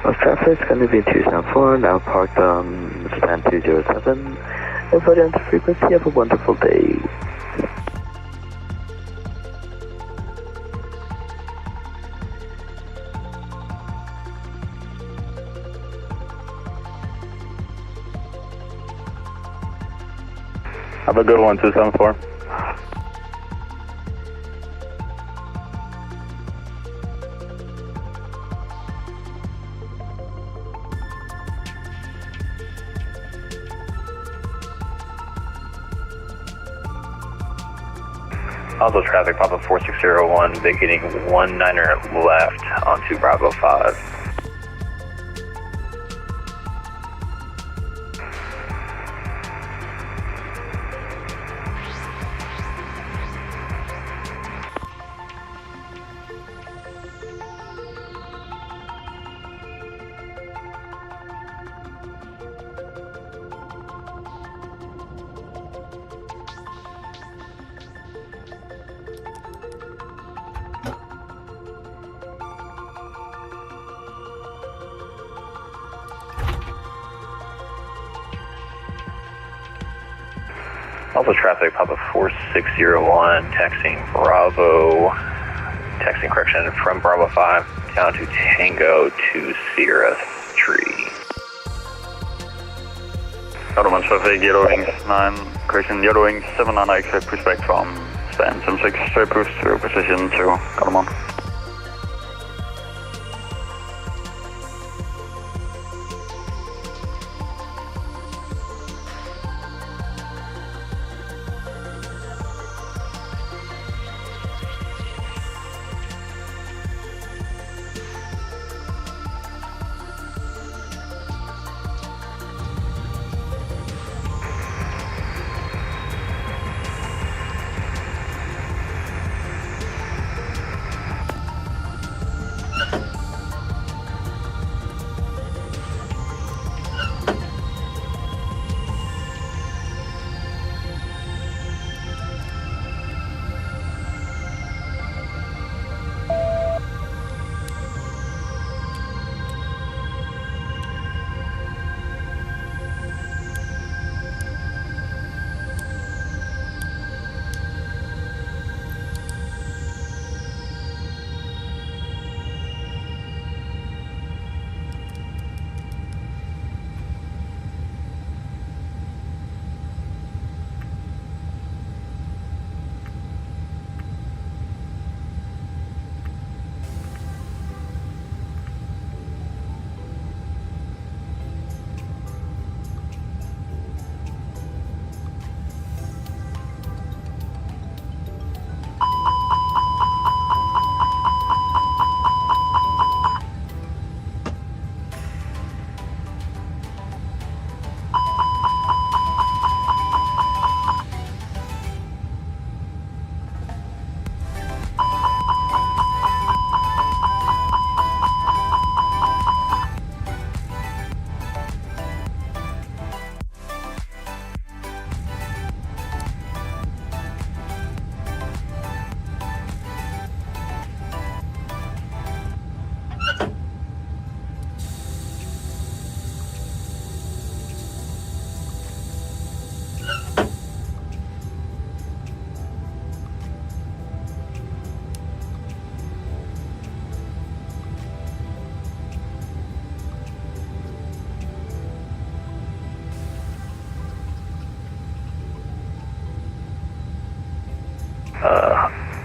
Most traffic is going to be 274, now parked on stand 207. Info down to frequency, have a wonderful day. Have a good one, 274. Oslo traffic, Papa 4601, vacating 19er left onto Bravo 5. Also traffic, Papa 4601, taxiing correction, from Bravo 5 down to Tango to Sierra 3. Gentlemen, traffic, Yellow Wings 9, correction, Yellow Wings 79, exit, push back from stand 76, straight push to position 2, got them on.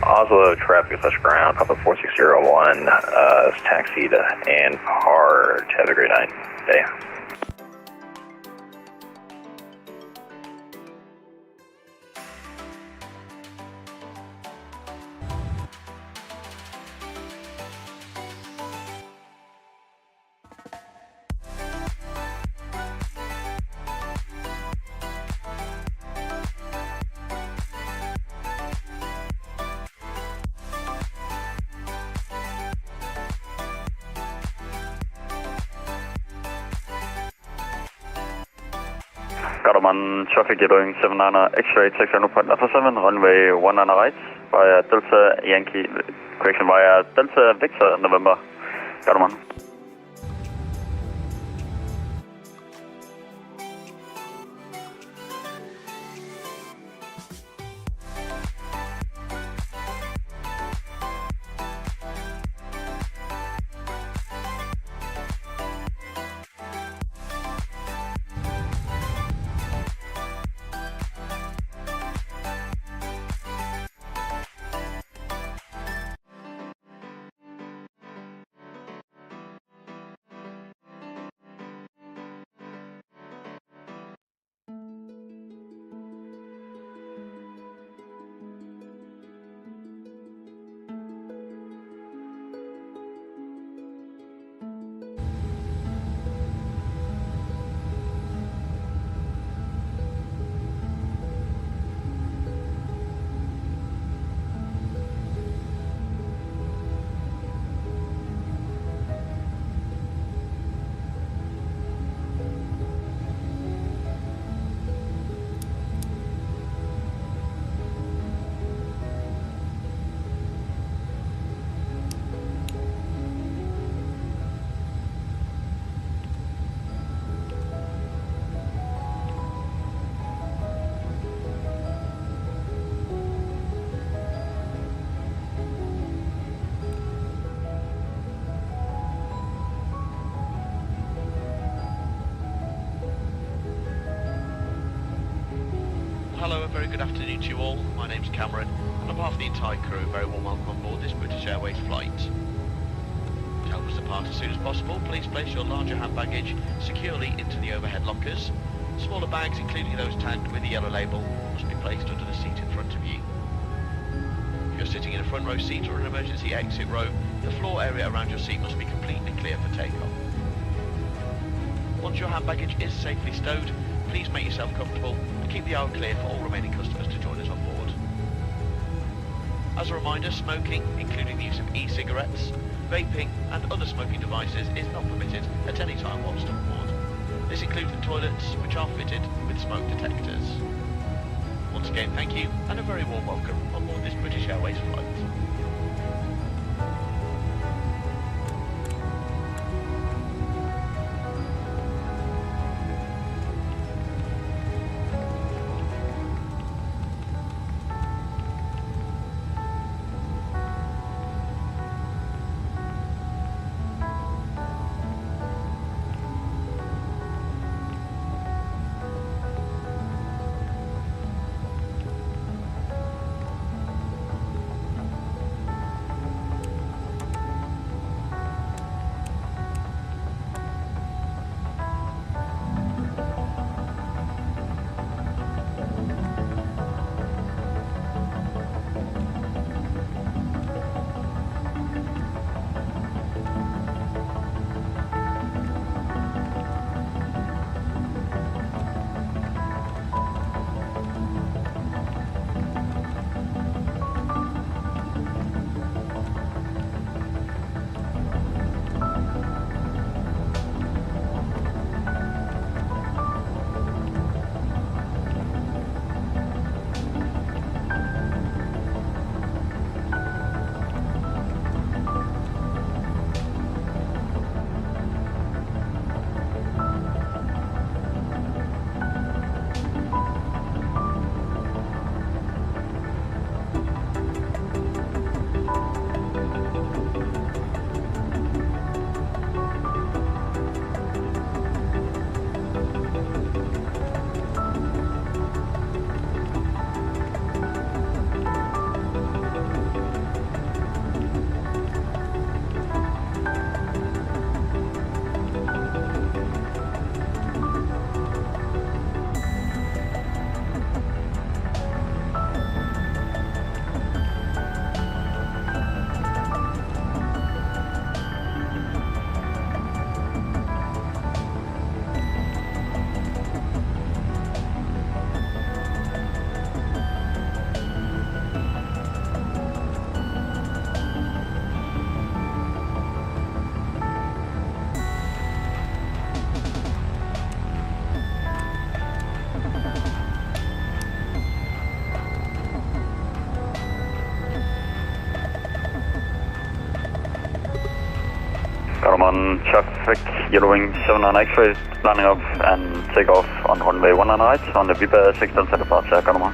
Oslo traffic slash ground, Papa 4601, is taxied and parked. Have a great night, day. Got them on traffic, Yellow Wings 79, X-ray, taxi on 0.7, runway 19 right, via Delta Yankee, correction, via Delta Victor, November. Got them on. very good afternoon to you all. My name's Cameron, and on behalf of the entire crew, a very warm welcome on board this British Airways flight. To help us depart as soon as possible, please place your larger hand baggage securely into the overhead lockers. Smaller bags, including those tagged with the yellow label, must be placed under the seat in front of you. If you're sitting in a front row seat or an emergency exit row, the floor area around your seat must be completely clear for takeoff. Once your hand baggage is safely stowed, please make yourself comfortable and keep the aisle clear for all remaining customers to join us on board. As a reminder, smoking, including the use of e-cigarettes, vaping and other smoking devices is not permitted at any time whilst on board. This includes the toilets, which are fitted with smoke detectors. Once again, thank you and a very warm welcome on board this British Airways flight. Got 'em on traffic, Yellowwing 79 X-ray, landing off and take off on runway 19 right on the Viva 610 departure. Got 'em on.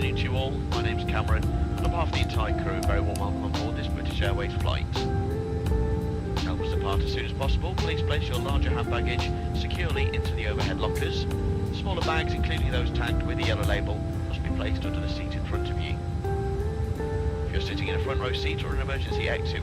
afternoon to you all. My name's Cameron, and on behalf of the entire crew, very warm welcome on board this British Airways flight. To help us depart as soon as possible, please place your larger hand baggage securely into the overhead lockers. Smaller bags, including those tagged with the yellow label, must be placed under the seat in front of you. If you're sitting in a front row seat or an emergency exit,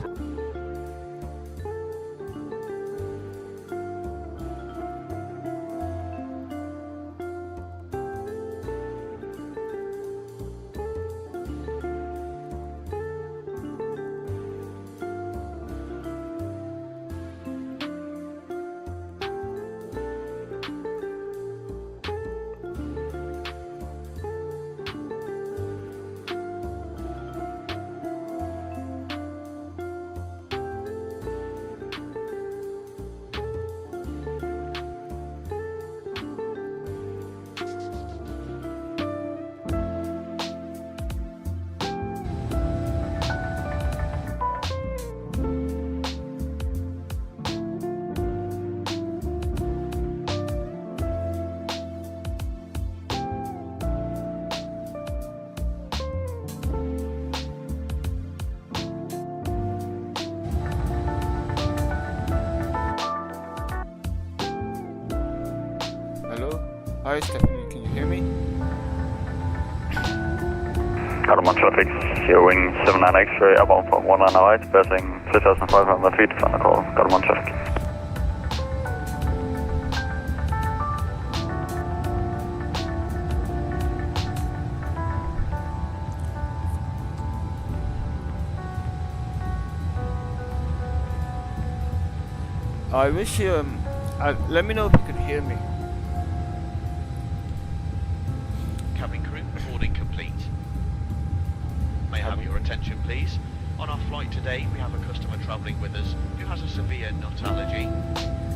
Hi Stephanie, can you hear me? Adam on traffic, Sierra Wing 79 X-ray, outbound from 198, passing 3,500 feet, final call, Adam on traffic. I wish you, let me know if you can hear me. cabin crew, boarding complete. May I have your attention please? On our flight today we have a customer travelling with us who has a severe nut allergy.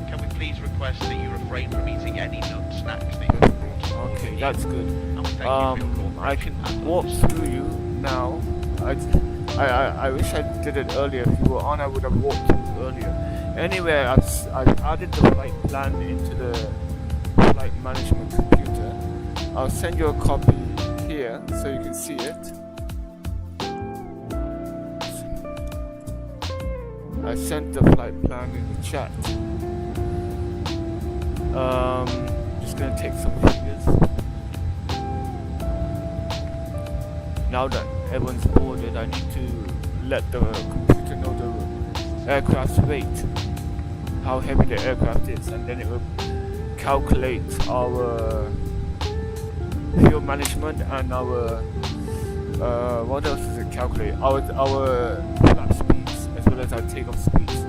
Can we please request that you refrain from eating any nut snacks that you have brought aboard with Okay, you? that's good. And we thank you for your cooperation I can and walk understanding. through you now. I wish I did it earlier. If you were on, I would have walked through earlier. Anyway, I've added the flight plan into the flight management computer. I'll send you a copy here so you can see it. I sent the flight plan in the chat. Just gonna take some figures. Now that everyone's boarded, I need to let the computer know the aircraft's weight, how heavy the aircraft is, and then it will calculate our fuel management and our what else does it calculate? Our flap speeds as well as our takeoff speeds.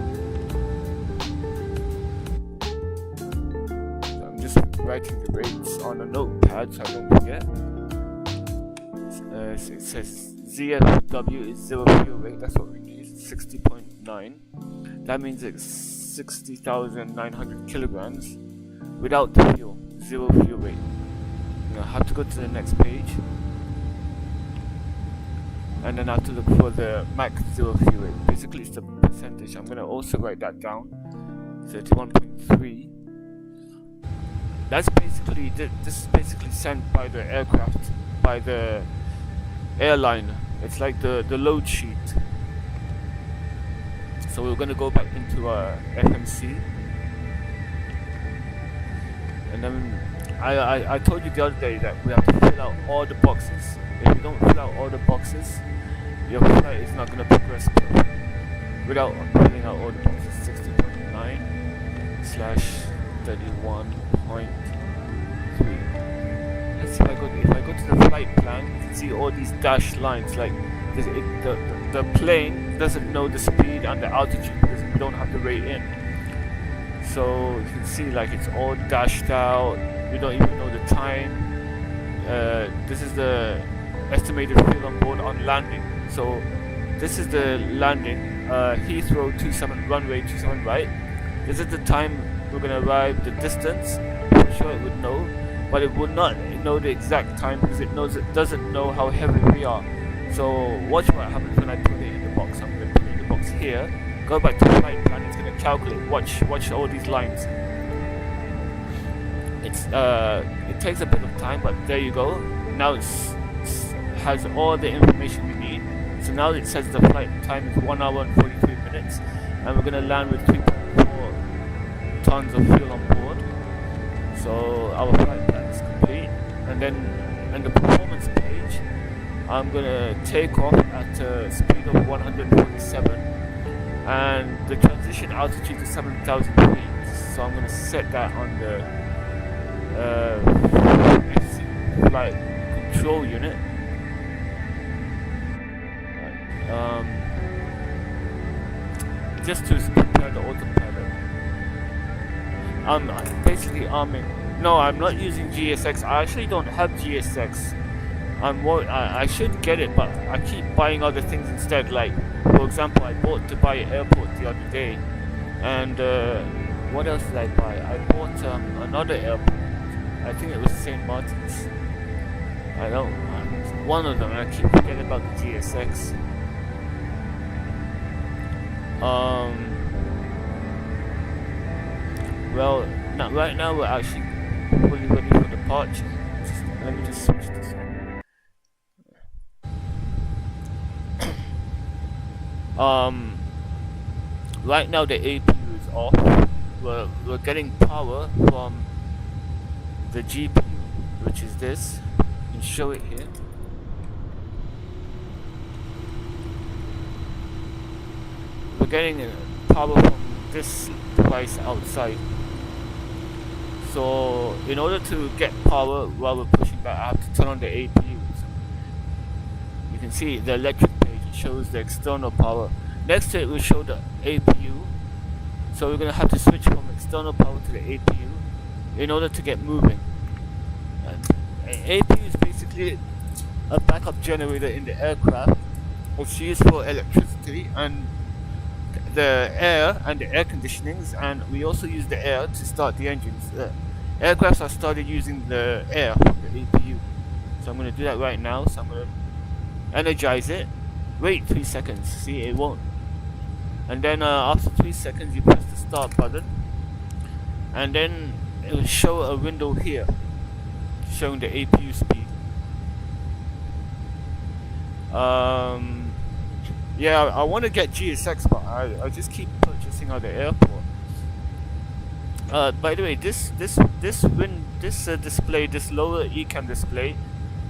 So I'm just writing the rates on a notepad so I don't forget. It says ZFW is 0 fuel weight, that's what we need, 60.9. That means it's 60,900 kilograms without the fuel, 0 fuel weight. Now I have to go to the next page, and then I have to look for the max 0 fuel weight. Basically it's the percentage. I'm going to also write that down, 31.3. That's basically, this is basically sent by the aircraft, by the airline. It's like the load sheet. So we're going to go back into our FMC, and then I told you the other day that we have to fill out all the boxes. If you don't fill out all the boxes, your flight is not going to progress without filling out all the boxes. 60.9/31.3. Let's see if I go to the flight plan, you can see all these dashed lines. Like the plane doesn't know the speed and the altitude because we don't have the rate in. So you can see like it's all dashed out. We don't even know the time. This is the estimated fuel on board on landing. So this is the landing, Heathrow 27, runway 27 right. This is the time we're gonna arrive, the distance. I'm sure it would know, but it would not know the exact time because it doesn't know how heavy we are. So watch what happens when I put it in the box. I'm gonna put it in the box here. Go back to the flight plan. It's gonna calculate. Watch all these lines. It takes a bit of time, but there you go. Now it's has all the information we need. So now it says the flight time is 1 hour and 43 minutes, and we're going to land with 3.4 tons of fuel on board. So our flight plan is complete. And then in the performance page, I'm going to take off at a speed of 147, and the transition altitude is 7,000 feet. So I'm going to set that on the flight control unit. Just to prepare the autopilot. I'm basically arming. No, I'm not using GSX. I actually don't have GSX. I should get it, but I keep buying other things instead. Like, for example, I bought Dubai Airport the other day, and what else did I buy? I bought another airport. I think it was St. Martin's. I don't. One of them, and I keep forgetting about the GSX. Well, right now we're actually fully ready for departure. Let me just switch this on. Right now the APU is off. We're getting power from the GPU, which is this. You can show it here. We're getting power from this device outside. So in order to get power while we're pushing back, I have to turn on the APUs. You can see the electric page, it shows the external power. Next to it will show the APU. So we're going to have to switch from external power to the APU in order to get moving. And APU is basically a backup generator in the aircraft. It's used for electricity and the air and the air conditionings, and we also use the air to start the engines. Aircrafts are started using the air from the APU. So I'm going to do that right now. So I'm going to energize it. Wait 3 seconds. See, it won't. And then after 3 seconds, you press the start button, and then it will show a window here showing the APU speed. Yeah, I want to get GSX, but I just keep purchasing at the airport. By the way, this display, this lower ECAM display,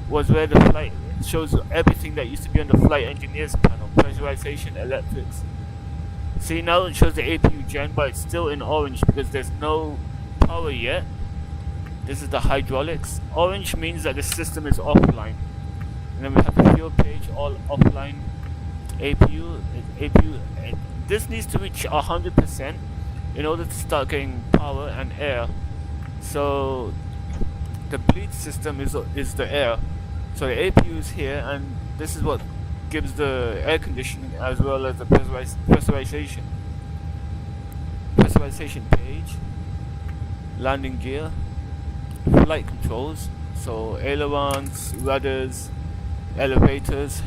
was where the flight shows everything that used to be on the flight engineers panel: pressurization, electrics. See, now it shows the APU gen, but it's still in orange because there's no power yet. This is the hydraulics. Orange means that the system is offline. And then we have the fuel page, all offline. APU. This needs to reach 100% in order to start getting power and air. So the bleed system is the air. So the APU is here, and this is what gives the air conditioning as well as the pressurization page, landing gear, flight controls, so ailerons, rudders, elevators,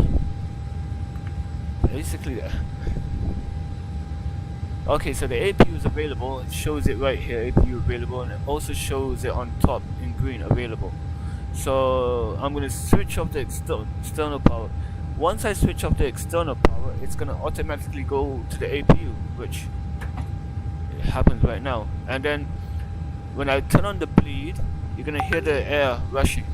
basically. Okay, so the APU is available. It shows it right here, APU available, and it also shows it on top in green, available. So I'm going to switch off the external power. Once I switch off the external power, it's going to automatically go to the APU, which happens right now. And then when I turn on the bleed, you're going to hear the air rushing.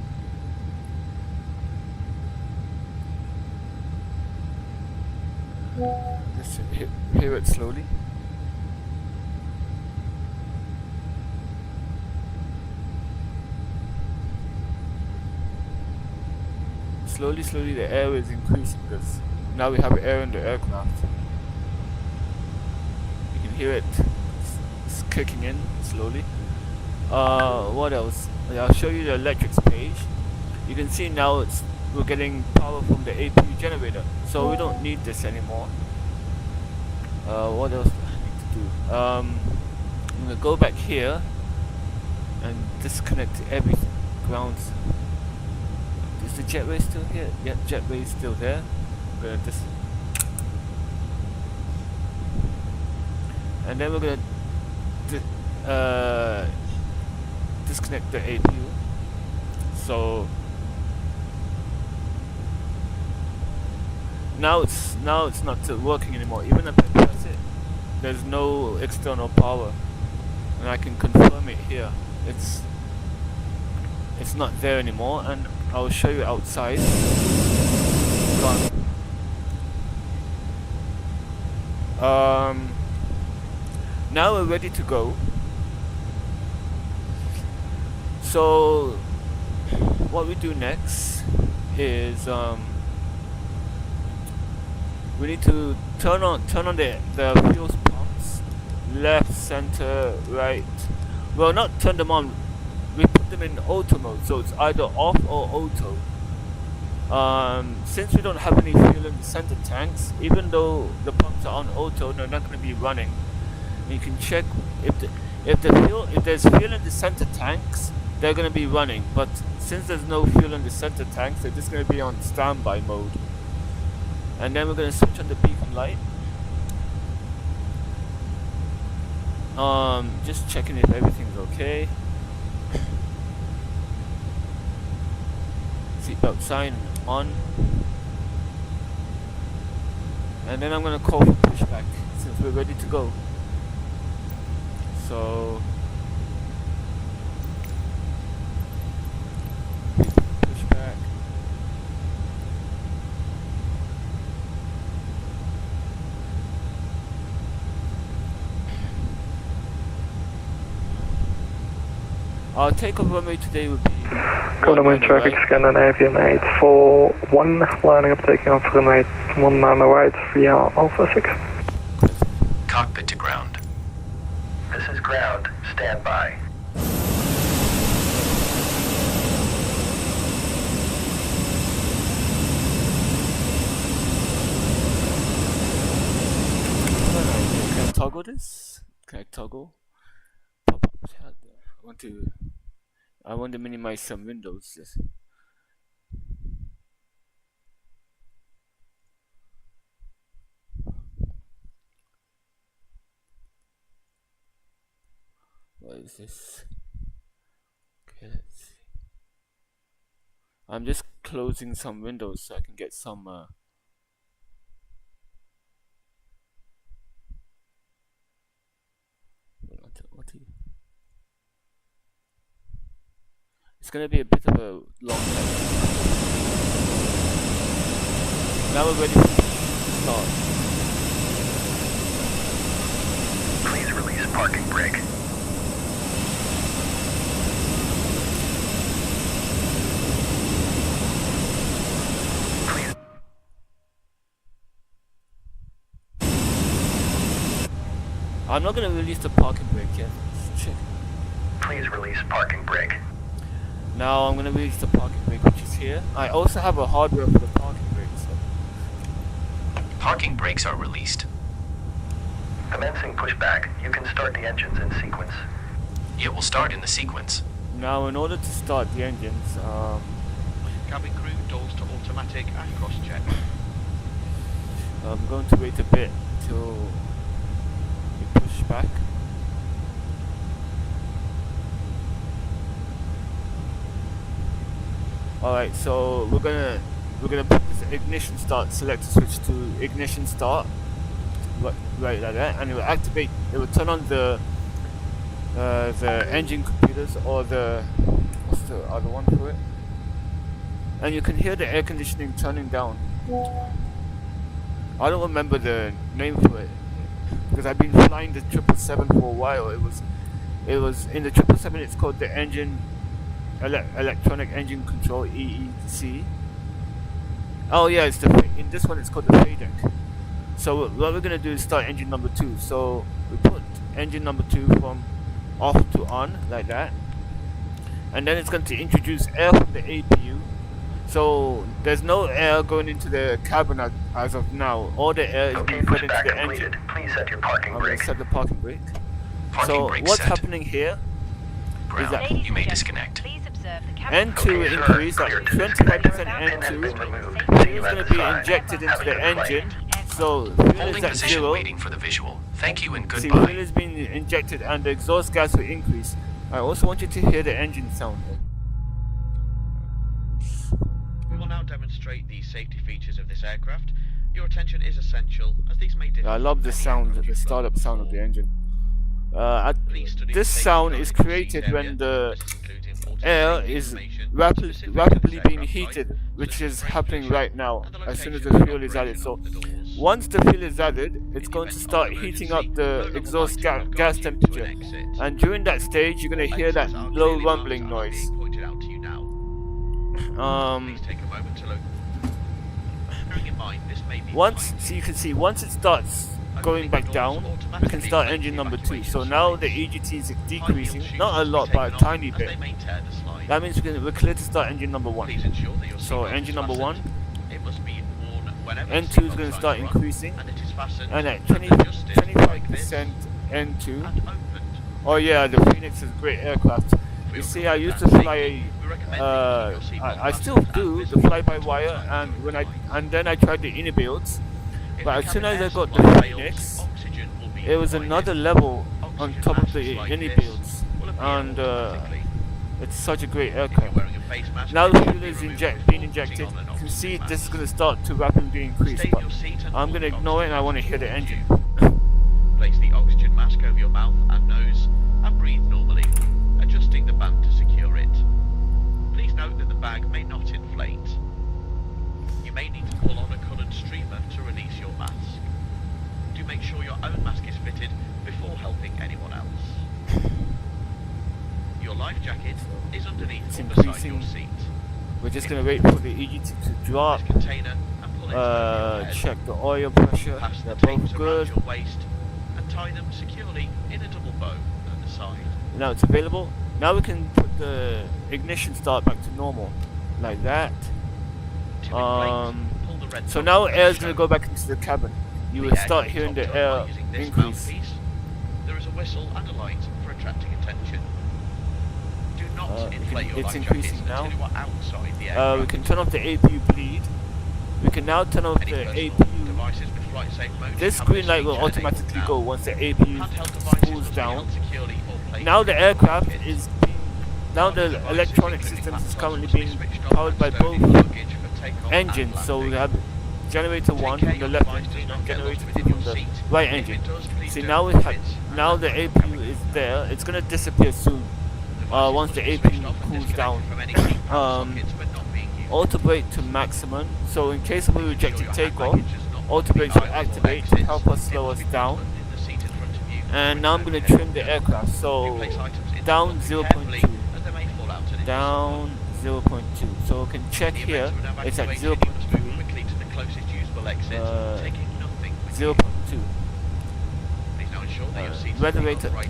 Just hear it slowly. Slowly the air is increasing because now we have air in the aircraft. You can hear it. It's kicking in slowly. What else? I'll show you the electrics page. You can see now we're getting power from the APU generator, so we don't need this anymore. What else do I need to do? I'm gonna go back here and disconnect everything. Grounds. Is the jetway still here? Yeah, jetway is still there. I'm gonna and then we're gonna disconnect the APU. So Now it's not working anymore. Even if I press it, there's no external power, and I can confirm it here. It's not there anymore, and I'll show you outside. Gone. Now we're ready to go. So what we do next is we need to turn on the fuel pumps, left, center, right. Well, not turn them on. We put them in auto mode, so it's either off or auto. Since we don't have any fuel in the center tanks, even though the pumps are on auto, they're not going to be running. And you can check if there's fuel in the center tanks, they're going to be running. But since there's no fuel in the center tanks, they're just going to be on standby mode. And then we're going to switch on the beacon light. Just checking if everything's okay. Seatbelt sign on. And then I'm going to call for pushback since we're ready to go. So pushback. Our takeoff runway today would be Common traffic scan and avian 841, lining up taking off runway 19 on the right via Alpha 6. Cockpit to ground. This is ground. Stand by. Can I toggle this? Can I toggle? Pop up chat. I want to minimize some windows. What is this? Okay, let's see. I'm just closing some windows so I can get some it's gonna be a bit of a long time. Now we're ready to start. Please release parking brake. I'm not gonna release the parking brake yet. Let's check. Please release parking brake. Now I'm gonna release the parking brake, which is here. I also have a hardware for the parking brake. So. Parking brakes are released. Commencing pushback. You can start the engines in sequence. It will start in the sequence. Now, in order to start the engines, Cabin crew, doors to automatic and cross-check. I'm going to wait a bit till we push back. Alright, so we're gonna put this ignition start selector switch to ignition start, right like that, and it will activate. It will turn on the engine computers, or what's the other one for it? And you can hear the air conditioning turning down. I don't remember the name for it because I've been flying the 777 for a while. It was in the 777. It's called the engine. Electronic Engine Control, EEC. Oh yeah, in this one it's called the FADEC. So what we're gonna do is start engine number 2. So we put engine number 2 from off to on like that, and then it's going to introduce air from the APU. So there's no air going into the cabin as of now. All the air is being fed into the engine. Please set your parking brake. Set the parking brake. Parking brake what's set. happening here? Ground. Is that you may disconnect. N2 increase at 25% N2 is going to be injected into the engine. So fuel Holding is at position, 0. waiting for the visual. Thank you and See, goodbye. fuel is being injected and the exhaust gas will increase. I also want you to hear the engine sound. We will now demonstrate demonstrate the safety features of this aircraft, your attention is essential as these may differ. I love the from any sound, aircraft the you've startup flown sound of the before. engine. Please study This the safety sound guide is in the created seat when area. the This includes important air safety is information rapidly specific to this being aircraft heated, type, which such as is brake happening pressure right now and the as soon as location the and fuel is added. operation So of the doors. once the fuel is added, it's In going the to event start of an heating emergency, up the low-level exhaust lighting will gas guide you to an temperature, exit. and during that stage you're going to hear that Exits are low clearly marked rumbling and are noise. being pointed out to you now. Please take a moment to look. Bearing in mind, this may be So you can see once it starts going back down, we can start engine number 2. So now the EGT is decreasing, not a lot, but a tiny bit. That means we're clear to start engine number 1. Please ensure that your So seatbelt engine is number 1, fastened. It must be worn whenever the N2 is seatbelt going to signs start are on, increasing, and it is fastened and at and adjusted like this 25% N2. and opened. Oh yeah, the Phoenix is a great aircraft. You see, I used to fly. I still do the fly-by-wire, and then I tried the inner builds. But as soon as I got the Phoenix, it was another level on top of the inner builds, and it's such a great aircraft. Now the fuel is being injected. You can see this is going to start to rapidly increase, but I'm going to ignore it and I want to hear the engine. Place the oxygen mask over your mouth and nose and breathe normally, adjusting the band to secure it. Please note that the bag may not inflate. You may need to pull on a coloured streamer to release your mask. Do make sure your own mask is fitted before helping anyone else. Your life jacket is underneath It's or beside increasing. your seat. We're just going to wait for the EGT to drop. This container and pull it over your head. Check the oil pressure. Pass the They're both tapes good. around your waist and tie them securely in a double bow at the side. Now it's available. Now we can put the ignition start back to normal, like that. To inflate, pull the red So top now of the air is going to show. go back into the cabin. You will The air start can be hearing the topped up air by using this increase. mouthpiece. There is a whistle and a light for attracting attention. Do not inflate your it's life increasing jackets now. until you are outside the aircraft. We can turn off the APU bleed. We can now turn off Any the personal APU. devices with flight safe mode This have green this light will feature automatically enabled go now. once the APU Handheld devices spools must be down. held securely or placed Now the in aircraft pocket. is being, now the Devices, electronic including systems is laptops, currently must be being switched on powered and by stowed in both luggage for takeoff and engines. So we landing. have generator 1 from the left engine and generator 2 from the right engine. See, now now the APU is there. It's gonna disappear soon. Once the APU cools down. Auto brake to maximum. So in case of a rejected takeoff, auto brakes will activate to help us slow us down. And now I'm gonna trim the aircraft. So down 0.2. Down 0.2. So we can check here. It's at 0.3. 0.2.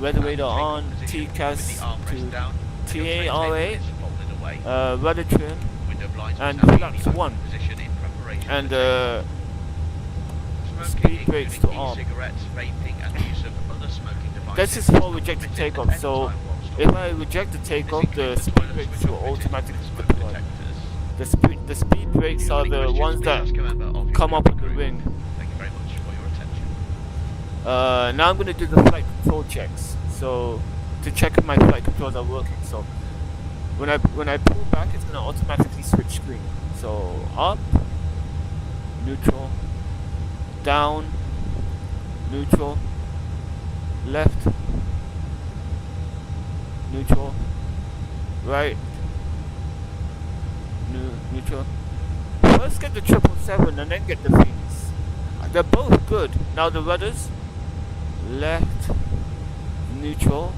Weather radar on, TCAS to TARA, rudder trim, and flaps 1, and speed brakes to arm. This is for rejected takeoff, so if I reject the takeoff, the speed brakes will automatically deploy. The speed brakes are the ones that come up on the wing. Thank you very much for your attention. Now I'm going to do the flight control checks. So to check if my flight controls are working. So when I pull back, it's going to automatically switch screen. So up, neutral, down, neutral, left, neutral, right, neutral. First get the 777 and then get the Phoenix. They're both good. Now the rudders, left, neutral,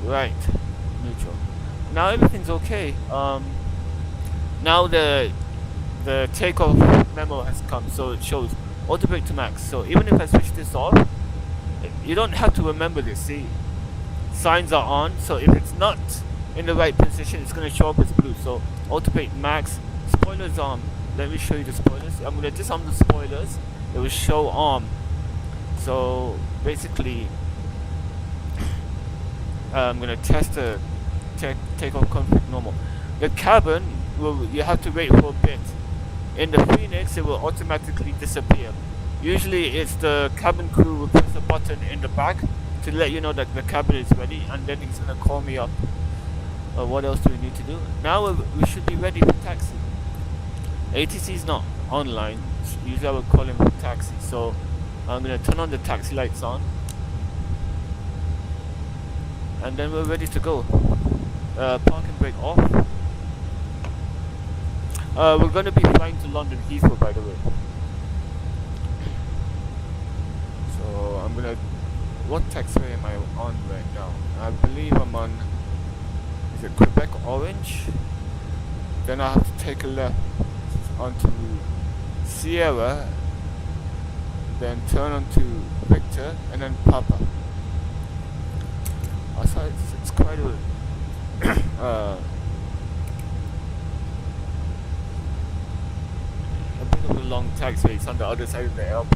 right, neutral. Now everything's okay. Now the takeoff memo has come, so it shows auto brake to max. So even if I switch this off, you don't have to remember this. See, signs are on. So if it's not in the right position, it's going to show up as blue. So auto brake max. Spoilers arm. Let me show you the spoilers. I'm going to disarm the spoilers. It will show arm. So basically, I'm going to test the takeoff config normal. The cabin, you have to wait for a bit. In the Phoenix, it will automatically disappear. Usually it's the cabin crew will press a button in the back to let you know that the cabin is ready, and then he's going to call me up. What else do we need to do? Now we should be ready for taxi. ATC is not online. Usually I would call him for taxi. So I'm gonna turn on the taxi lights on, and then we're ready to go. Park and brake off. We're gonna be flying to London Heathrow, by the way. So I'm gonna. What taxiway am I on right now? I believe I'm on. Is it Quebec Orange? Then I have to take a left onto Sierra, then turn onto Victor, and then Papa. Also, it's quite a bit of a long taxiway. It's on the other side of the airport.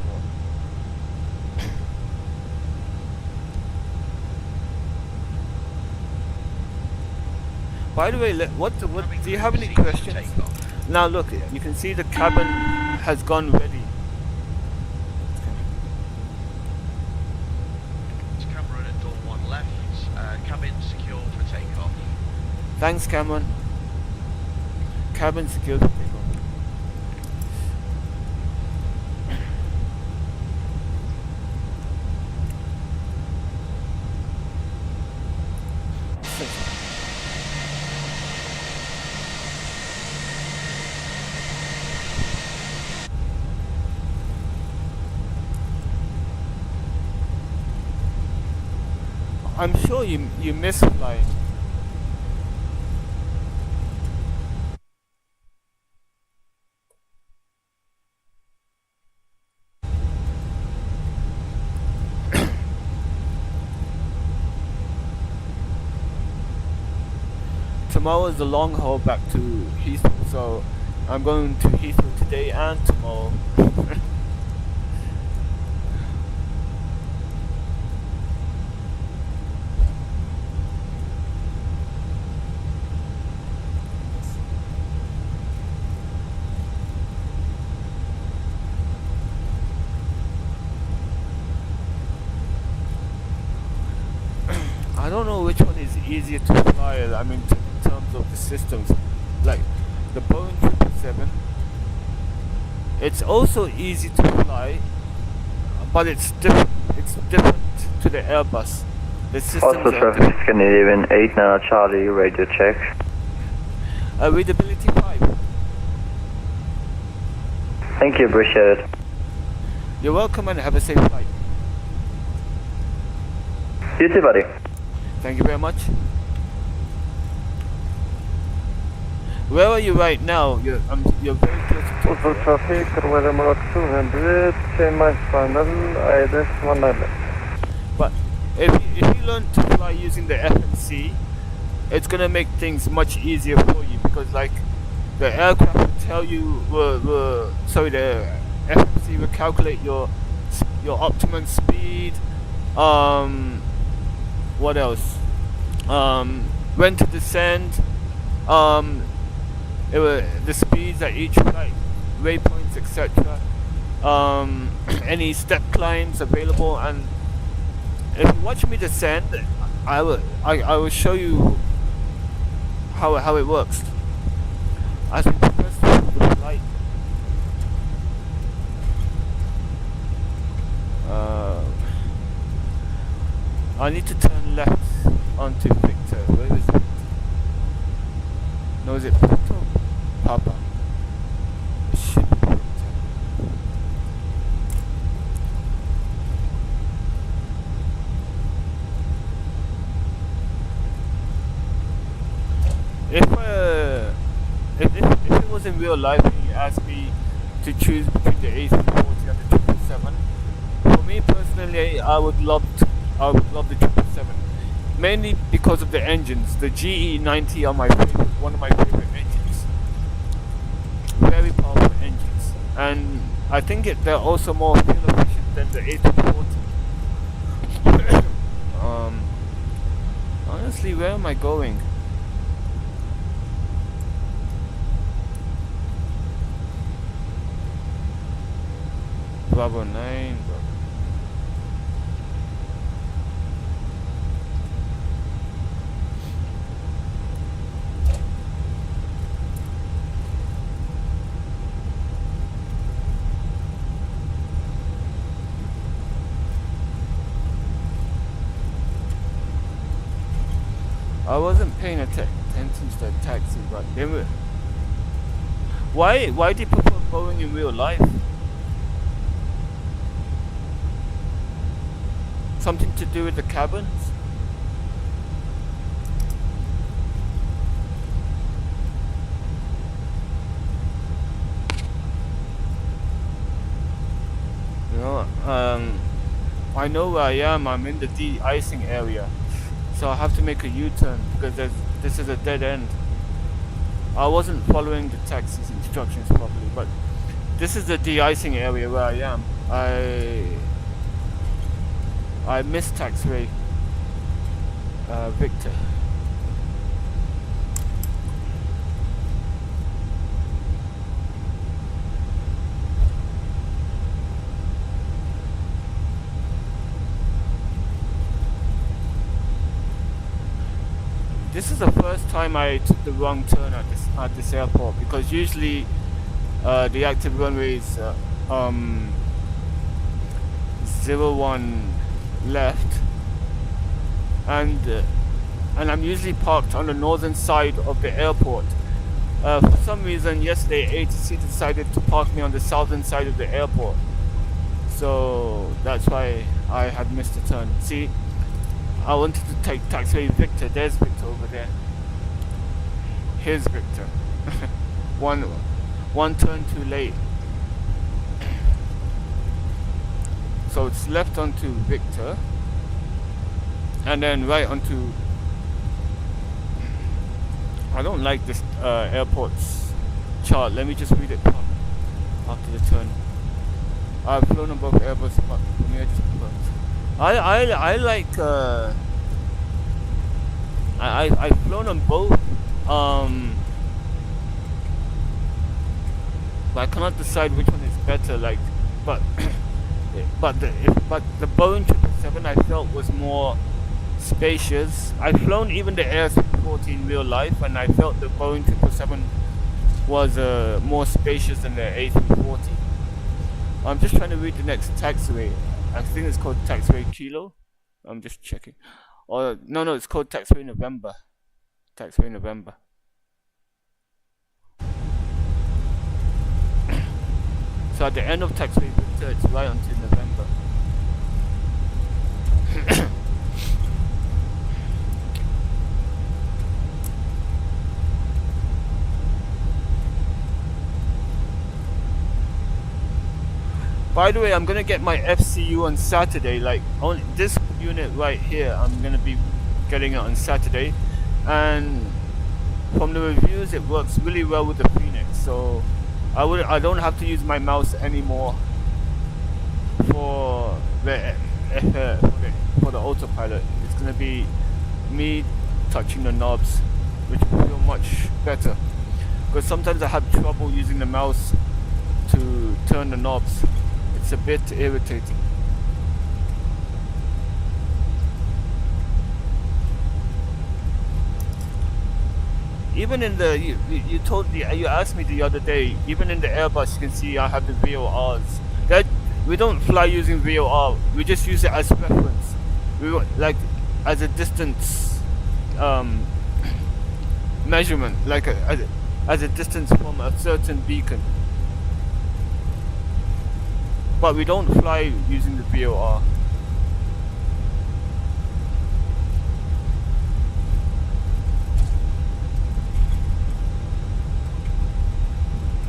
By the way, what do you have any questions? Now look, you can see the cabin has gone ready. It's Cameron at door 1 left, cabin secure for takeoff. Thanks, Cameron. Cabin secured for takeoff. I'm sure you miss flying. Tomorrow is the long haul back to Heathrow, so I'm going to Heathrow today and tomorrow. I don't know which one is easier to fly. I mean, in terms of the systems, like the Boeing 777. It's also easy to fly, but it's different. It's different to the Airbus. The systems Oslo traffic Scandinavian 8 Nano Charlie, radio check. Readability 5. Thank you, appreciate it. You're welcome and have a safe flight. You too, buddy. Thank you very much. Where are you right now? You're very close to Oslo traffic, runway mark 200, change my final, IDS 190. But if you learn to fly using the FMC, it's gonna make things much easier for you, because like the aircraft will tell you, the FMC will calculate your optimum speed. What else? When to descend. The speeds at each flight, waypoints, etc. Any step climbs available, and if you watch me descend, I will show you how it works as we progress through the flight. I need to turn left onto Victor. Where is it? No, is it Victor? Papa. It should be Victor. If it was in real life and you asked me to choose between the A340 and the 777, for me personally, I would love the 777, mainly because of the engines. The GE90 are one of my favorite engines. Very powerful engines, and I think they're also more fuel efficient than the A340. Honestly, where am I going? Bravo 9. I wasn't paying attention to the taxi, but they were. Why do you prefer Boeing in real life? Something to do with the cabins? You know, I know where I am. I'm in the de-icing area, so I have to make a U-turn because this is a dead end. I wasn't following the taxi's instructions properly, but this is the de-icing area where I am. I missed taxiway Victor. This is the first time I took the wrong turn at this airport, because usually the active runway is 01 left, and I'm usually parked on the northern side of the airport. For some reason yesterday ATC decided to park me on the southern side of the airport, so that's why I had missed a turn. See, I wanted to take taxiway Victor. There's Victor over there. Here's Victor. one turn too late. So it's left onto Victor, and then right onto. I don't like this airport's chart. Let me just read it after the turn. I've flown above Airbus, but for me I just prefer. I like I've flown on both, but I cannot decide which one is better. Like, but the Boeing 777 I felt was more spacious. I've flown even the Air 40 in real life, and I felt the Boeing 777 was more spacious than the A340. I'm just trying to read the next taxiway. I think it's called taxiway Kilo. I'm just checking. Or no, it's called taxiway November. Taxiway November. So at the end of taxiway Victor, it's right until November. By the way, I'm gonna get my FCU on Saturday. Like, on this unit right here, I'm gonna be getting it on Saturday, and from the reviews, it works really well with the Phoenix. So I don't have to use my mouse anymore for the autopilot. It's gonna be me touching the knobs, which will feel much better. Because sometimes I have trouble using the mouse to turn the knobs. It's a bit irritating. Even in the you asked me the other day, even in the Airbus you can see I have the VORs. That we don't fly using VOR, we just use it as reference. We like as a distance measurement, like as a distance from a certain beacon. But we don't fly using the VOR.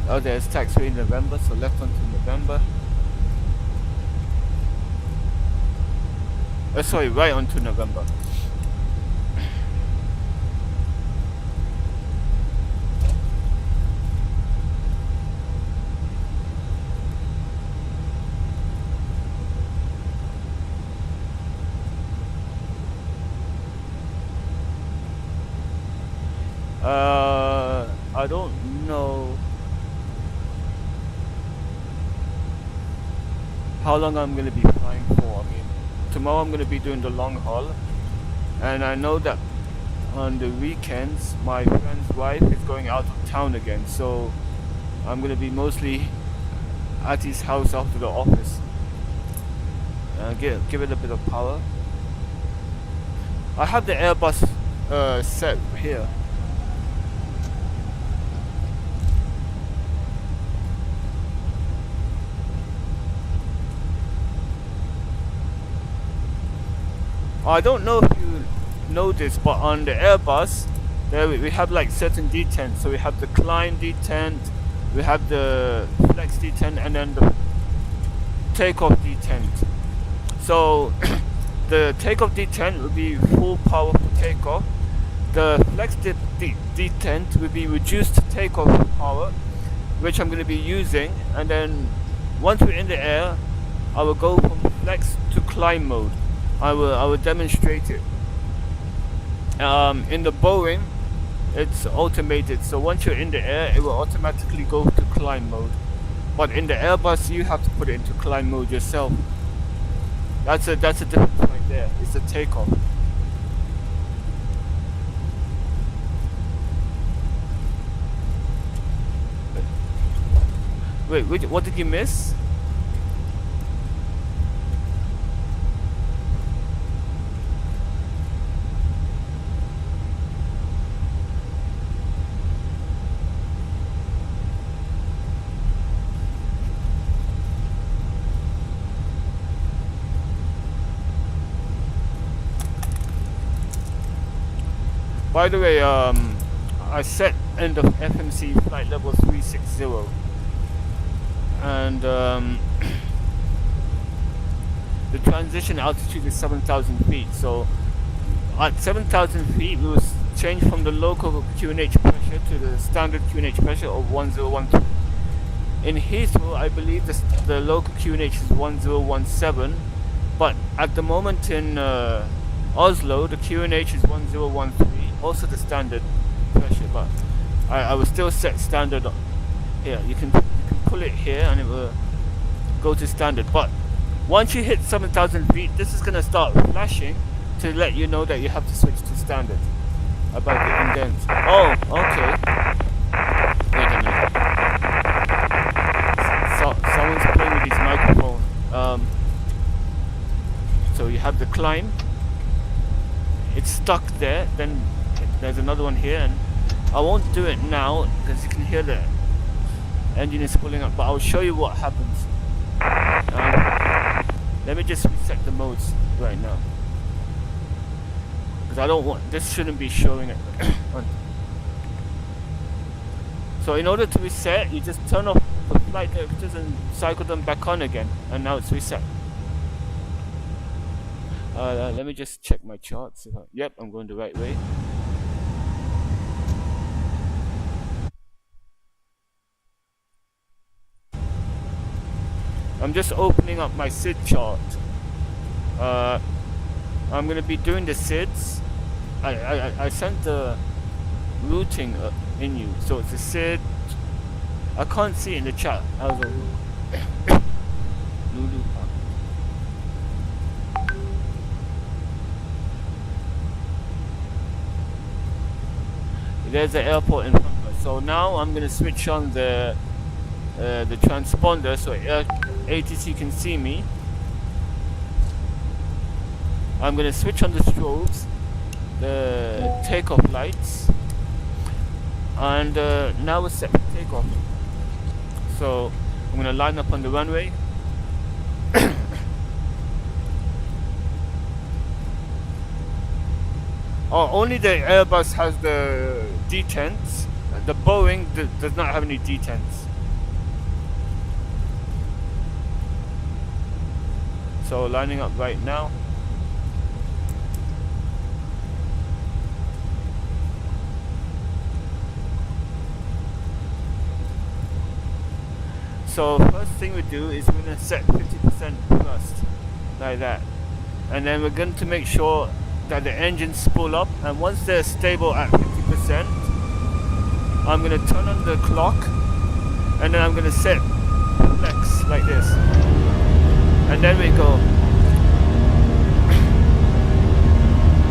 Oh, there's taxiway in November, so left onto November. Sorry, right onto November. I don't know how long I'm going to be flying for. I mean, tomorrow I'm going to be doing the long haul, and I know that on the weekends my friend's wife is going out of town again, so I'm going to be mostly at his house after the office. Give it a bit of power. I have the Airbus set here. I don't know if you know this, but on the Airbus, there we have like certain detents. So we have the climb detent, we have the flex detent, and then the takeoff detent. So the takeoff detent will be full power for takeoff. The flex detent will be reduced takeoff power, which I'm going to be using. And then once we're in the air, I will go from flex to climb mode. I will demonstrate it. In the Boeing, it's automated, so once you're in the air, it will automatically go to climb mode. But in the Airbus, you have to put it into climb mode yourself. That's a difference right there. It's the takeoff. Wait, what did you miss? By the way, I set end of FMC flight level 360, and the transition altitude is 7,000 feet. So at 7,000 feet, we will change from the local QNH pressure to the standard QNH pressure of 1013. In Heathrow, I believe the local QNH is 1017, but at the moment in Oslo, the QNH is 1013. Also the standard pressure, but I will still set standard here. You can pull it here and it will go to standard. But once you hit 7,000 feet, this is going to start flashing to let you know that you have to switch to standard. About the indents. Oh, okay. Wait a minute. Someone's playing with his microphone. So you have the climb. It's stuck there. Then there's another one here, and I won't do it now because you can hear the engine is pulling up, but I'll show you what happens. Let me just reset the modes right now, because I don't want, this shouldn't be showing it. So in order to reset, you just turn off the flight directors and cycle them back on again, and now it's reset. Let me just check my charts. Yep, I'm going the right way. I'm just opening up my SID chart. I'm going to be doing the SIDs. I sent the routing in you, so it's a SID. I can't see it in the chat. Lulu. There's the airport in front of us. So now I'm going to switch on the transponder so ATC can see me. I'm going to switch on the strobes, the takeoff lights, and now we're set for takeoff. So I'm going to line up on the runway. Oh, only the Airbus has the detents. The Boeing does not have any detents. So lining up right now. So first thing we do is we're going to set 50% first, like that. And then we're going to make sure that the engines spool up, and once they're stable at 50%, I'm going to turn on the clock, and then I'm going to set flex like this, and then we go.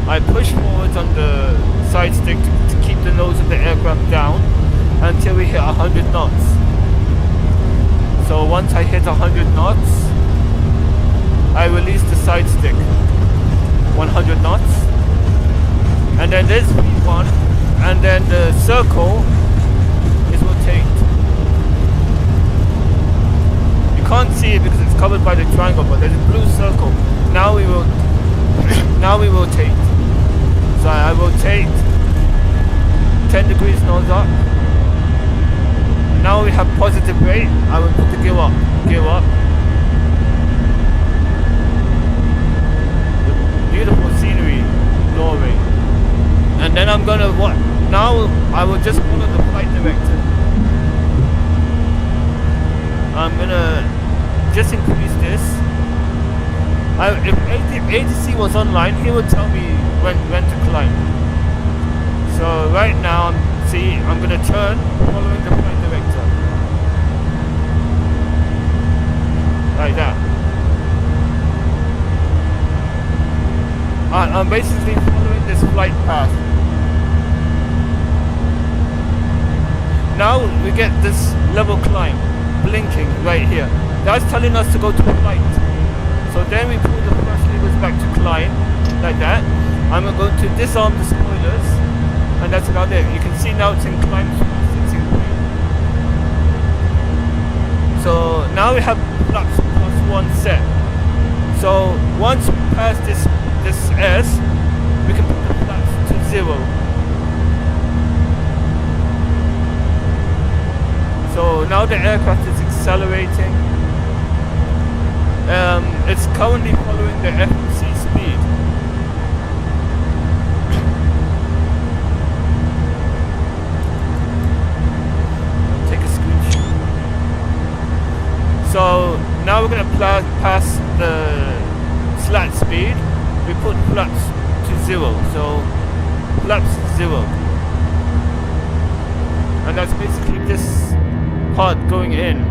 I push forwards on the side stick to keep the nose of the aircraft down until we hit 100 knots. So once I hit 100 knots, I release the side stick. 100 knots, And then there's V1, and then the circle is rotate. You can't see it because it's covered by the triangle, but there's a blue circle. Now we will rotate. So I rotate 10 degrees nose up. Now we have positive rate. I will put the gear up. Beautiful scenery, Norway. And then I'm gonna what? Now I will just follow the flight director. I'm gonna just increase this. If ATC was online, he would tell me when to climb. So right now, I'm gonna turn following the flight director. Like that. I'm basically following this flight path. Now we get this level climb, blinking right here. That's telling us to go to flight. So then we pull the first levers back to climb, like that. I'm going to disarm the spoilers, and that's about it. You can see now it's in climb. So now we have flaps +1 set. So once we pass this S, we can put the flaps to 0. So now the aircraft is accelerating. It's currently following the FMC speed. Take a screenshot. So now we're going to pass the slat speed. We put flaps to 0. So flaps 0. And that's basically this part going in.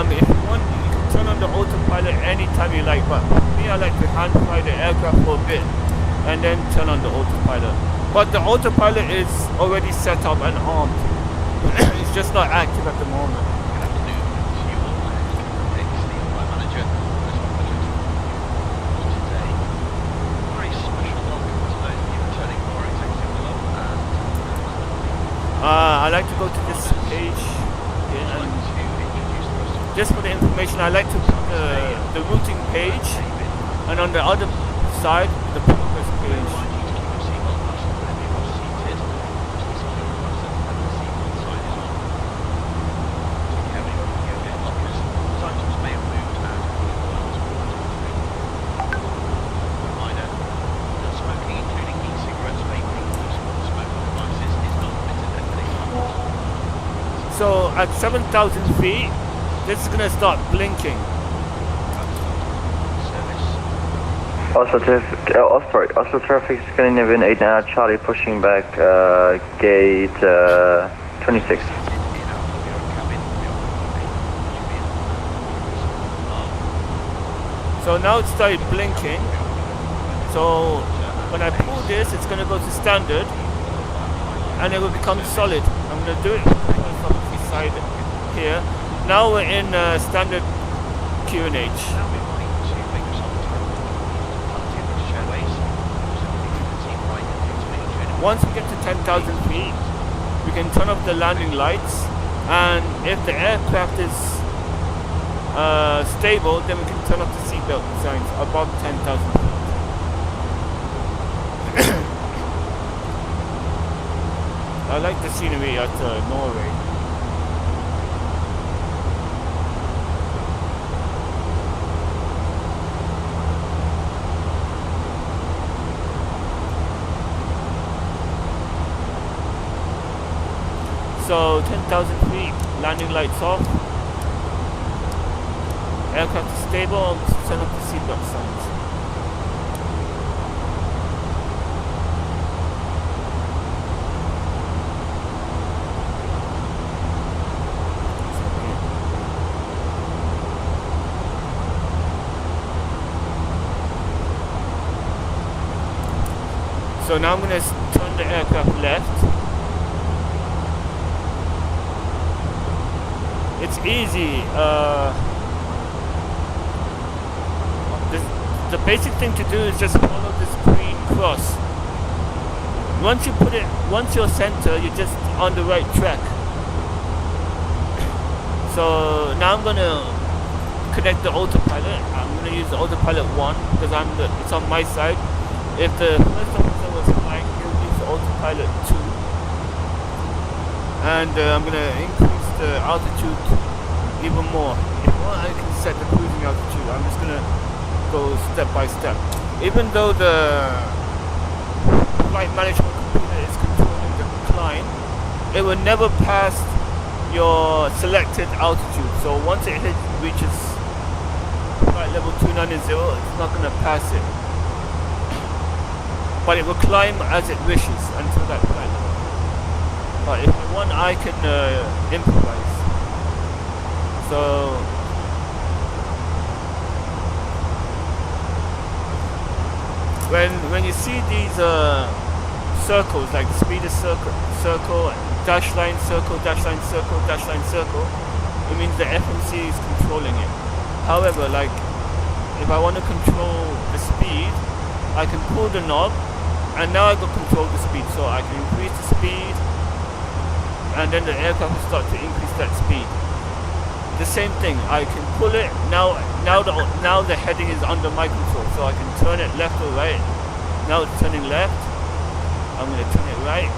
If you want, you can turn on the autopilot anytime you like, but for me, I like to hand fly the aircraft for a bit and then turn on the autopilot. But the autopilot is already set up and armed. It's just not active at the moment. Good afternoon to you all. It's the flight manager. Today, very special welcome to those of you returning for executive below. I like to go to this page here and just for the information, I like to put the routing page, and on the other side, the progress page. So at 7,000 feet, this is gonna start blinking. Oslo traffic, Scandinavian 89 Charlie pushing back, gate 26. So now it started blinking. So when I pull this, it's gonna go to standard, and it will become solid. I'm gonna do it from the side here. Now we're in standard QNH. Once we get to 10,000 feet, we can turn off the landing lights, and if the aircraft is stable, then we can turn off the seatbelt signs above 10,000 feet. I like the scenery at Norway. So 10,000 feet, landing lights off. Aircraft is stable, I'll turn up the seatbelt signs. So now I'm going to turn the aircraft left. It's easy. This the basic thing to do is just follow this green cross. Once you're center, you're just on the right track. So now I'm gonna connect the autopilot. I'm gonna use the autopilot 1 because it's on my side. If the first officer was flying, he'll use the autopilot 2. And I'm gonna increase the altitude even more. If you want, I can set the cruising altitude. I'm just gonna go step by step. Even though the flight management computer is controlling the climb, it will never pass your selected altitude. So once it reaches flight level 290, it's not gonna pass it. But it will climb as it wishes until that flight level. But if I want, I can improvise. So when you see these circles, like the speeder circle, dash line circle, dash line circle, dash line circle, it means the FMC is controlling it. However, like if I want to control the speed, I can pull the knob, and now I can control the speed. So I can increase the speed, and then the aircraft will start to increase that speed. The same thing, I can pull it, now the heading is under my control, so I can turn it left or right. Now it's turning left, I'm going to turn it right,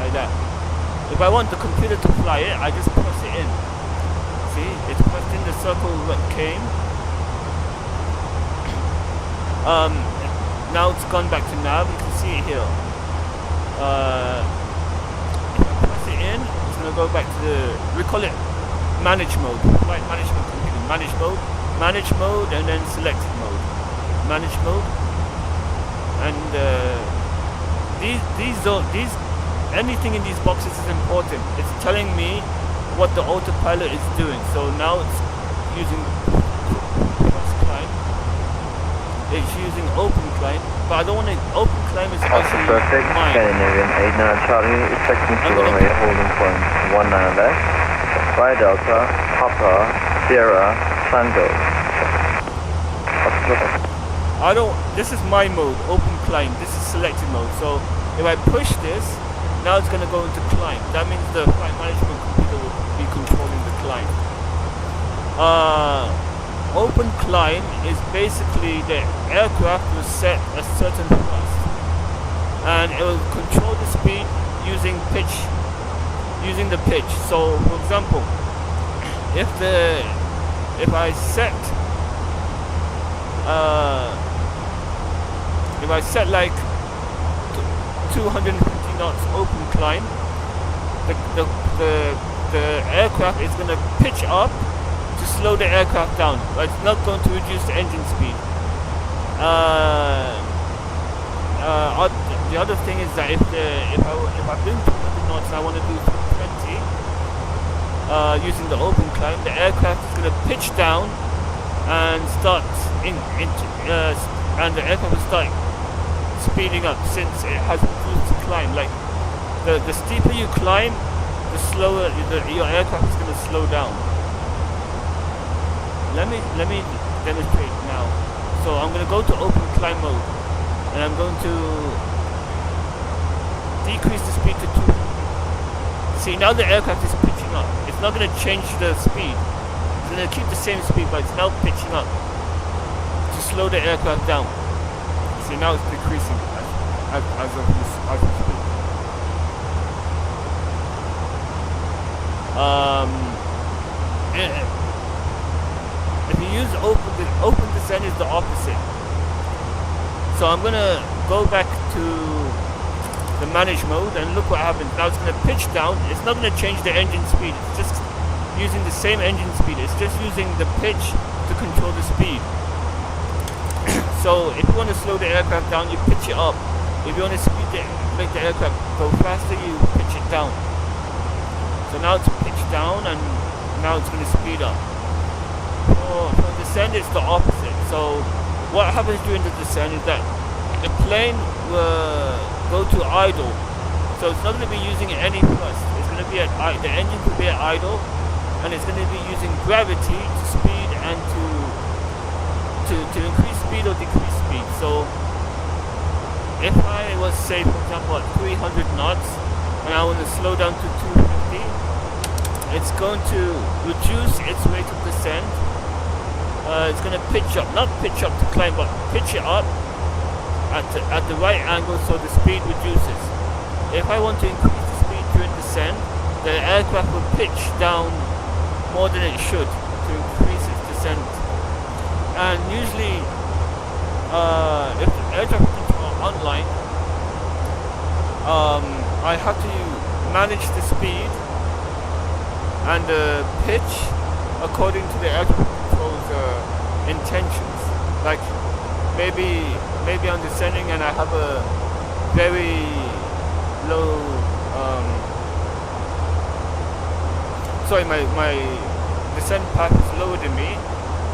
like that. If I want the computer to fly it, I just press it in. See, it's pressed in, the circle came. Now it's gone back to nav, you can see it here. If I press it in, it's going to go back to we call it manage mode, flight management computer, manage mode, and then selected mode, manage mode, and these anything in these boxes is important. It's telling me what the autopilot is doing. So now it's using cross climb, it's using open climb, but I don't want to. Open climb is actually mine. Scandinavian 89 Charlie, expecting to runway holding point 19 left. By Delta, Papa, Sierra, Tango. This is my mode, open climb. This is selected mode. So if I push this, now it's going to go into climb. That means the flight management computer will be controlling the climb. Open climb is basically the aircraft will set a certain thrust, and it will control the speed using the pitch. So for example, if I set like 250 knots open climb, the aircraft is going to pitch up to slow the aircraft down, but it's not going to reduce the engine speed. The other thing is that if I'm doing 200 knots and I want to do 220 using the open climb, the aircraft is going to pitch down and start and the aircraft will start speeding up since it has routes to climb. Like the steeper you climb, the slower your aircraft is going to slow down. Let me demonstrate now. So I'm going to go to open climb mode, and I'm going to decrease the speed to 200. See, now the aircraft is pitching up. It's not going to change the speed. It's going to keep the same speed, but it's now pitching up to slow the aircraft down. See, now it's decreasing as we speak. If you use open descent is the opposite. So I'm going to go back to the manage mode, and look what happens. Now it's going to pitch down. It's not going to change the engine speed. It's just using the same engine speed. It's just using the pitch to control the speed. So if you want to slow the aircraft down, you pitch it up. If you want to make the aircraft go faster, you pitch it down. So now it's pitched down, and now it's going to speed up. For descent, it's the opposite. So what happens during the descent is that the plane will go to idle. So it's not going to be using any thrust. It's going to be the engine will be at idle, and it's going to be using gravity to speed and to increase speed speed or decrease speed. So if I was, say, for example, at 300 knots and I want to slow down to 250, it's going to reduce its rate of descent. It's going to pitch up, not pitch up to climb, but pitch it up at the right angle so the speed reduces. If I want to increase the speed during descent, the aircraft will pitch down more than it should to increase its descent. And usually, if the air traffic control are online, I have to manage the speed and the pitch according to the air traffic control's intentions. Like maybe I'm descending and I have a very low my descent path is lower than me,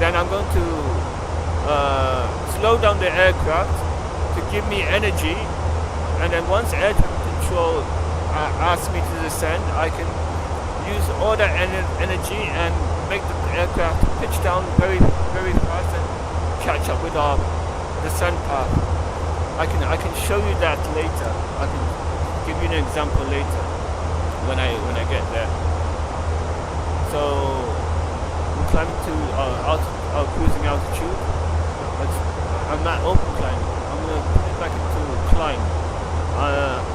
then I'm going to slow down the aircraft to give me energy, and then once air traffic control asks me to descend, I can use all that energy and make the aircraft pitch down very, very fast and catch up with our descent path. I can show you that later. I can give you an example later when I get there. So we're climbing to our cruising altitude. I'm not open climbing. I'm gonna put it back into climb.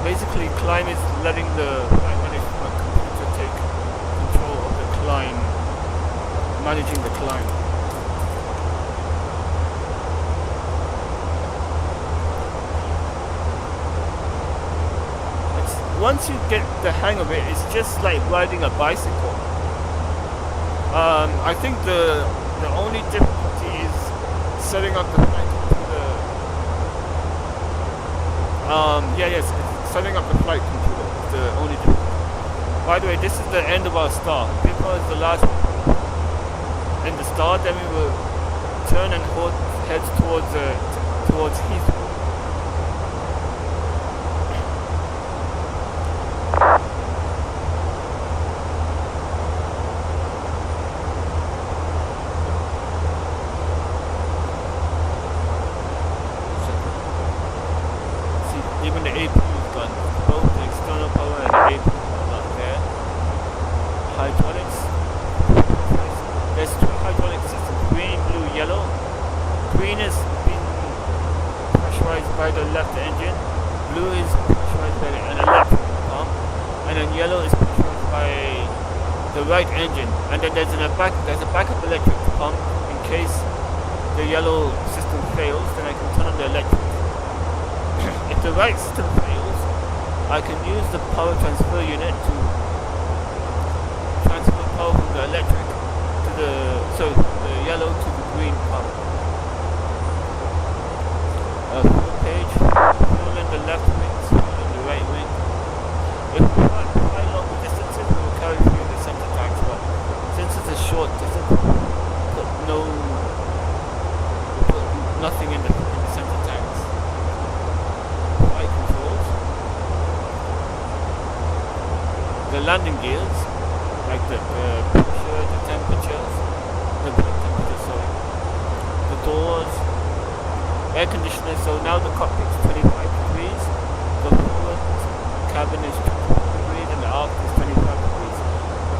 Basically, climb is letting the flight management computer take control of the climb, managing the climb. Once you get the hang of it, it's just like riding a bicycle. I think the only difficulty is setting up the flight computer. Yes, setting up the flight computer is the only difficulty. By the way, this is the end of our start. This was the last one. In the start, then we will turn and head towards Heathrow. Even the AP is gone. Both the external power and the AP are not there. Hydraulics. There's two hydraulic systems, green, blue, yellow. Green is being pressurized by the left engine. Blue is pressurized by an electric pump. And then yellow is pressurized by the right engine. And then there's a backup electric pump in case the yellow system fails, then I can turn on the electric. If the right system fails, I can use the power transfer unit to transfer power from the electric to the yellow to the green power. Fuel page, fuel in the left wing, fuel in the right wing. If we fly longer distances, we will carry fuel in the center tanks, but since it's a short distance, we put nothing in the center tanks. The landing gears, like the pressure, the temperatures, the doors, air conditioners. So now the cockpit is 25 degrees, the forward cabin is 24 degrees, and the aft is 25 degrees.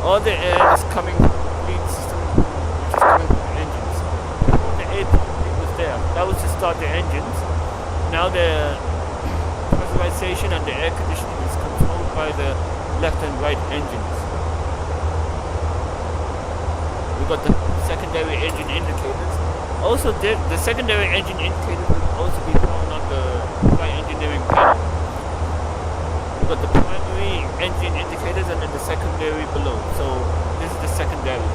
All the air is coming from the lead system, which is coming from the engines. Before the AP was there, that was to start the engines. Now the pressurization and the air conditioning is controlled by the left and right engines. We got the secondary engine indicators. Also, the secondary engine indicators will also be found on the flight engineering panel. We got the primary engine indicators and then the secondary below. So this is the secondary.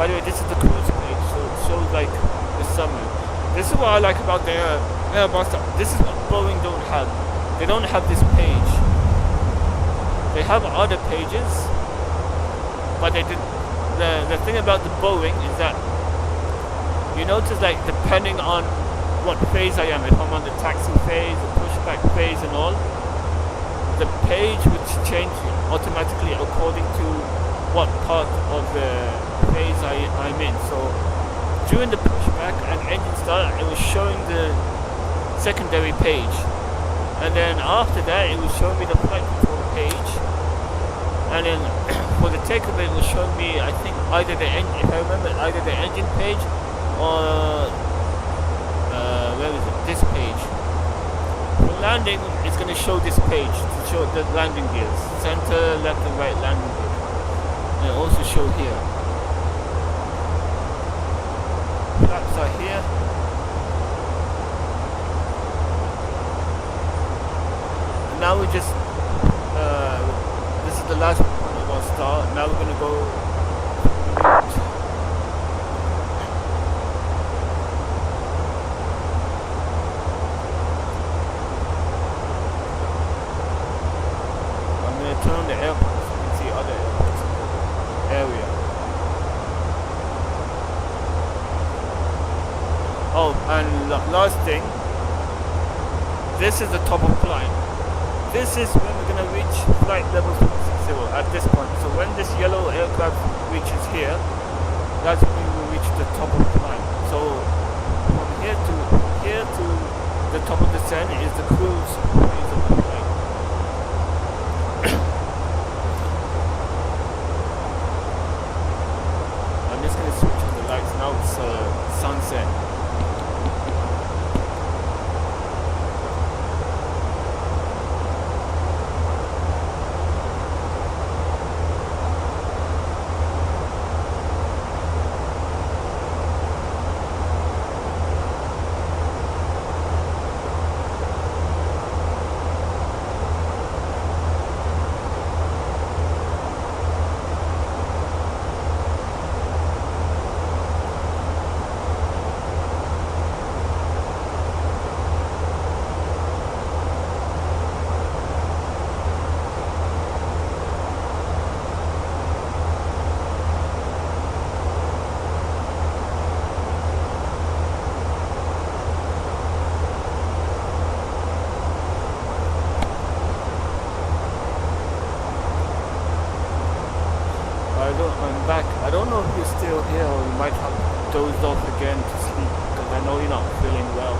By the way, this is the cruise page, so it shows like the summary. This is what I like about the Airbus. This is what Boeing don't have. They don't have this page. They have other pages, but they did. The thing about the Boeing is that you notice, like, depending on what phase I am, if I'm on the taxi phase, the pushback phase, and all, the page would change automatically according to what part of the phase I'm in. So during the pushback, back and engine start, it was showing the secondary page. And then after that, it was showing me the flight control page. And then for the takeoff, it was showing me, I think, either the engine, if I remember, either the engine page or where is it? This page. For landing, it's going to show this page to show the landing gears, center, left, and right landing gears. And it also show here. Flaps are here. And now we just this is the last point of our start. Now we're gonna go I'm gonna turn on the airport so you can see other airports in the area. Oh, and last thing, this is the top of climb. This is when we're going to reach flight level 460 at this point. So when this yellow aircraft reaches here, that's when we will reach the top of climb. So from here to the top of the descent is the cruise phase of the flight. I'm just going to switch on the lights now. It's sunset. I'm back. I don't know if you're still here or you might have dozed off again to sleep because I know you're not feeling well.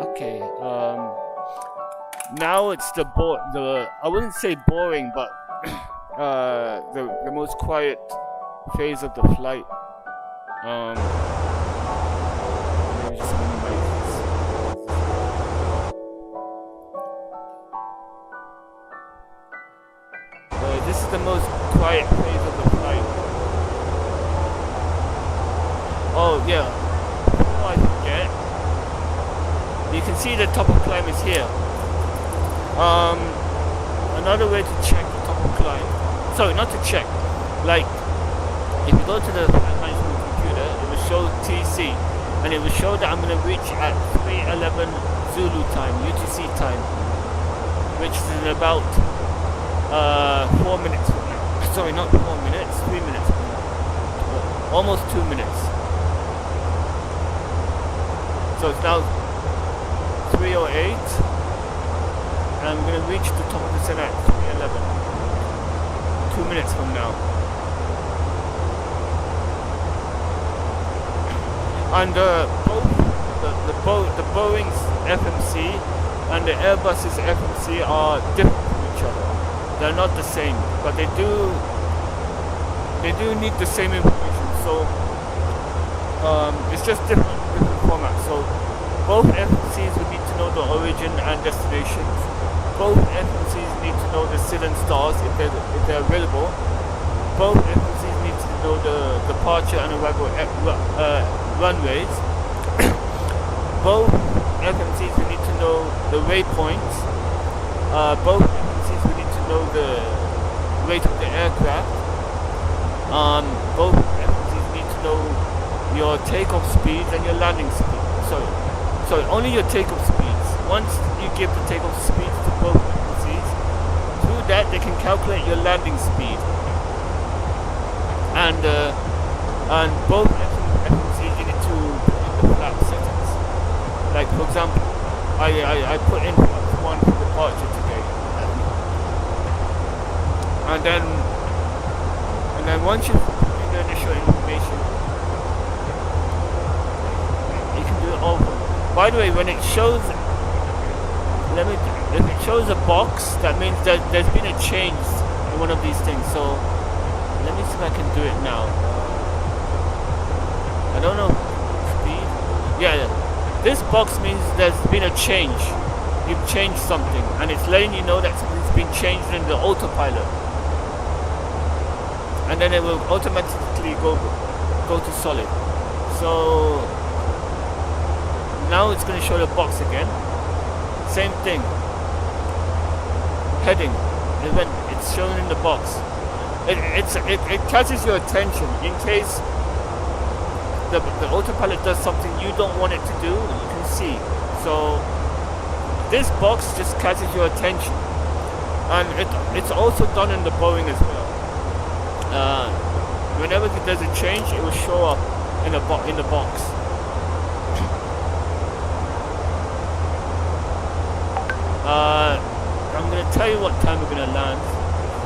Okay, now it's the I wouldn't say boring, but the most quiet phase of the flight. Let me just minimize this. This is the most quiet phase of the flight. Oh yeah, before I forget, you can see the top of climb is here. Another way to check the top of climb, sorry, not to check, like if you go to the flight management computer, it will show TC and it will show that I'm going to reach at 3:11 Zulu time, UTC time, which is in about 4 minutes from now. Sorry, not 4 minutes, 3 minutes from now. Almost 2 minutes. So it's now 3:08 and I'm going to reach the top of the descent at 3:11. 2 minutes from now. And both the Boeing's FMC and the Airbus's FMC are different from each other. They're not the same, but they do need the same information. So it's just different formats. So Both FMCs will need to know the origin and destinations. Both FMCs need to know the SID and stars if they're available. Both FMCs need to know the departure and arrival runways. Both FMCs will need to know the waypoints. Both FMCs will need to know the rate of the aircraft. Both FMCs need to know your takeoff speeds and your landing speed. Sorry, only your takeoff speeds. Once you give the takeoff speeds to both FMCs, through that they can calculate your landing speed. And both FMCs you need to put in the flap settings. Like for example, I put in flaps 1 for departure today. And then once you put in the initial information, you can do it over. By the way, when it shows, if it shows a box, that means that there's been a change in one of these things. So let me see if I can do it now. I don't know speed. Yeah, this box means there's been a change. You've changed something, and it's letting you know that something's been changed in the autopilot. And then it will automatically go to solid. So now it's going to show the box again. Same thing. Heading. It's shown in the box. It catches your attention in case the autopilot does something you don't want it to do. You can see. So this box just catches your attention, and it's also done in the Boeing as well. Whenever there's a change, it will show up in the box. I'm going to tell you what time we're going to land.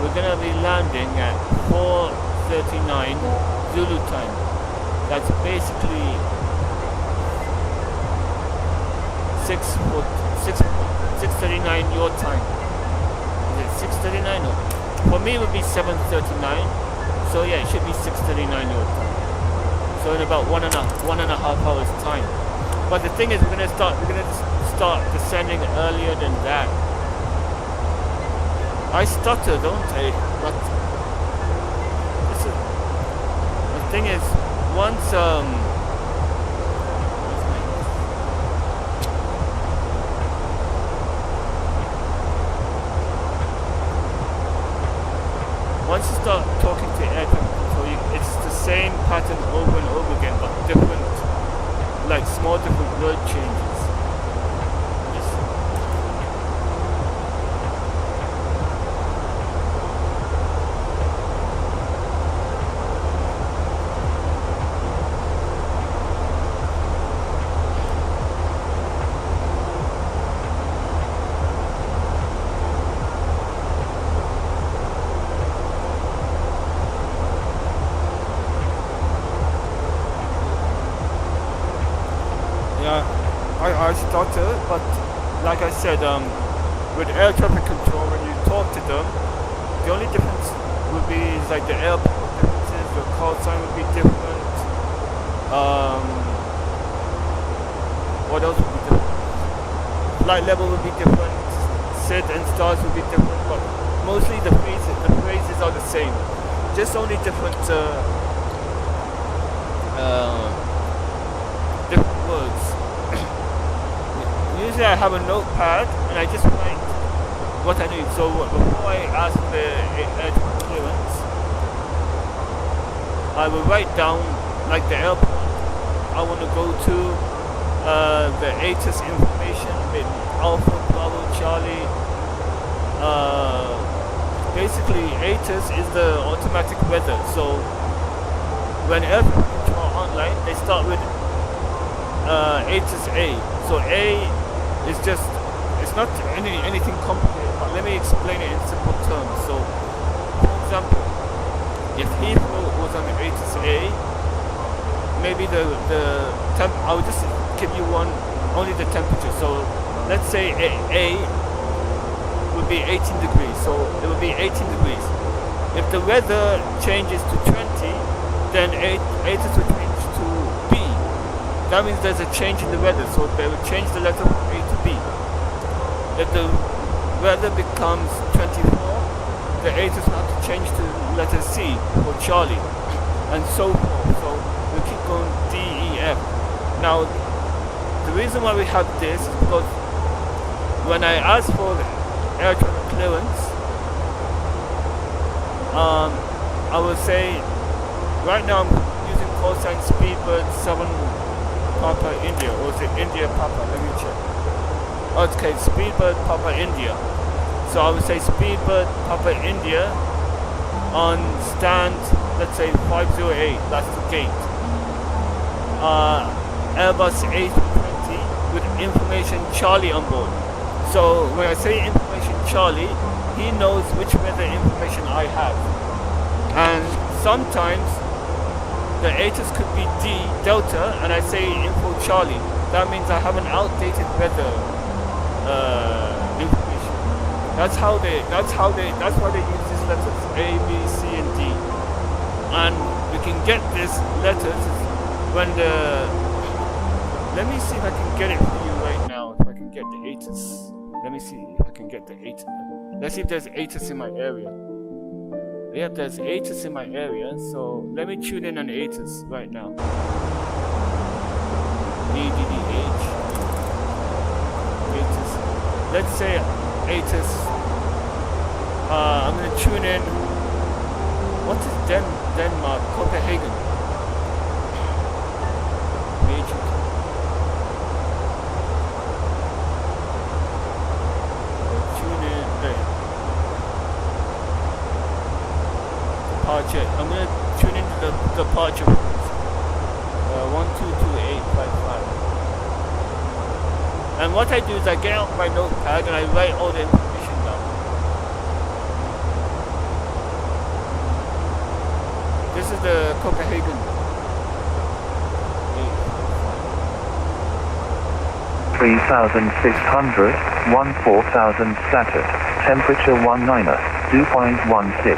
We're going to be landing at 4:39 Zulu time. That's basically 6:39 your time. Is it 6:39? No. For me, it would be 7:39. So yeah, it should be 6:39 your time. So in about one and a half hours time. But the thing is, we're gonna start descending earlier than that. I stutter, don't I? But the thing is, once once you start talking to air traffic control, it's the same pattern over and over again, but different, like small different word changes. I stutter, but like I said, with air traffic control, when you talk to them, the only difference would be like the airport differences, the call sign would be different. What else would be different? Flight level would be different, SID and stars would be different, but mostly the phrases are the same. Just only different words. Usually I have a notepad and I just write what I need. So before I ask for the air clearance, I will write down, like the airport I want to go to, the ATIS information, with Alpha, Bravo, Charlie. Basically ATIS is the automatic weather. So when air traffic control are online, they start with ATIS A. So A is just, it's not anything complicated, but let me explain it in simple terms. So, for example, if Heathrow was on the ATIS A, maybe the temp, I would just give you only the temperature. So, let's say A would be 18 degrees, so it would be 18 degrees. If the weather changes to 20, then ATIS would change to B. that means there's a change in the weather, so they will change the letter from A to B. If the weather becomes 24, the ATIS will have to change to letter C for Charlie, and so forth. So we keep going D, E, F. Now, the reason why we have this is because when I ask for the air traffic clearance, I will say, right now I'm using cosine Speedbird 7 Papa India, or is it India Papa? Let me check. Okay, Speedbird Papa India. So I would say Speedbird Papa India on stand, let's say 508, that's the gate. Airbus A320 with information Charlie on board. So when I say information Charlie, he knows which weather information I have. And sometimes the ATIS could be D, Delta, and I say info Charlie. That means I have an outdated weather information. That's why they use these letters A, B, C, and D. And we can get these letters when let me see if I can get it for you right now. If I can get the ATIS. Let me see if I can get the ATIS. Let's see if there's ATIS in my area. Yep, there's ATIS in my area, so let me tune in on ATIS right now. ADDH. ATIS. Let's say ATIS. I'm gonna tune in. What is Denmark? Copenhagen. Major. Tune in there. Departure. I'm gonna tune into the departure. 122855. And what I do is I get out my notepad and I write all the information down. This is the Copenhagen. 3,600, 14,000 status, temperature 19er, dew point 16,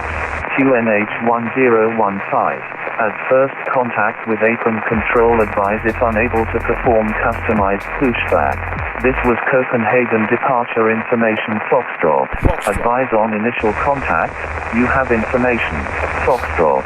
QNH 1015. At first contact with apron control advise if unable to perform customized pushback. This was Copenhagen departure information Foxtrot. Advise on initial contact, you have information, Foxtrot.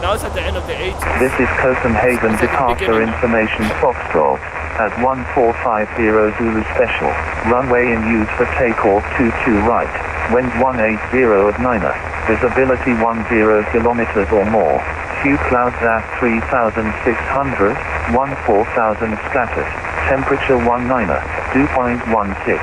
Now it's at the end of the 8. This is Copenhagen departure information Foxtrot. At 1450 Zulu Special. Runway in use for takeoff 22 right. Wind 180 at 9er. Visibility 10 kilometers or more. Few clouds at 3,600. 14,000 status. Temperature 19er. Dew point 16.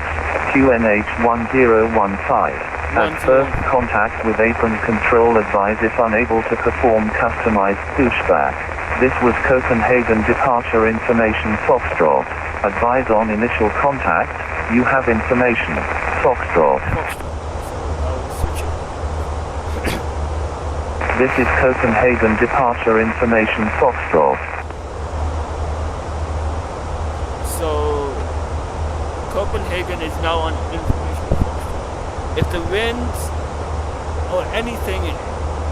QNH 1015. At first contact with apron control advise if unable to perform customized pushback. This was Copenhagen departure information Foxtrot. Advise on initial contact, you have information, Foxtrot. This is Copenhagen departure information Foxtrot. So, Copenhagen is now on information. If the winds or anything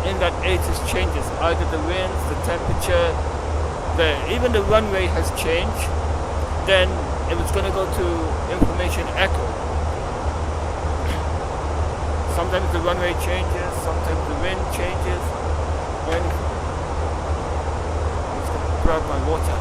in that ATIS changes, either the winds, the temperature, even the runway has changed, then it was going to go to information echo. Sometimes the runway changes, sometimes the wind changes, or anything. I'm just going to grab my water.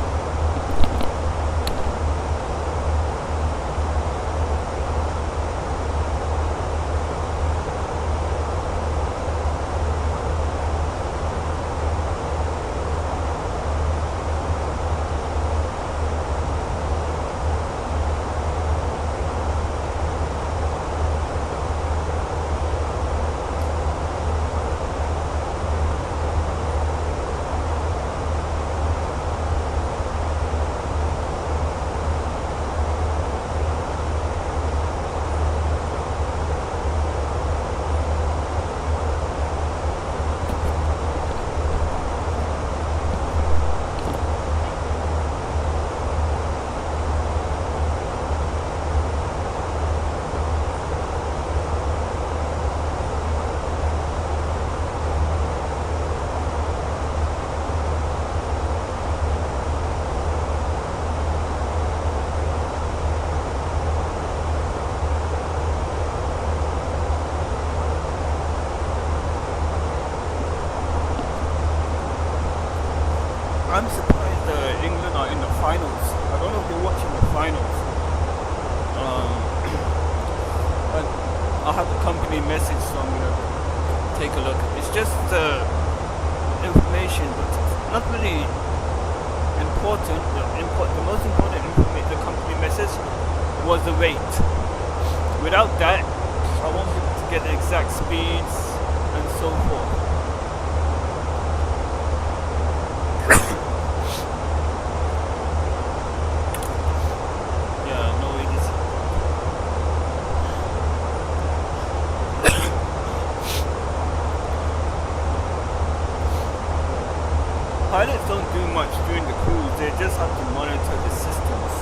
I'm surprised England are in the finals. I don't know if you're watching the finals. But I have a company message, so I'm gonna take a look. It's just information, but it's not really important. The most important information, the company message, was the rate. Without that, I won't be able to get the exact speeds and so forth. Yeah, no, it is. Pilots don't do much during the cruise, they just have to monitor the systems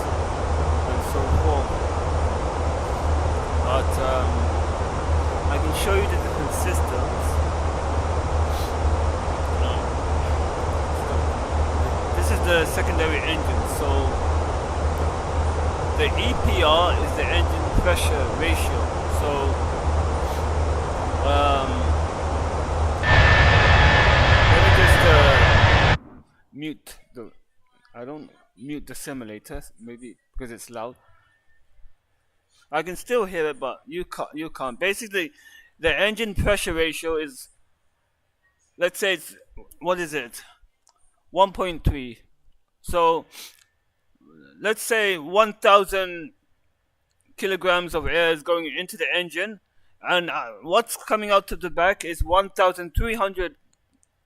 and so forth. But I can show you the different systems. This is the secondary engine, so the EPR is the engine pressure ratio. So let me just mute the. I don't mute the simulator, maybe because it's loud. I can still hear it, but you can't. Basically, the engine pressure ratio is, let's say it's, what is it? 1.3. So let's say 1,000 kilograms of air is going into the engine, and what's coming out of the back is 1,300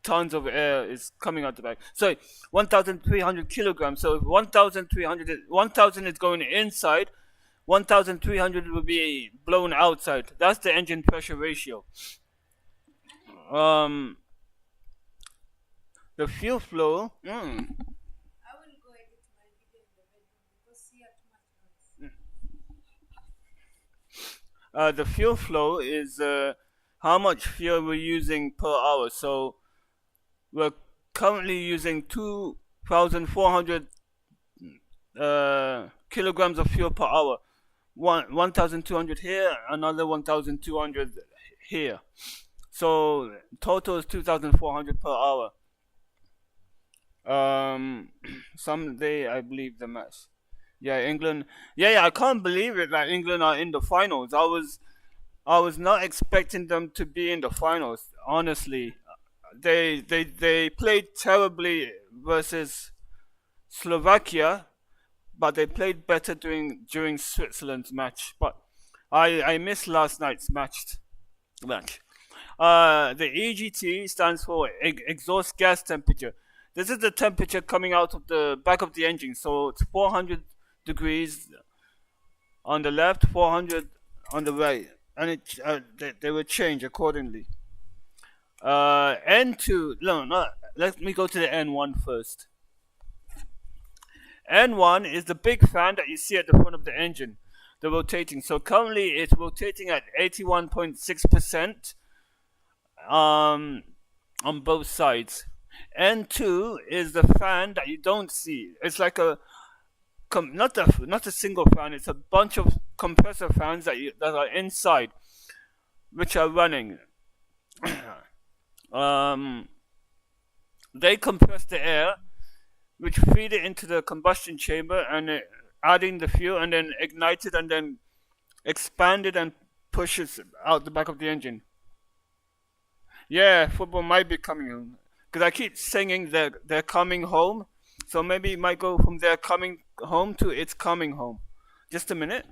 tons of air is coming out the back. So 1,300 kilograms. So 1,000 is going inside. 1,300 will be blown outside. That's the engine pressure ratio. The fuel flow. I will go edit my video in the bedroom because here too much noise. The fuel flow is how much fuel we're using per hour. So we're currently using 2,400 kilograms of fuel per hour. 1,200 here, another 1,200 here. So total is 2,400 per hour. Someday I believe the match. Yeah, England. Yeah, I can't believe it that England are in the finals. I was not expecting them to be in the finals. Honestly, they played terribly versus Slovakia, but they played better during Switzerland's match. But I missed last night's match. The EGT stands for exhaust gas temperature. This is the temperature coming out of the back of the engine. So it's 400 degrees on the left, 400 on the right, and they will change accordingly. N2. No. Let me go to the N1 first. N1 is the big fan that you see at the front of the engine, the rotating. So currently it's rotating at 81.6% on both sides. N2 is the fan that you don't see. It's like not a single fan. It's a bunch of compressor fans that are inside, which are running. They compress the air, which feed it into the combustion chamber, and adding the fuel, and then ignite it, and then expand it and push it out the back of the engine. Yeah, football might be coming home, because I keep singing they're coming home, so maybe it might go from they're coming home to it's coming home. Just a minute.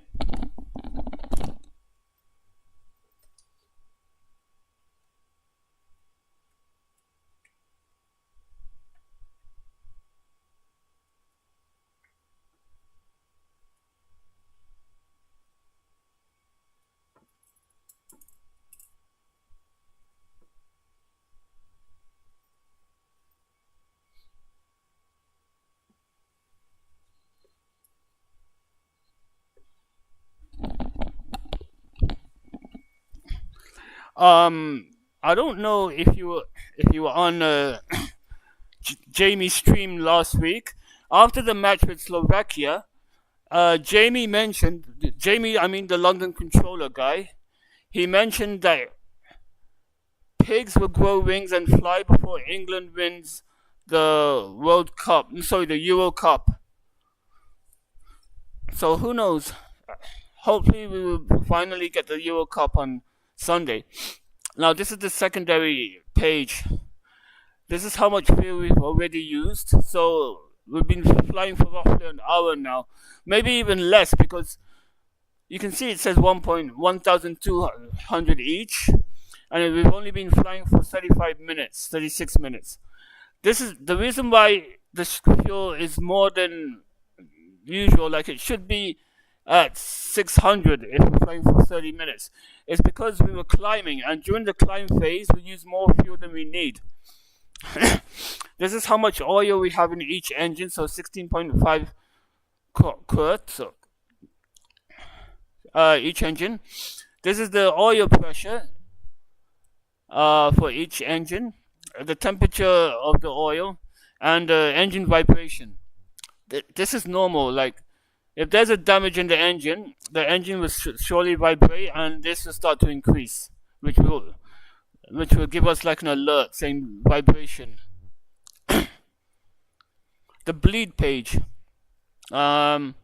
I don't know if you were on Jamie's stream last week after the match with Slovakia. Jamie, I mean the London controller guy, he mentioned that pigs will grow wings and fly before England wins the World Cup, sorry, the Euro Cup. So who knows? Hopefully we will finally get the Euro Cup on Sunday. Now this is the secondary page. This is how much fuel we've already used. So we've been flying for roughly an hour now, maybe even less, because you can see it says 1,200 each, and we've only been flying for 35 minutes, 36 minutes. This is the reason why the fuel is more than usual, like it should be at 600 if we're flying for 30 minutes. It's because we were climbing, and during the climb phase we use more fuel than we need. This is how much oil we have in each engine, so 16.5 quart, so each engine. This is the oil pressure for each engine, the temperature of the oil, and the engine vibration. This is normal. Like if there's a damage in the engine will surely vibrate, and this will start to increase, which will give us like an alert saying vibration. The bleed page. As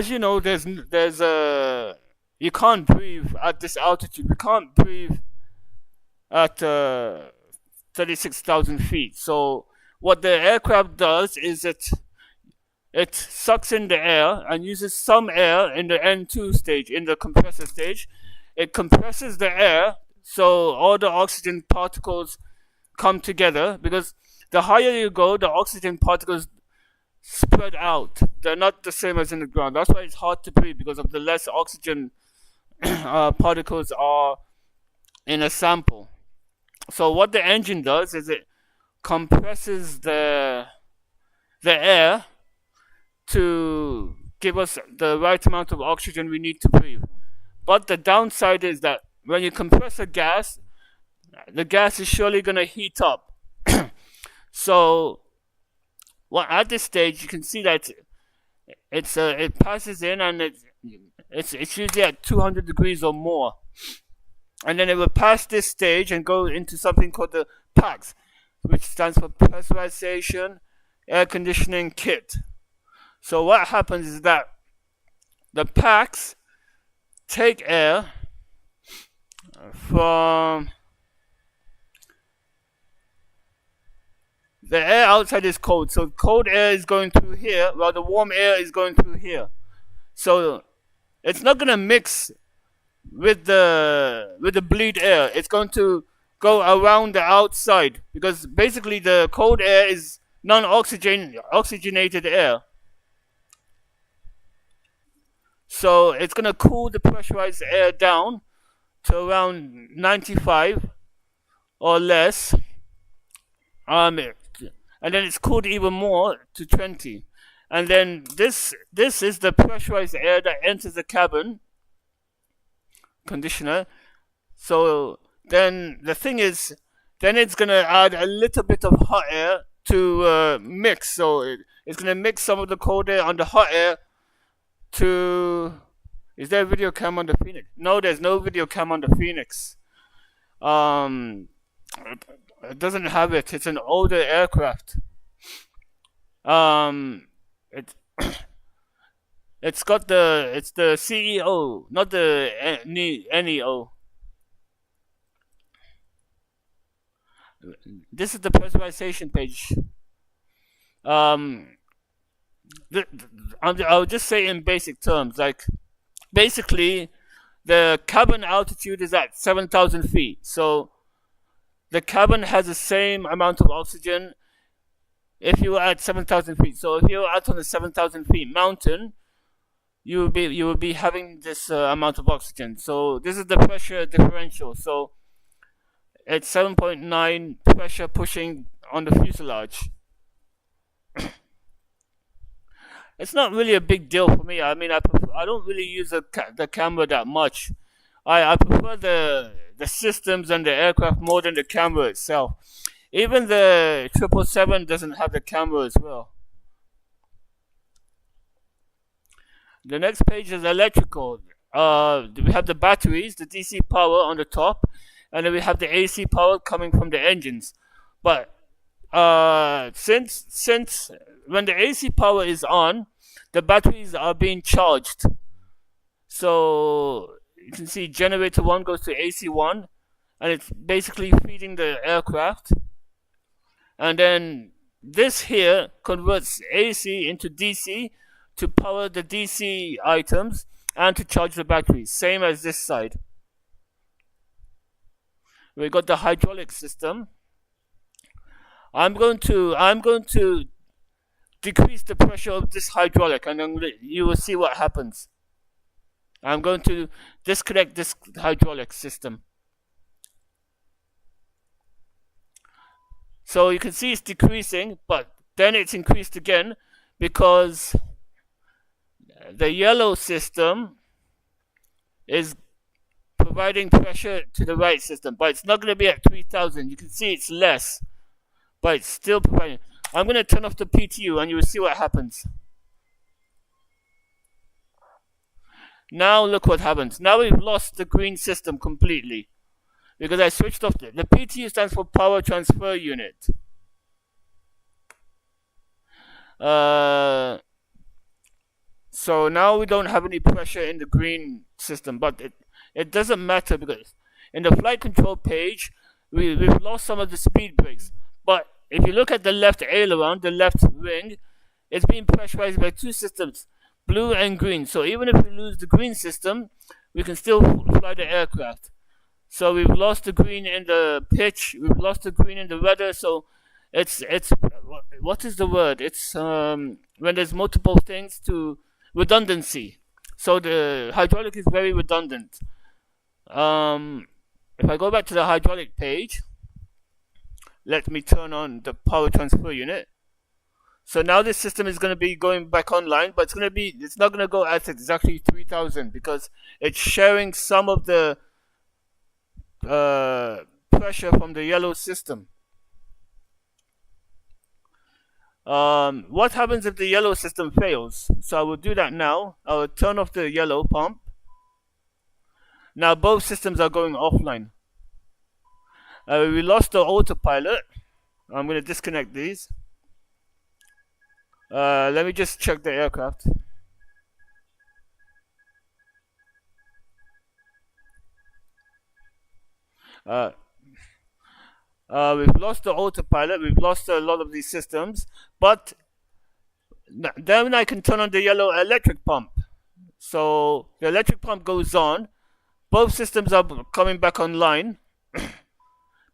you know, there's you can't breathe at this altitude. We can't breathe at 36,000 feet. So what the aircraft does is it sucks in the air and uses some air in the N2 stage, in the compressor stage. It compresses the air so all the oxygen particles come together, because the higher you go, the oxygen particles spread out. They're not the same as in the ground. That's why it's hard to breathe, because of the less oxygen particles are in a sample. So what the engine does is it compresses the air to give us the right amount of oxygen we need to breathe. But the downside is that when you compress a gas, the gas is surely going to heat up. So at this stage you can see that it passes in, and it's usually at 200 degrees or more, and then it will pass this stage and go into something called the PAX, which stands for pressurization air conditioning kit. So what happens is that the PAX take air from the air outside is cold, so cold air is going through here while the warm air is going through here. So it's not going to mix with the bleed air. It's going to go around the outside, because basically the cold air is oxygenated air. So it's going to cool the pressurized air down to around 95 or less. And then it's cooled even more to 20. And then this is the pressurized air that enters the cabin conditioner. So then the thing is, then it's going to add a little bit of hot air to mix. So it's going to mix some of the cold air and the hot air to... Is there a video cam on the Phoenix? No, there's no video cam on the Phoenix. It doesn't have it. It's an older aircraft. It's got it's the CEO, not the NEO. This is the pressurization page. I'll just say in basic terms, like basically the cabin altitude is at 7,000 feet. So the cabin has the same amount of oxygen if you were at 7,000 feet. So if you're out on the 7,000 feet mountain, you will be having this amount of oxygen. So this is the pressure differential. So it's 7.9 pressure pushing on the fuselage. It's not really a big deal for me. I mean, I don't really use the camera that much. I prefer the systems and the aircraft more than the camera itself. Even the 777 doesn't have the camera as well. The next page is electrical. We have the batteries, the DC power on the top, and then we have the AC power coming from the engines. But since when the AC power is on, the batteries are being charged. So you can see generator 1 goes to AC 1, and it's basically feeding the aircraft. And then this here converts AC into DC to power the DC items and to charge the batteries, same as this side. We got the hydraulic system. I'm going to decrease the pressure of this hydraulic, and then you will see what happens. I'm going to disconnect this hydraulic system. So you can see it's decreasing, but then it's increased again because the yellow system is providing pressure to the right system, but it's not going to be at 3000. You can see it's less, but it's still providing. I'm going to turn off the PTU and you will see what happens. Now look what happens. Now we've lost the green system completely because I switched off the PTU stands for power transfer unit. So now we don't have any pressure in the green system, but it doesn't matter because in the flight control page we've lost some of the speed brakes. But if you look at the left aileron, the left wing, it's being pressurized by two systems, blue and green. So even if we lose the green system, we can still fly the aircraft. So we've lost the green in the pitch, we've lost the green in the rudder. So it's what is the word? It's when there's multiple things to redundancy. So the hydraulic is very redundant. If I go back to the hydraulic page, let me turn on the power transfer unit. So now this system is going to be going back online, but it's not going to go at exactly 3000 because it's sharing some of the pressure from the yellow system. What happens if the yellow system fails? So I will do that now. I will turn off the yellow pump. Now both systems are going offline. We lost the autopilot. I'm going to disconnect these. Let me just check the aircraft. We've lost the autopilot, we've lost a lot of these systems, but then I can turn on the yellow electric pump. So the electric pump goes on, both systems are coming back online,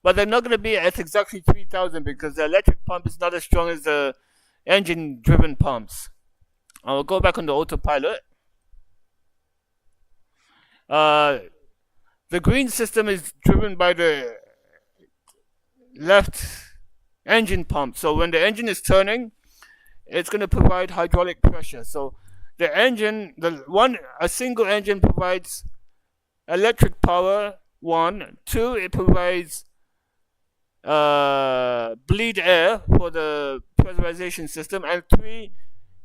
but they're not going to be at exactly 3000 because the electric pump is not as strong as the engine driven pumps. I will go back on the autopilot. The green system is driven by the left engine pump. So when the engine is turning, it's going to provide hydraulic pressure. So the engine, a single engine provides electric power. 1, 2, it provides bleed air for the pressurization system, and 3,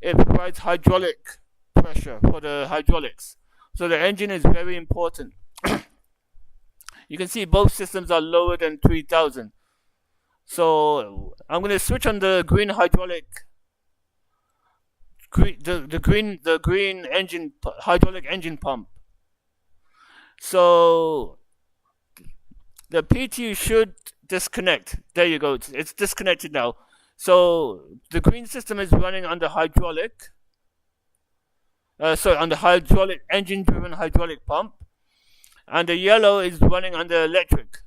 it provides hydraulic pressure for the hydraulics. So the engine is very important. You can see both systems are lower than 3000. So I'm going to switch on the green hydraulic, the green engine, hydraulic engine pump. So the PTU should disconnect. There you go. It's disconnected now. So the green system is running on the hydraulic. On the hydraulic engine-driven hydraulic pump, and the yellow is running on the electric.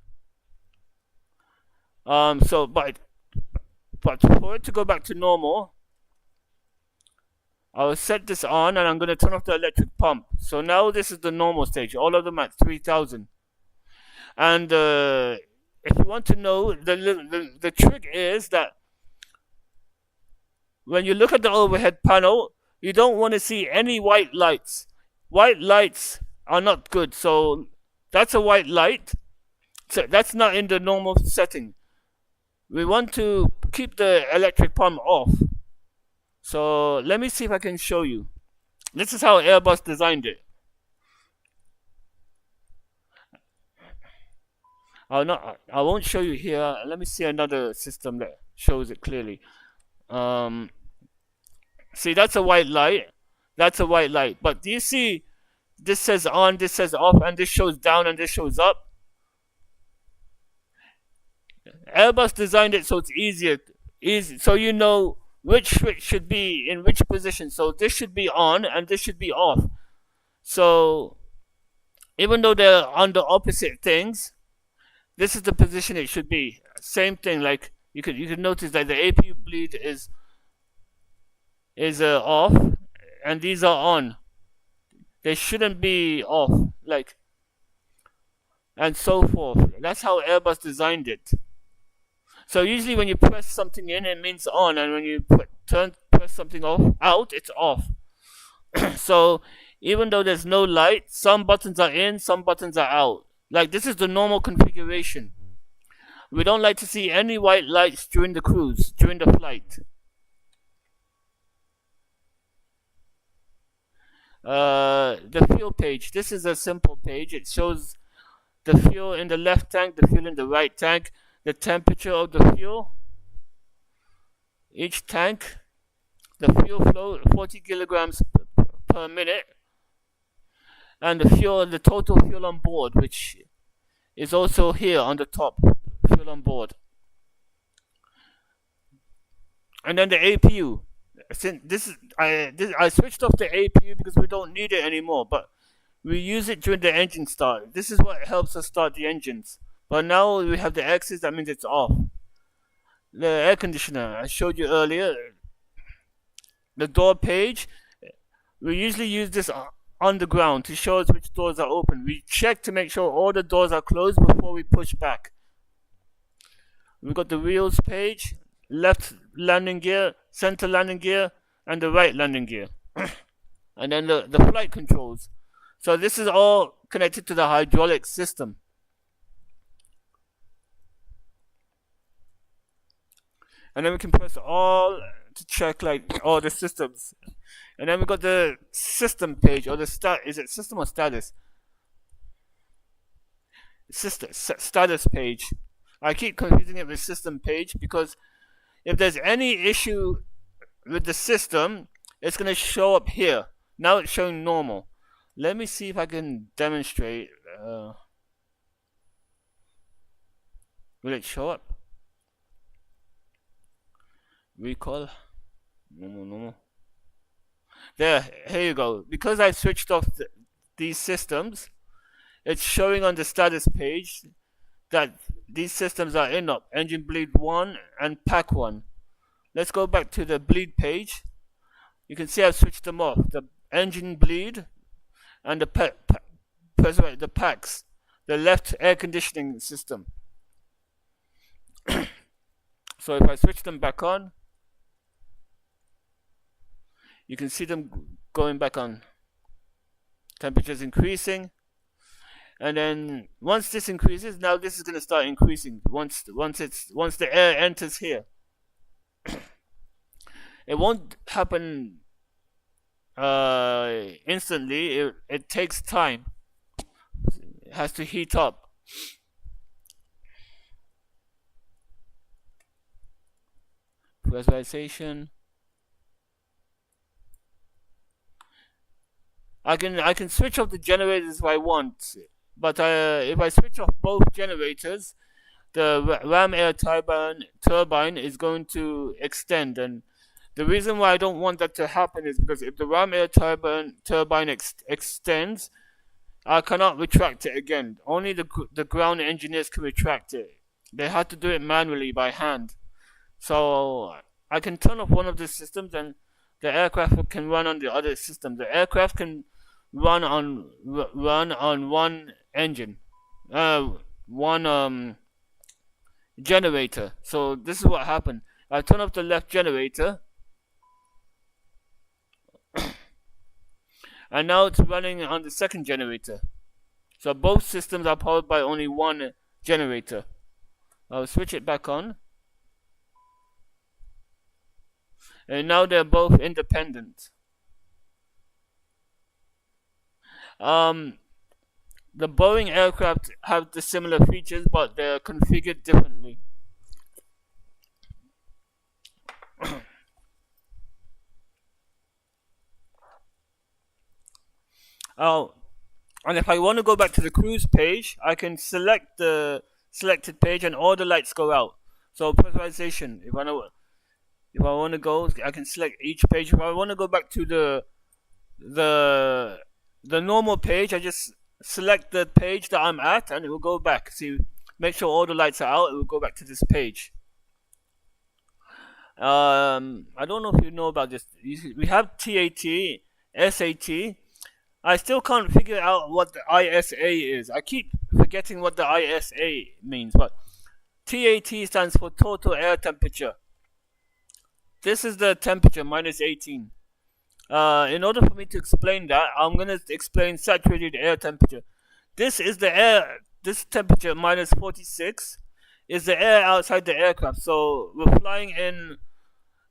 But for it to go back to normal, I'll set this on and I'm going to turn off the electric pump. So now this is the normal stage, all of them at 3000. And if you want to know, the trick is that when you look at the overhead panel, you don't want to see any white lights. White lights are not good. So that's a white light. So that's not in the normal setting. We want to keep the electric pump off. So let me see if I can show you. This is how Airbus designed it. I won't show you here. Let me see another system that shows it clearly. See, that's a white light. That's a white light. But do you see this says on, this says off, and this shows down and this shows up? Airbus designed it so it's easy, so you know which switch should be in which position. So this should be on and this should be off. So even though they're on the opposite things, this is the position it should be. Same thing, like you could notice that the APU bleed is off and these are on. They shouldn't be off, like, and so forth. That's how Airbus designed it. So usually when you press something in, it means on, and when you press something out, it's off. So even though there's no light, some buttons are in, some buttons are out. Like, this is the normal configuration. We don't like to see any white lights during the cruise, during the flight. The fuel page. This is a simple page. It shows the fuel in the left tank, the fuel in the right tank, the temperature of the fuel, each tank, the fuel flow, 40 kilograms per minute, and the total fuel on board, which is also here on the top, fuel on board. And then the APU. Since I switched off the APU because we don't need it anymore, but we use it during the engine start. This is what helps us start the engines. But now we have the X's, that means it's off. The air conditioner, I showed you earlier. The door page, we usually use this on the ground to show us which doors are open. We check to make sure all the doors are closed before we push back. We've got the wheels page, left landing gear, center landing gear, and the right landing gear. And then the flight controls. So this is all connected to the hydraulic system. And then we can press all to check like all the systems. And then we got the system page, or the is it system or status? Status page. I keep confusing it with system page because if there's any issue with the system, it's going to show up here. Now it's showing normal. Let me see if I can demonstrate. Will it show up? Recall. No. There, here you go. Because I switched off these systems, it's showing on the status page that these systems are in up. Engine bleed 1 and pack 1. Let's go back to the bleed page. You can see I've switched them off. The engine bleed and the packs. The left air conditioning system. So if I switch them back on, you can see them going back on. Temperature's increasing. And then once this increases, now this is going to start increasing once the air enters here. It won't happen instantly. It takes time. It has to heat up. Pressurization. I can switch off the generators if I want, but if I switch off both generators, the ram air turbine is going to extend, and the reason why I don't want that to happen is because if the ram air turbine extends, I cannot retract it again. Only the ground engineers can retract it. They had to do it manually by hand. So I can turn off one of the systems and the aircraft can run on the other system. The aircraft can run on one engine, one generator. So this is what happened. I turn off the left generator, and now it's running on the second generator. So both systems are powered by only one generator. I'll switch it back on. And now they're both independent. the Boeing aircraft have the similar features, but they're configured differently. Oh, and if I want to go back to the cruise page, I can select the selected page and all the lights go out. So pressurization, if I want to go, I can select each page. If I want to go back to the normal page, I just select the page that I'm at and it will go back. See, make sure all the lights are out, it will go back to this page. I don't know if you know about this. We have TAT, SAT. I still can't figure out what the ISA is. I keep forgetting what the ISA means, but TAT stands for total air temperature. This is the temperature, minus 18. In order for me to explain that, I'm going to explain saturated air temperature. This is the air, this temperature, minus 46, is the air outside the aircraft. So we're flying in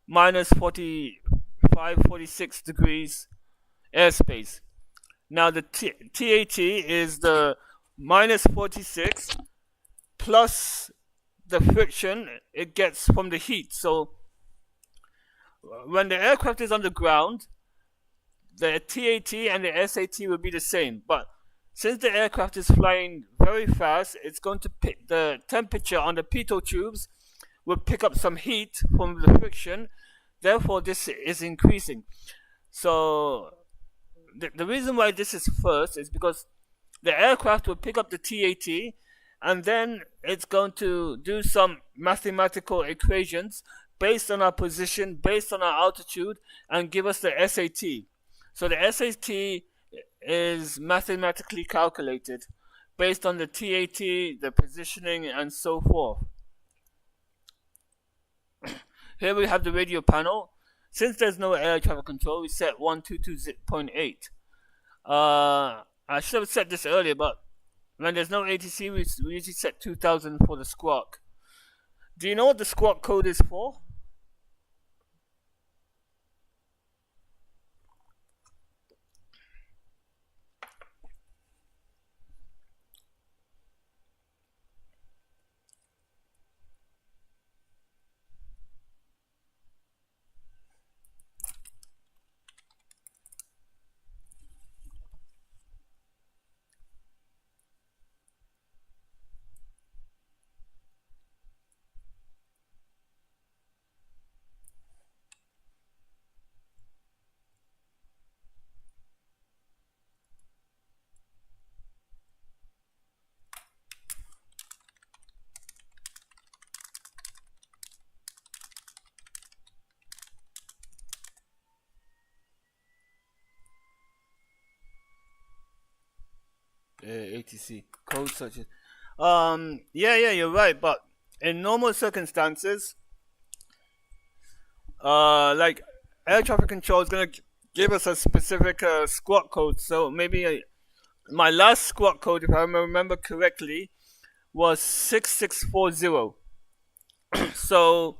minus 45, 46 degrees airspace. Now the TAT is the minus 46 plus the friction it gets from the heat. So when the aircraft is on the ground, the TAT and the SAT will be the same. But since the aircraft is flying very fast, it's going to pick the temperature on the pitot tubes will pick up some heat from the friction. Therefore, this is increasing. So the reason why this is first is because the aircraft will pick up the TAT and then it's going to do some mathematical equations based on our position, based on our altitude, and give us the SAT. So the SAT is mathematically calculated based on the TAT, the positioning, and so forth. Here we have the radio panel. Since there's no air traffic control, we set 122.8. I should have set this earlier, but when there's no ATC, we usually set 2000 for the squawk. Do you know what the squawk code is for? ATC code such as yeah, you're right, but in normal circumstances, like air traffic control is gonna give us a specific squawk code. So maybe my last squawk code, if I remember correctly, was 6640. So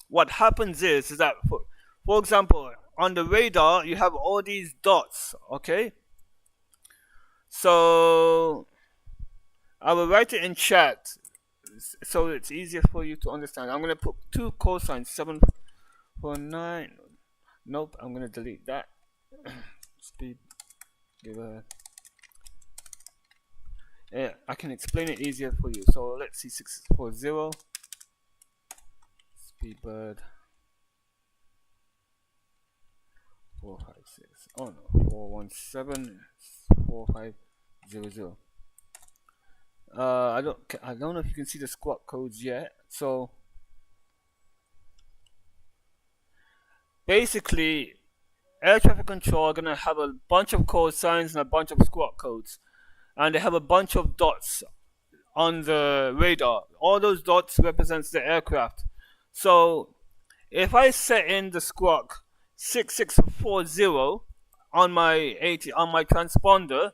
what happens is that for example, on the radar you have all these dots, okay? So I will write it in chat so it's easier for you to understand. I'm going to put two cosines, 749. Nope, I'm going to delete that. Speed, yeah, I can explain it easier for you. So let's see, 640. Speedbird 456. Oh no, 417 4500. I don't know if you can see the squawk codes yet. So basically, air traffic control are gonna have a bunch of code signs and a bunch of squawk codes, and they have a bunch of dots on the radar. All those dots represents the aircraft. So if I set in the squawk 6640 on my transponder,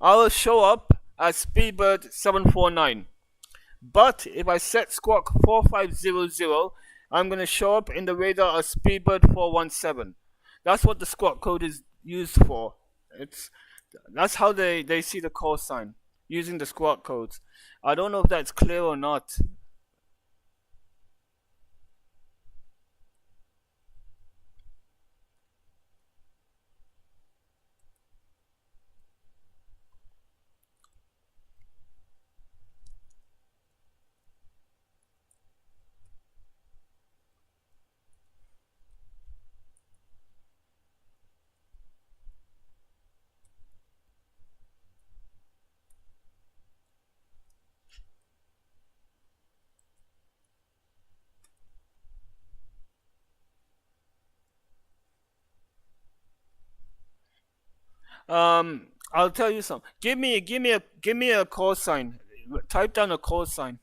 I will show up as Speedbird 749. But if I set squawk 4500, I'm going to show up in the radar as Speedbird 417. That's what the squawk code is used for. That's how they see the call sign, using the squawk codes. I don't know if that's clear or not. I'll tell you something. Give me a call sign. Type down a call sign.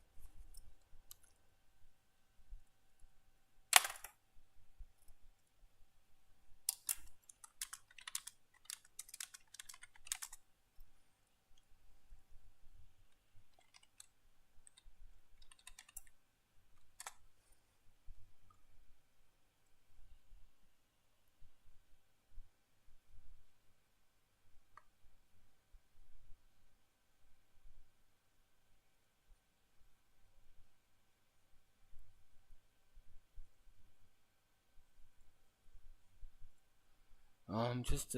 Just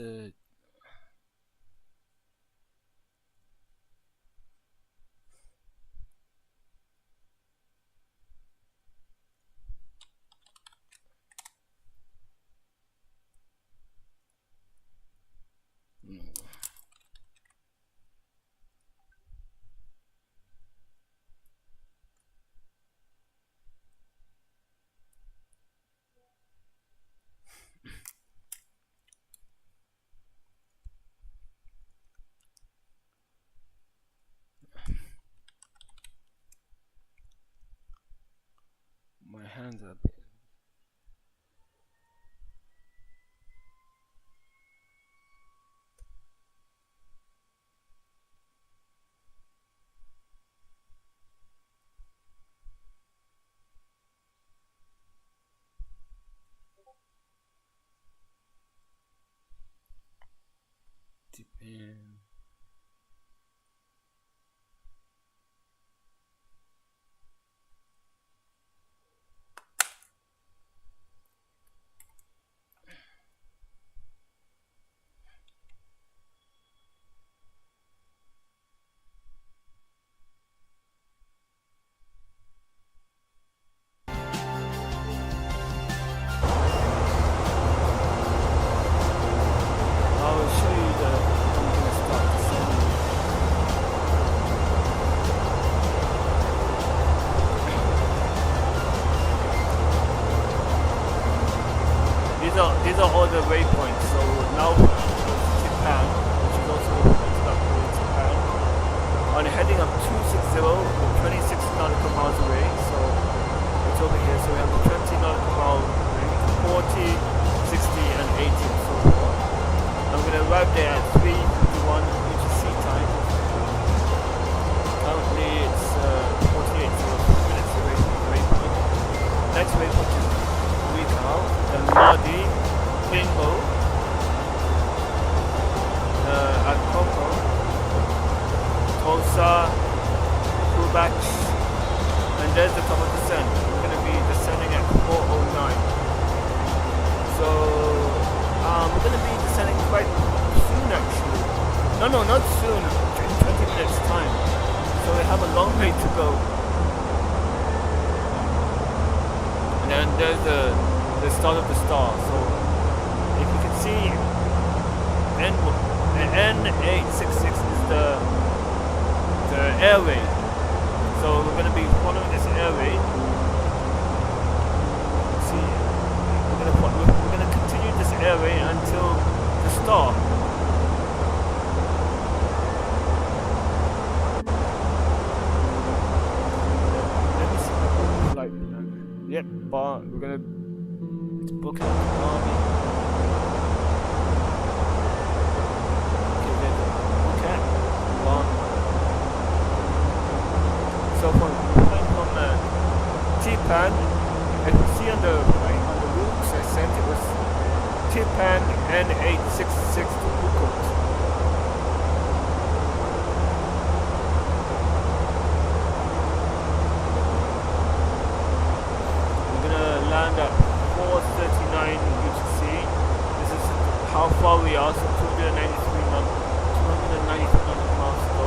my hands up. Depend. I'll show you the. I'm gonna start the sending. These are all the waypoints. So now Japan, which is also Japan, on heading up 260, we're 26 nautical miles away. So it's over here. So we have the 20 nautical mile range, 40, 60, and 80, and so forth. I'm going to arrive there at 3:51 UTC time. Currently it's 48 minutes away from the waypoint. Next waypoint is Heathrow, then Mardi, Bingo, at Coco, Tulsa, Kubach, and there's the top of descent. We're going to be descending at 4:09. So we're going to be descending quite soon actually. No, not soon, in 20 minutes time. So we have a long way to go. And then there's the start of the star. So if you can see, N866 is the airway. So we're going to be following this airway. See, we're going to continue this airway until the star. Let me see the flight plan. Yep, bar. We're going to book out the Army. Okay, then. Okay. Bar. So from Japan, as you see on the routes I sent, it was Japan N866 to Phuket. also 293 nautical miles ago,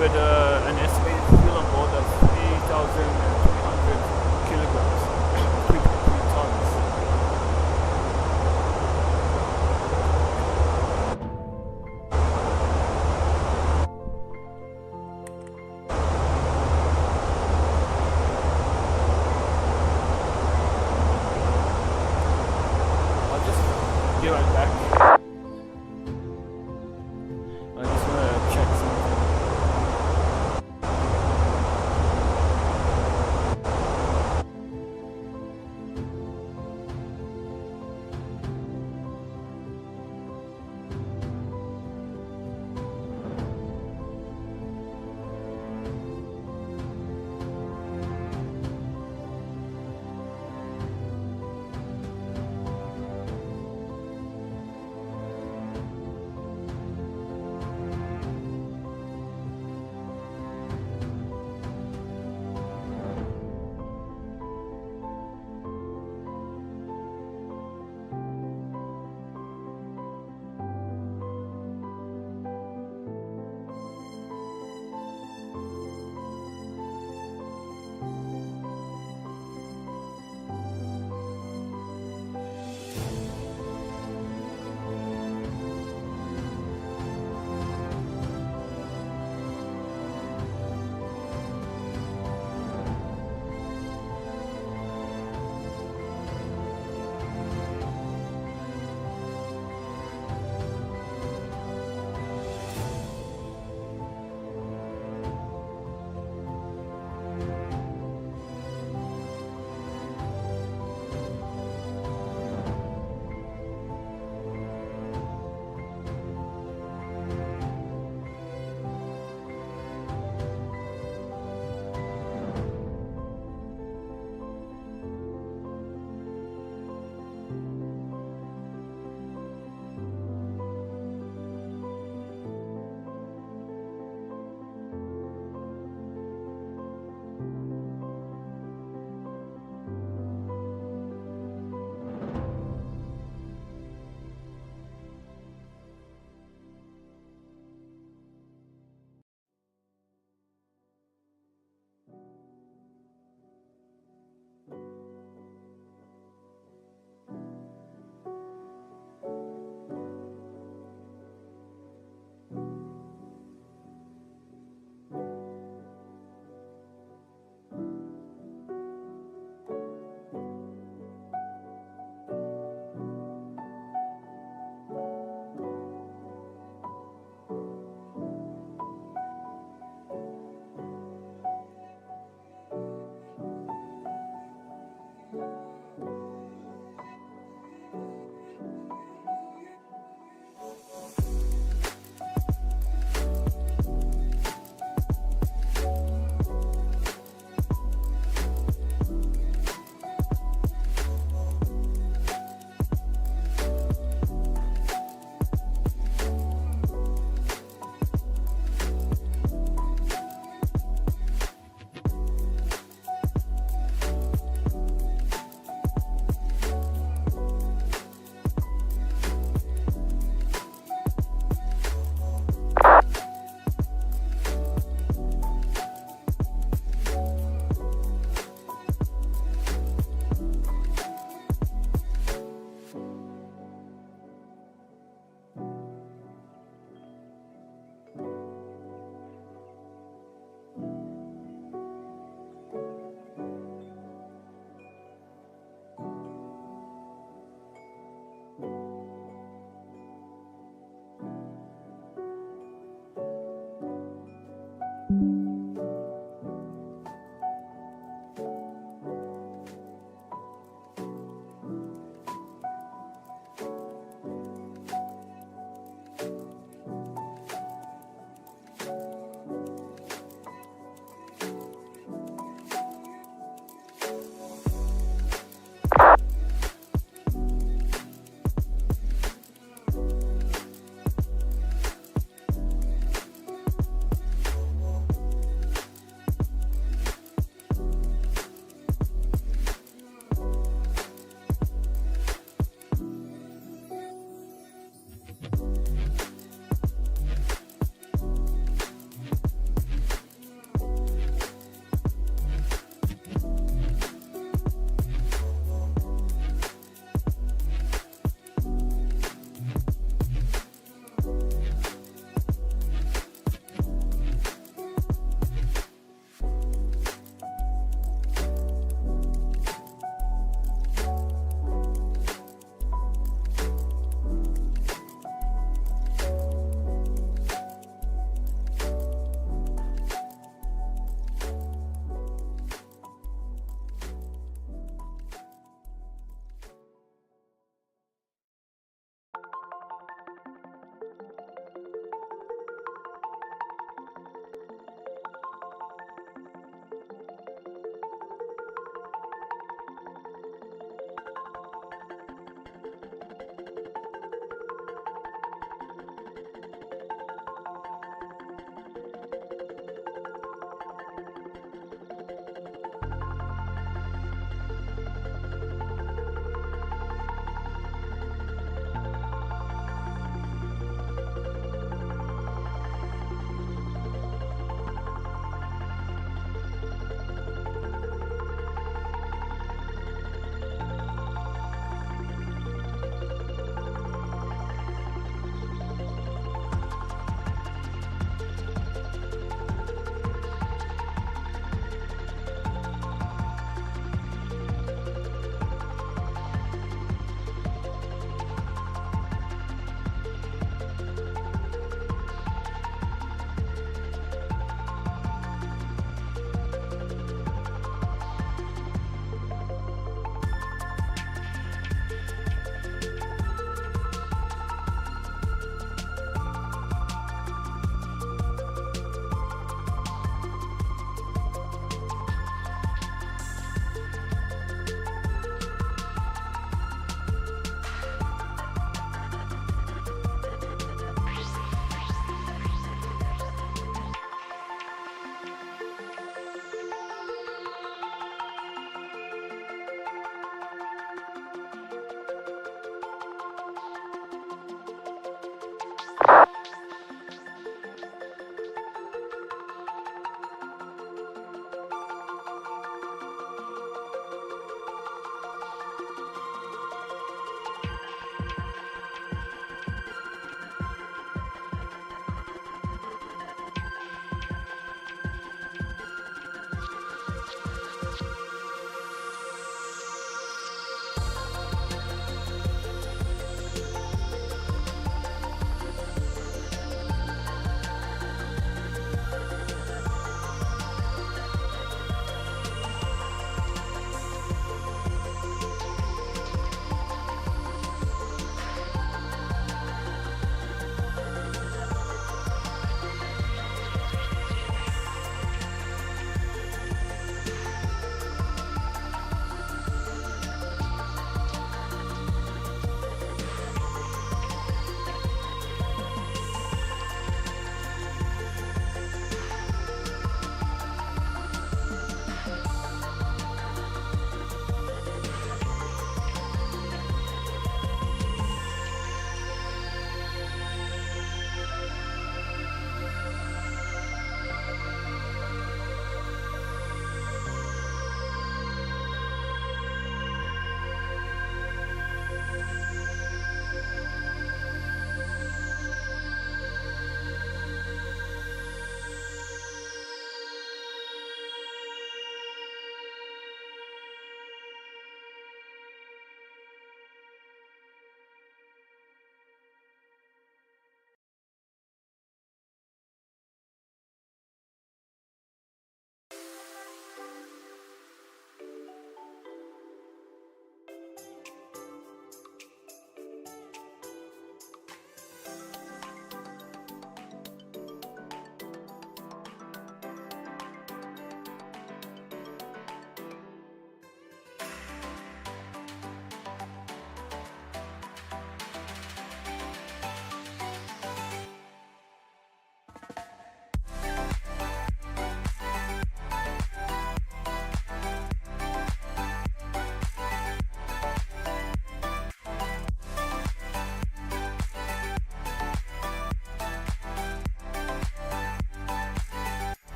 with an estimated fuel on board of 3,300 kilograms, 3.3 tons. I'll just be right back. I just want to check something.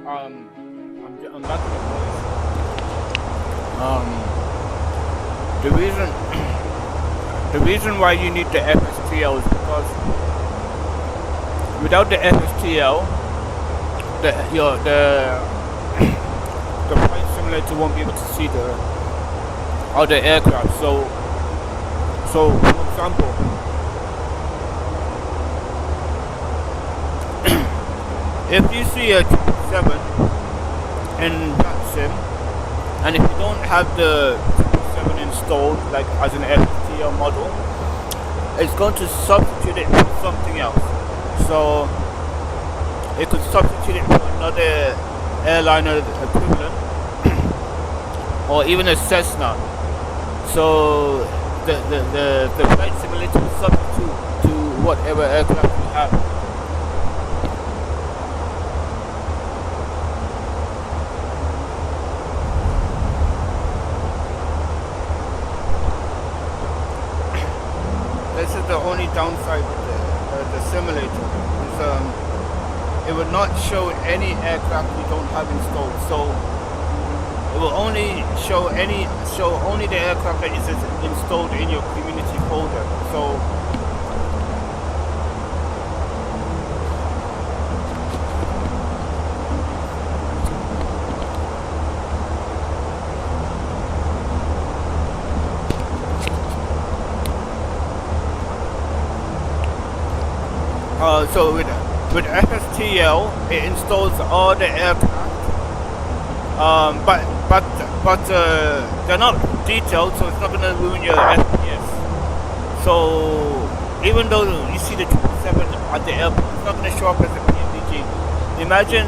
I'm back in the voice. The reason why you need the FSTL is because without the FSTL, the flight simulator won't be able to see the other aircraft. So for example, if you see a 777 in that sim, and if you don't have the 777 installed like as an FSTL model, it's going to substitute it for something else. So it could substitute it for another airliner equivalent or even a Cessna. So the flight simulator will substitute to whatever aircraft you have. This is the only downside of the simulator. It will not show any aircraft you don't have installed. So it will only show only the aircraft that is installed in your community folder. So so with FSTL, it installs all the aircraft, but they're not detailed, so it's not going to ruin your FPS. So even though you see the 777 at the airport, it's not going to show up as a PMDG. Imagine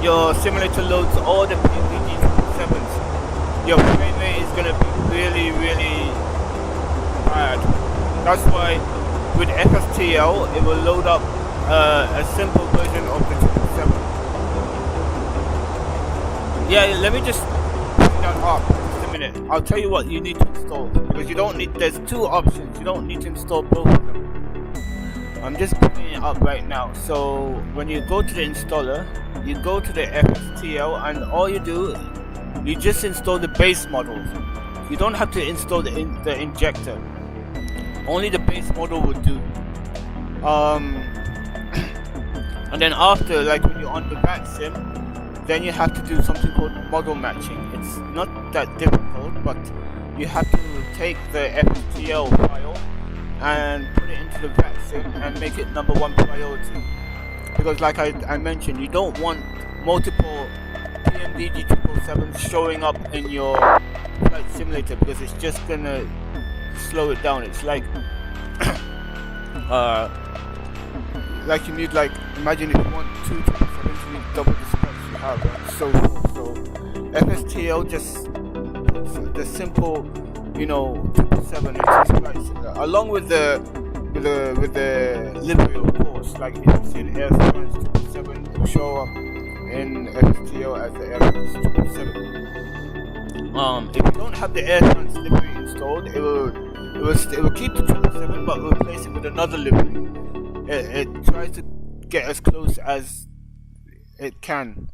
your simulator loads all the PMDG 777s. Your frame rate is going to be really, really bad. That's why with FSTL, it will load up a simple version of the 777. Yeah, let me just bring that up just a minute. I'll tell you what you need to install, because you don't need, there's two options. You don't need to install both of them. I'm just bringing it up right now. So when you go to the installer, you go to the FSTL, and all you do, you just install the base models. You don't have to install the injector. Only the base model will do. And then after, like when you're on the back sim, then you have to do something called model matching. It's not that difficult, but you have to take the FSTL file and put it into the back sim and make it number one priority. Because like I mentioned, you don't want multiple PMDG 777s showing up in your flight simulator, because it's just gonna slow it down. It's like you need, like, imagine if you want 2 777s, you need double the specs you have, and so forth. So FSTL just puts the simple, 777 into flight simulator, along with the livery, of course. Like if you see an Air France 777, it will show up in FSTL as the Air France 777. If you don't have the Air France livery installed, it will keep the 777, but replace it with another livery. It tries to get as close as it can.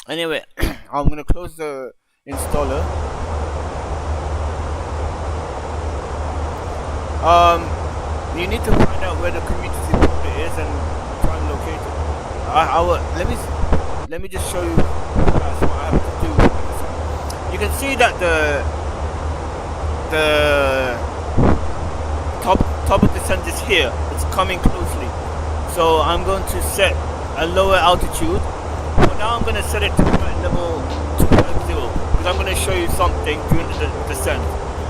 Anyway, I'm gonna close the installer. You need to find out where the community folder is and try and locate it. Let me just show you what I have to do. You can see that the top of the descent is here. It's coming closely. So I'm going to set a lower altitude. For now I'm going to set it to flight level 250, because I'm going to show you something during the descent.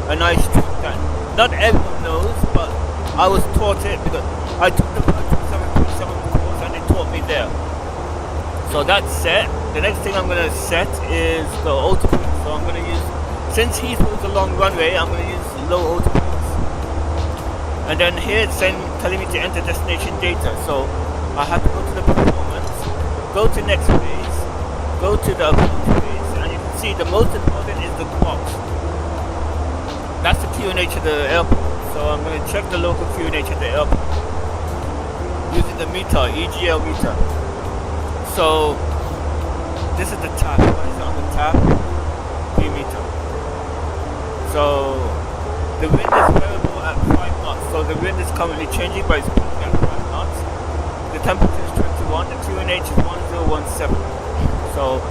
A nice trick that not everyone knows, but I was taught it because I took the 737 course and they taught me there. So that's set. The next thing I'm going to set is the autopilot. So I'm going to use, since Heathrow is a long runway, I'm going to use low autopilot. And then here it's telling me to enter destination data. So I have to go to the performance, go to next phase, go to the approach phase, and you can see the most important is the clock. That's the QNH at the airport. So I'm going to check the local QNH at the airport using the meter, EGLL meter. So this is the tap. What is it on the tap? P-meter. So the wind is variable at 5 knots. So the wind is currently changing, but it's peaking at 5 knots. The temperature is 21. The QNH is 1017. So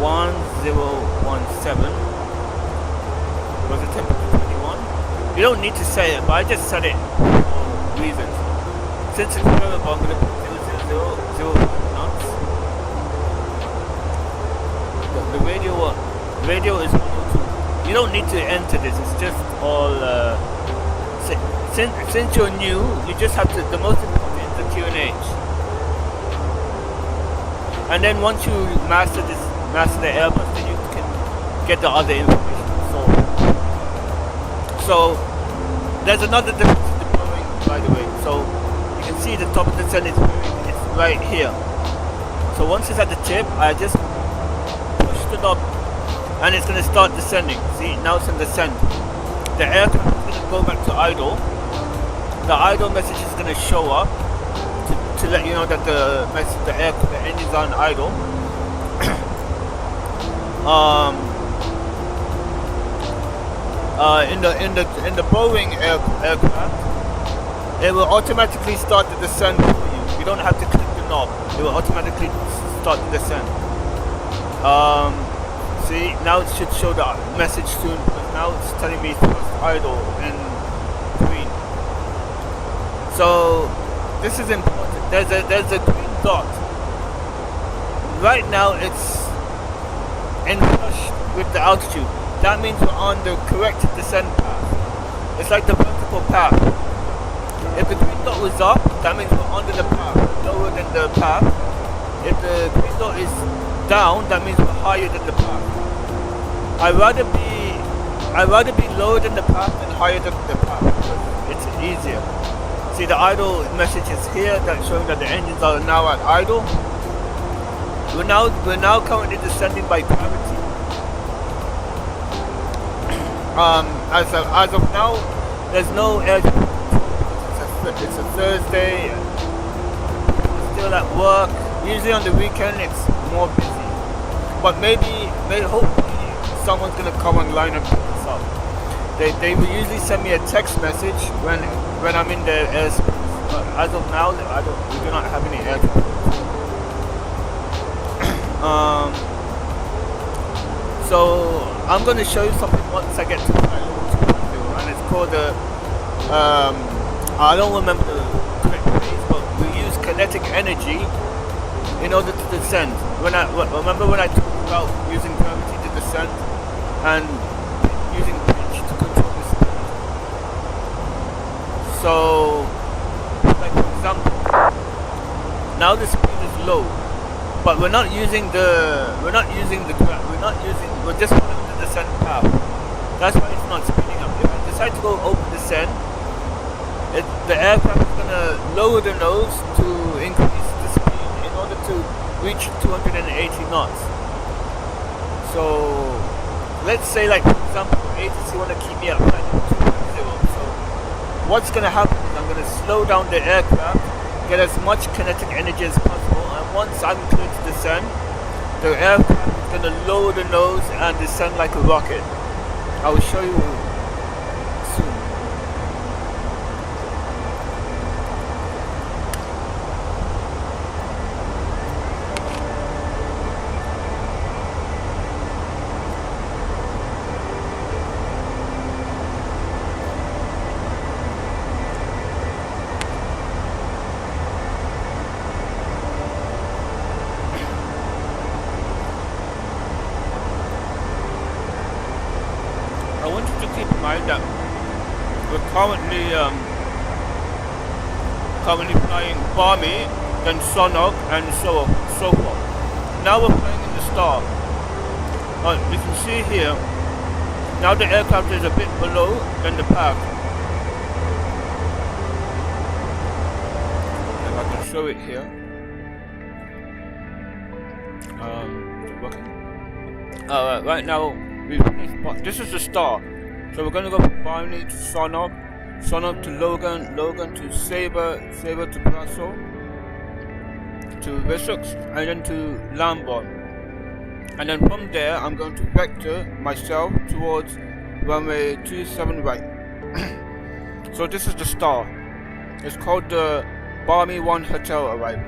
1017. Was the temperature 21? You don't need to say it, but I just said it for reasons. Since it's variable, I'm going to put 000 knots. The radio is 102. You don't need to enter this. It's just all. Since you're new, you just have to. The most important is the QNH. And then once you master the Airbus, then you can get the other information. So there's another difference in the blowing, by the way. So you can see the top of the sun is right here. So once it's at the tip, I just push the knob and it's going to start descending. See, now it's in descent. The aircraft is going to go back to idle. The idle message is going to show up to let you know that the engines are on idle. In the Boeing aircraft, it will automatically start the descent for you. You don't have to click the knob. It will automatically start the descent. See, now it should show the message soon, but now it's telling me first idle in green. So this is important. There's a green dot. Right now it's in flush with the altitude. That means we're on the correct descent path. It's like the vertical path. If the green dot was up, that means we're under the path, lower than the path. If the green dot is down, that means we're higher than the path. I'd rather be lower than the path than higher than the path because it's easier. See, the idle message is here, that's showing that the engines are now at idle. We're now currently descending by gravity. As of now, there's no air traffic control. It's a Thursday. People are still at work. Usually on the weekend it's more busy. But hopefully someone's gonna come online and pick us up. They will usually send me a text message when I'm in the airspace. But as of now, we do not have any air traffic control. So I'm going to show you something once I get to flight level 210, and it's called I don't remember the correct phrase, but we use kinetic energy in order to descend. Remember when I talked about using gravity to descend and using pitch to control the speed. So, like for example, now the speed is low. But we're just following the descent path. That's why it's not speeding up. If I decide to go over descent, the aircraft is gonna lower the nose to increase the speed in order to reach 280 knots. So let's say, like for example, agency wanna keep me at flight level 210. So what's gonna happen is I'm gonna slow down the aircraft, get as much kinetic energy as possible, and once I'm clear to descend, the aircraft is going to lower the nose and descend like a rocket. I will show you soon. I want you to keep in mind that we're currently flying Barmy, then Sonok, and so forth. Now we're flying in the star. You can see here, now the aircraft is a bit below than the path. If I can show it here. Is it working? Right now, this is the star. So we're going to go from Barney to Sonok, Sonok to Logan, Logan to Sabre, Sabre to Brussels, to Wessex, and then to Lambert. and then from there I'm going to vector myself towards runway 27 right. So this is the star. It's called the Barmy 1 Hotel arrival.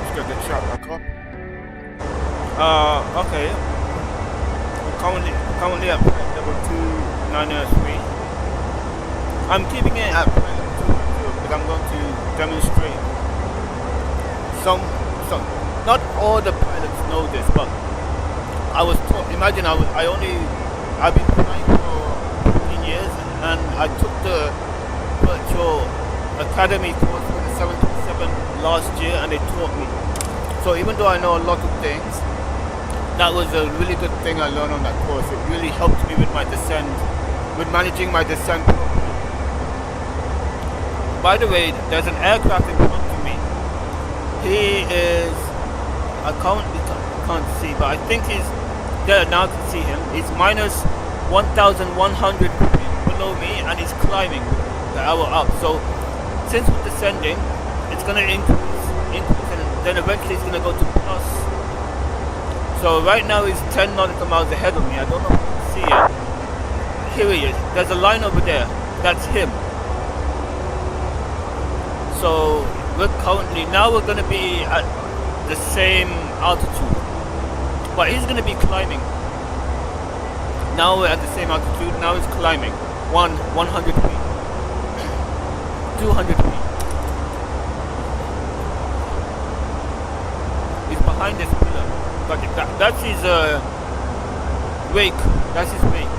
Let's get the trap back up. Okay. We're currently at level 293. I'm keeping it at but I'm going to demonstrate some not all the pilots know this, but I was taught, imagine I've been flying for 15 years and I took the virtual academy course for the 727 last year and they taught me. So even though I know a lot of things, that was a really good thing I learned on that course. It really helped me with my descent, with managing my descent. By the way, there's an aircraft in front of me. He is, I can't see, but I think he's there now. I can see him. He's minus 1,100 below me and he's climbing the hour up. So since we're descending, it's going to increase and then eventually it's going to go to plus. So right now he's 10 nautical miles ahead of me. I don't know if you can see it. Here he is. There's a line over there. That's him. So we're going to be at the same altitude, but he's going to be climbing. Now we're at the same altitude. Now he's climbing 100 feet, 200 feet. He's behind this pillar, but that's his wake. That's his wake.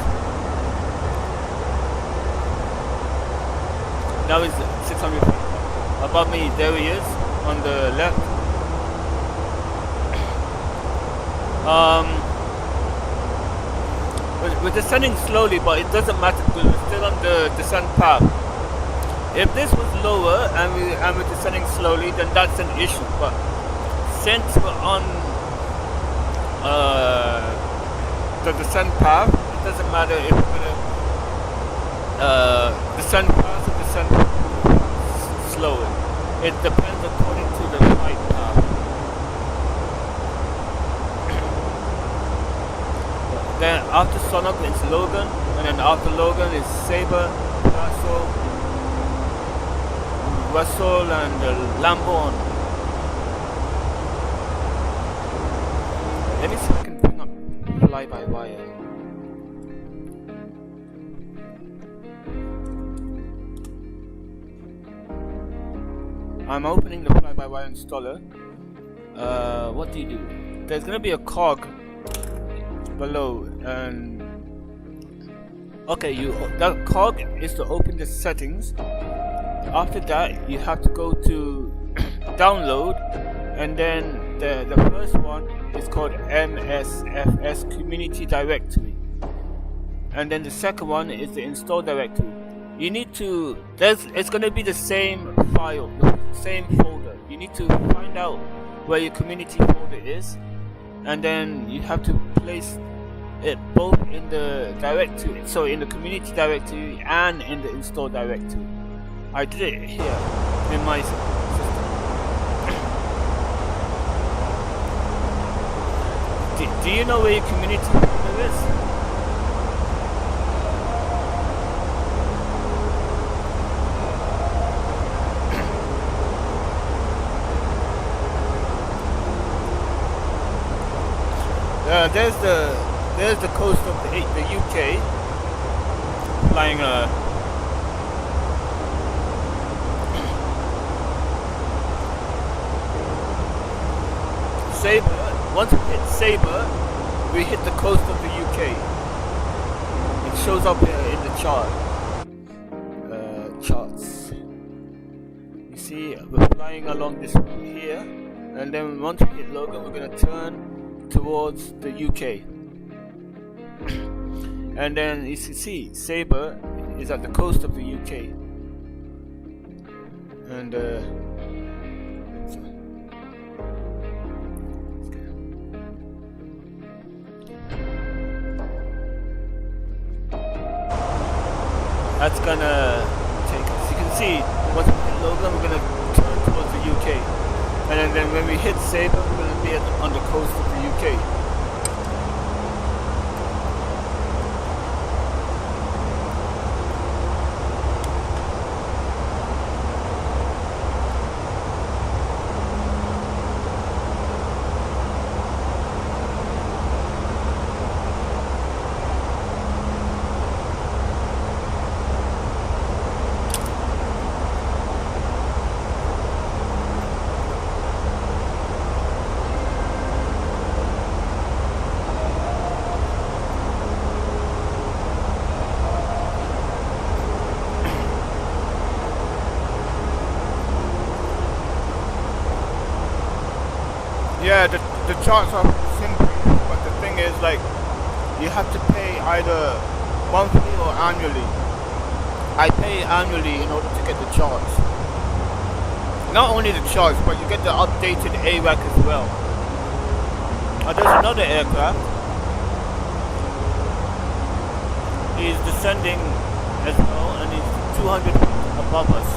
Now he's 600 feet. Above me, there he is, on the left. We're descending slowly, but it doesn't matter because we're still on the descent path. If this was lower and we're descending slowly, then that's an issue. But since we're on the descent path, it doesn't matter if we're gonna descend fast or descend slower. It depends according to the flight path. Then after Sonok it's Logan, and then after Logan is Sabre, Russell and Lamborn. Let me see if I can bring up fly-by-wire. I'm opening the fly-by-wire installer. What do you do? There's gonna be a cog below, and okay, that cog is to open the settings. After that, you have to go to download, and then the first one is called MSFS Community Directory, and then the second one is the install directory. You need to, it's going to be the same file, the same folder. You need to find out where your community folder is, and then you have to place it both in the directory, so in the community directory and in the install directory. I did it here in my system. Do you know where your community folder is? There's the coast of the UK, flying Sabre. Once we hit Sabre, we hit the coast of the UK. It shows up here in the charts. You see, we're flying along this route here, and then once we hit Logan, we're gonna turn towards the UK. And then you see Sabre is at the coast of the UK, and that's gonna take us. You can see once we hit Logan, we're gonna turn towards the UK, and then when we hit Sabre, we're gonna be on the coast of the UK. Yeah, the charts are simple, but the thing is, like, you have to pay either monthly or annually. I pay annually in order to get the charts. Not only the charts, but you get the updated AWAC as well. There's another aircraft. He's descending as well, and he's 200 feet above us.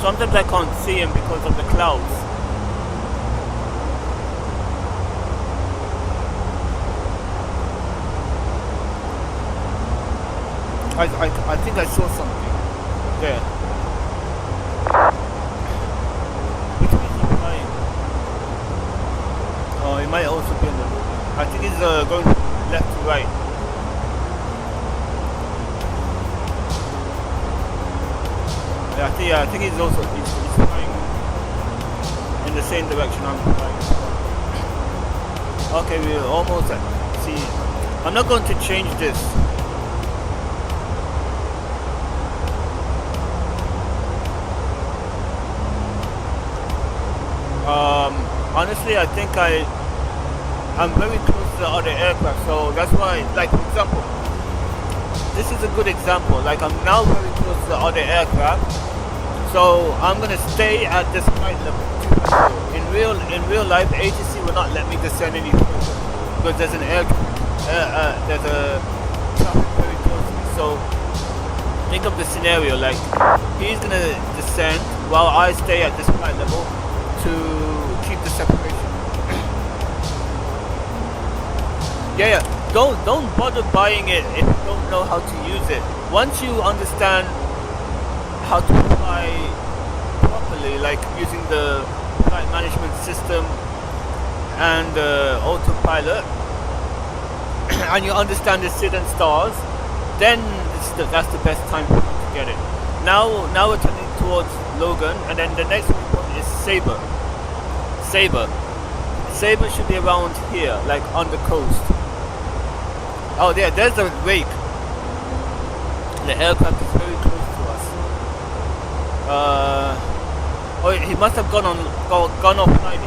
Sometimes I can't see him because of the clouds. I think I saw something there. Which way is he flying? Oh, he might also be in the... I think he's going left to right. Yeah, I think he's also he's flying in the same direction I'm flying. Okay, we're almost at... See, I'm not going to change this. Honestly, I think I'm very close to the other aircraft, so that's why, like, for example, this is a good example. Like, I'm now very close to the other aircraft, so I'm gonna stay at this flight level. In real life, the ATC will not let me descend any further because there's an there's a traffic very close to me. So think of the scenario, like, he's gonna descend while I stay at this flight level to keep the separation. yeah, don't bother buying it if you don't know how to use it. Once you understand how to fly properly, like using the flight management system and autopilot, and you understand the SID and stars, then that's the best time for you to get it. Now we're turning towards Logan, and then the next point is Sabre. Sabre should be around here, like on the coast. Oh, there's the wake. The aircraft is very close to us. Oh, he must have gone offline,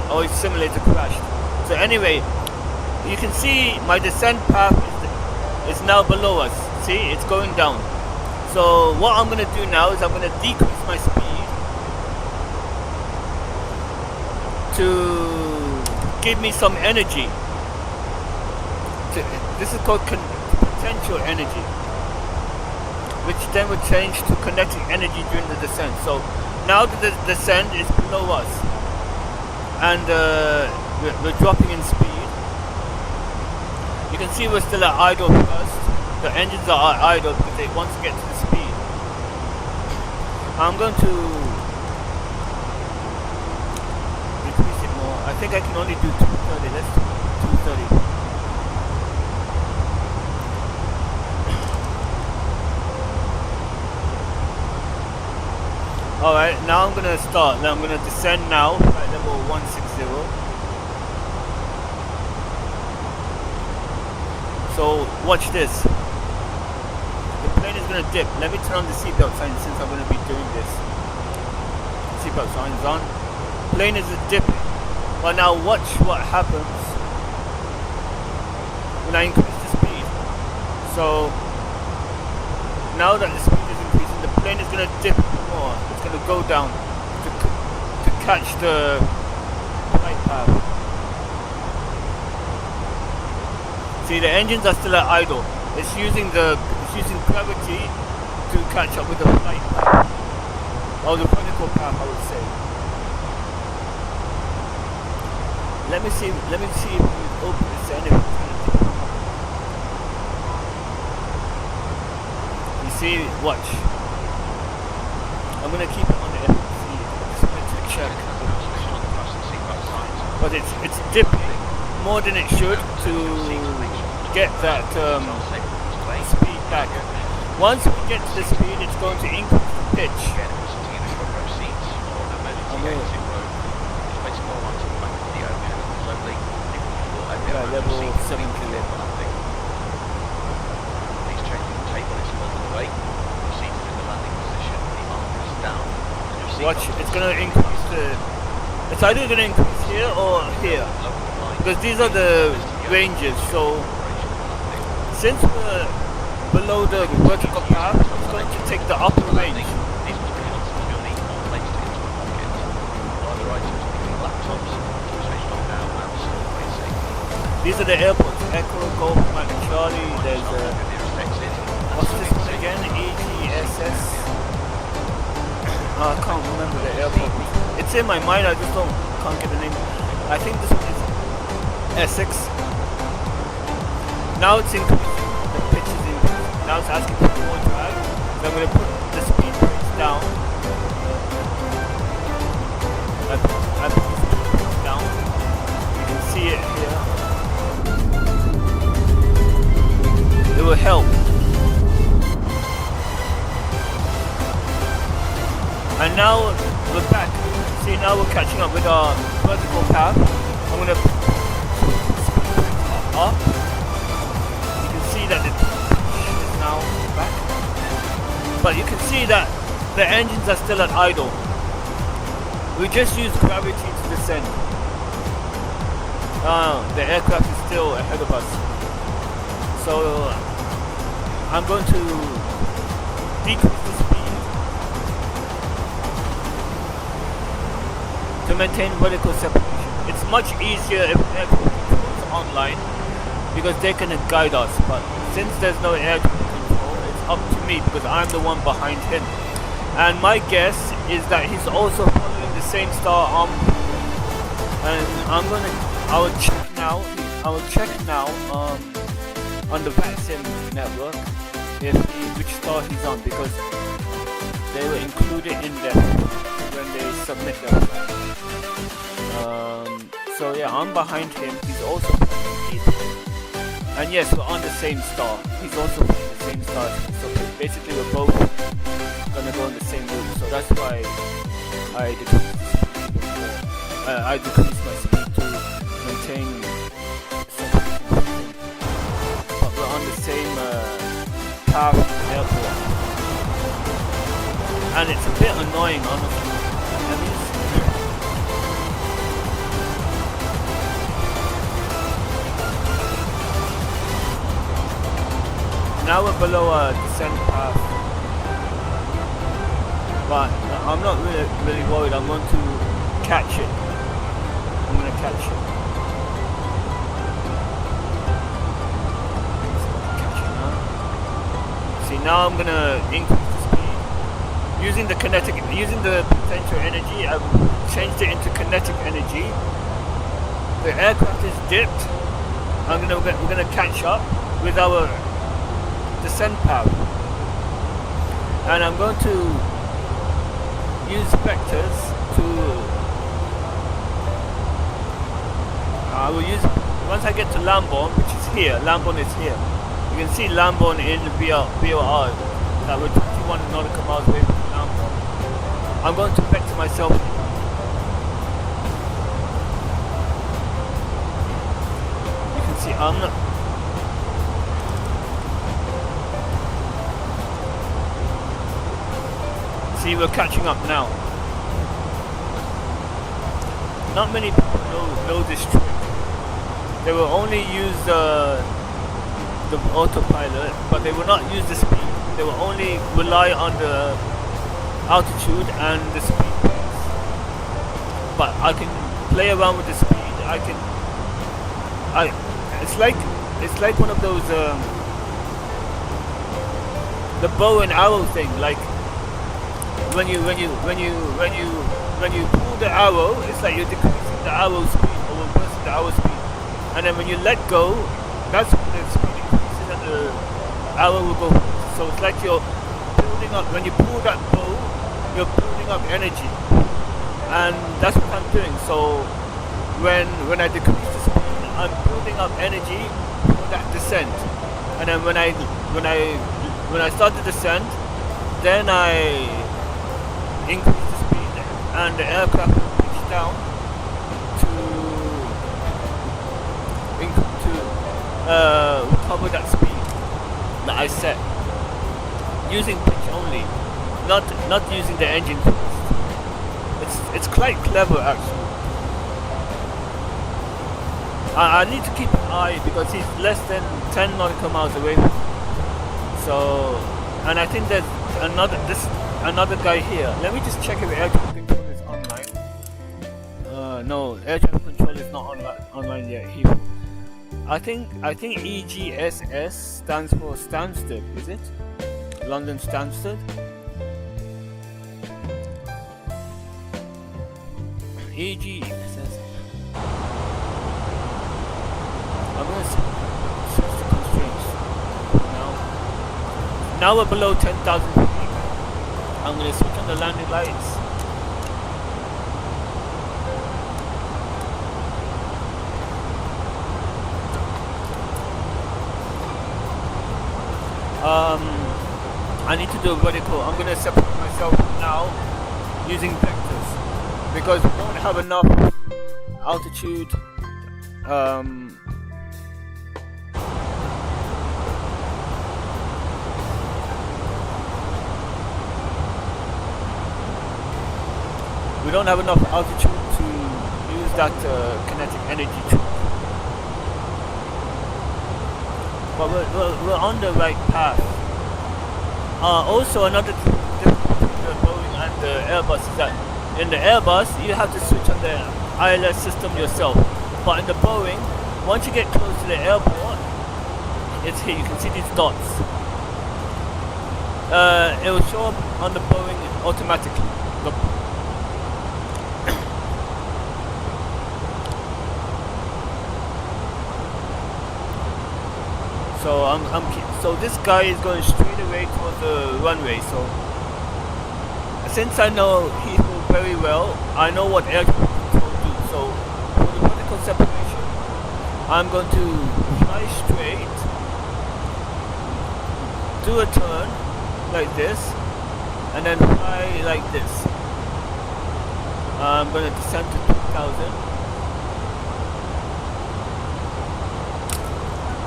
or his simulator crashed. So anyway, you can see my descent path is now below us. See, it's going down. So what I'm gonna do now is I'm gonna decrease my speed to give me some energy. This is called potential energy, which then would change to kinetic energy during the descent. So now the descent is below us, and we're dropping in speed. You can see we're still at idle first. The engines are idle because they want to get to the speed. I'm going to decrease it more. I think I can only do 230. Let's do 230. Alright, now I'm gonna start. Now I'm gonna descend now at level 160. So watch this. The plane is gonna dip. Let me turn on the seatbelt sign since I'm gonna be doing this. Seatbelt sign's on. Plane is dipping. But now watch what happens when I increase the speed. So now that the speed is increasing, the plane is gonna dip more. It's gonna go down to catch the flight path. See, the engines are still at idle. It's using gravity to catch up with the flight path, or the vertical path, I would say. Let me see if we open this end. You see, watch. I'm gonna keep it on the FCC just to check. But it's dipping more than it should to get that speed back. Once we get to the speed, it's going to increase the pitch. Yeah, level 7 kilo. Please check the table is further away. Your seat is in the landing position, the armrest down. And your seat Watch, it's going to increase the... It's either going to increase here or here. Because these are the ranges, so... Since we're below the vertical path, it's going to take the upper range. These must be items you'll need more placed into a pocket. Other items including laptops, switched on now and still facing. These are the airports, Echo, Golf, Mike, Charlie, there's what's this one again? EGSS? I can't remember the airport. It's in my mind, I just can't get the name. I think this one is Essex. Now it's increasing, the pitch is increasing. Now it's asking for more drag. So I'm going to put the speed brakes down. I put the speed brakes down. You can see it here. It will help. And now we're back. See, now we're catching up with our vertical path. I'm going to speed up. You can see that the pitch is now back. But you can see that the engines are still at idle. We just use gravity to descend. The aircraft is still ahead of us. So I'm going to decrease the speed to maintain vertical separation. It's much easier if aircraft control is online because they can guide us, but since there's no air traffic control, it's up to me because I'm the one behind him. And my guess is that he's also following the same star arm. And I will check now on the vaccine network which star he's on, because they were included in there when they submit their flight. So yeah, I'm behind him. He's also playing and yes, we're on the same star. He's also playing the same star. So basically we're both gonna go on the same route. So that's why I decreased the speed before. I decreased my speed to maintain separation. But we're on the same path to the airport. And it's a bit annoying, honestly. Now we're below a descent path, but I'm not really worried. I'm going to catch it. I'm going to catch it. See, now I'm going to increase the speed using the potential energy. I've changed it into kinetic energy. The aircraft is dipped. We're going to catch up with our descent path, and I'm going to use vectors to I will use, once I get to Lamborn, which is here, Lamborn is here, you can see Lamborn in the VOR that we're 21 nautical miles away from Lamborn. I'm going to vector myself. You can see I'm not. See, we're catching up now. Not many people know this trick. They will only use the autopilot, but they will not use the speed. They will only rely on the altitude and the speed. But I can play around with the speed. It's like one of those the bow and arrow thing. Like when you pull the arrow, it's like you're decreasing the arrow speed or reversing the arrow speed. And then when you let go, that's when the speed increases and the arrow will go. So it's like you're building up. When you pull that bow, you're building up energy, and that's what I'm doing. So when I decrease the speed, I'm building up energy for that descent. And then when I start the descent, then I increase the speed, and the aircraft will pitch down to recover that speed that I set using pitch only, not using the engine first. It's quite clever actually. I need to keep an eye because he's less than 10 nautical miles away from me. So, and I think there's another guy here. Let me just check if air traffic control is online. No, air traffic control is not online yet. I think EGSS stands for Stansted, is it? London Stansted. EGSS. I'm gonna switch the constraints now we're below 10,000 feet. I'm gonna switch on the landing lights. I need to do a vertical. I'm gonna separate myself now using vectors because we don't have enough altitude. We don't have enough altitude to use that kinetic energy tool. But we're on the right path. Also, another difference between the Boeing and the Airbus is that in the Airbus you have to switch on the ILS system yourself. But in the Boeing, once you get close to the airport, it's here. You can see these dots. It will show up on the Boeing automatically. So this guy is going straight away towards the runway. So since I know Heathrow very well, I know what air traffic control do. So for the vertical separation, I'm going to fly straight, do a turn like this, and then fly like this. I'm going to descend to 2,000.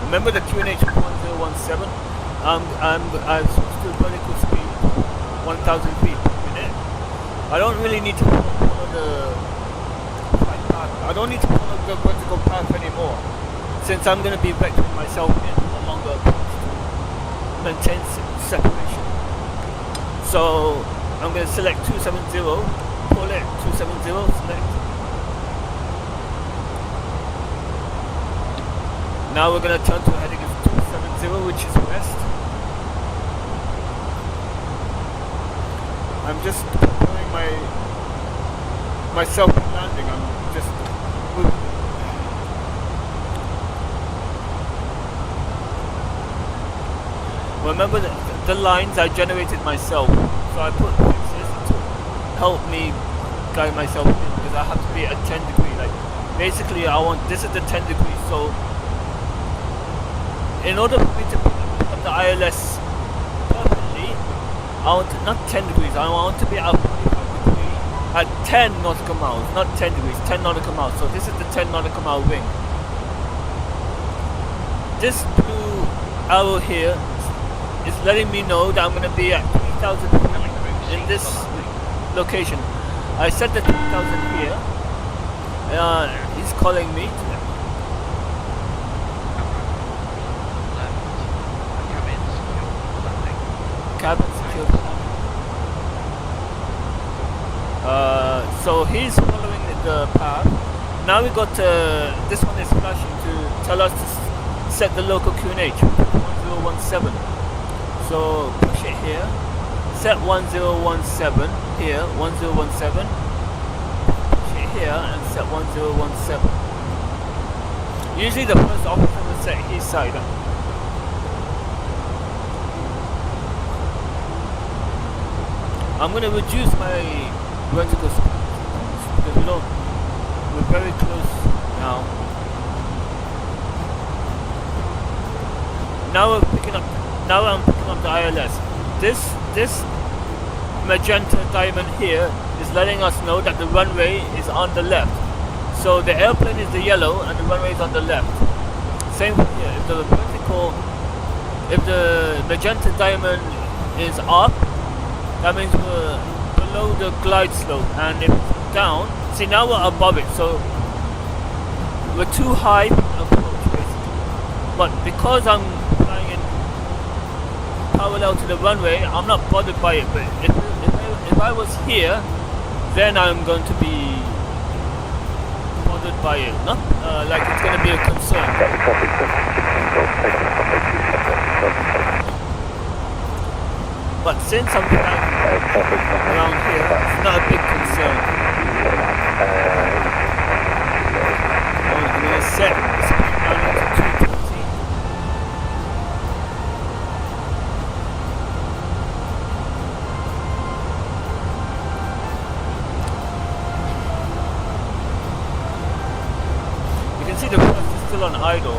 Remember the QNH 1017? I've switched to vertical speed, 1,000 feet per minute. I don't really need to follow the flight path. I don't need to follow the vertical path anymore, since I'm going to be vectoring myself in along the path to maintain separation. So I'm going to select 270, pull it, 270, select. Now we're going to turn to heading of 270, which is west. I'm just preparing myself for landing. I'm just moving. Remember the lines I generated myself, so I put fixes to help me guide myself in, because I have to be at 10 degrees. Like basically, this is the 10 degrees, so in order for me to pick up the ILS perfectly, I want to, not 10 degrees, I want to be at 45 degrees at 10 nautical miles, not 10 degrees, 10 nautical miles. So this is the 10 nautical mile wing. This blue arrow here is letting me know that I'm going to be at 3,000 feet in this location. I set the 3,000 here. He's calling me. Cabin secure. So he's following the path. Now we got this one is flashing to tell us to set the local QNH 1017. So So push it here. Set 1017 here, 1017. Push it here and set 1017. Usually the first officer will set his side. I'm going to reduce my vertical speed because we're very close now. Now I'm picking up the ILS. This magenta diamond here is letting us know that the runway is on the left. So the airplane is the yellow and the runway is on the left. Same here. If the magenta diamond is up, that means we're below the glide slope, and if it's down, see now we're above it, so we're too high for approach basically. But because I'm flying in parallel to the runway, I'm not bothered by it. But if I was here, then I'm going to be bothered by it. Not like it's going to be a concern. But since I'm flying around here, it's not a big concern. I'm going to set the speed down to 220. You can see the bus is still on idle.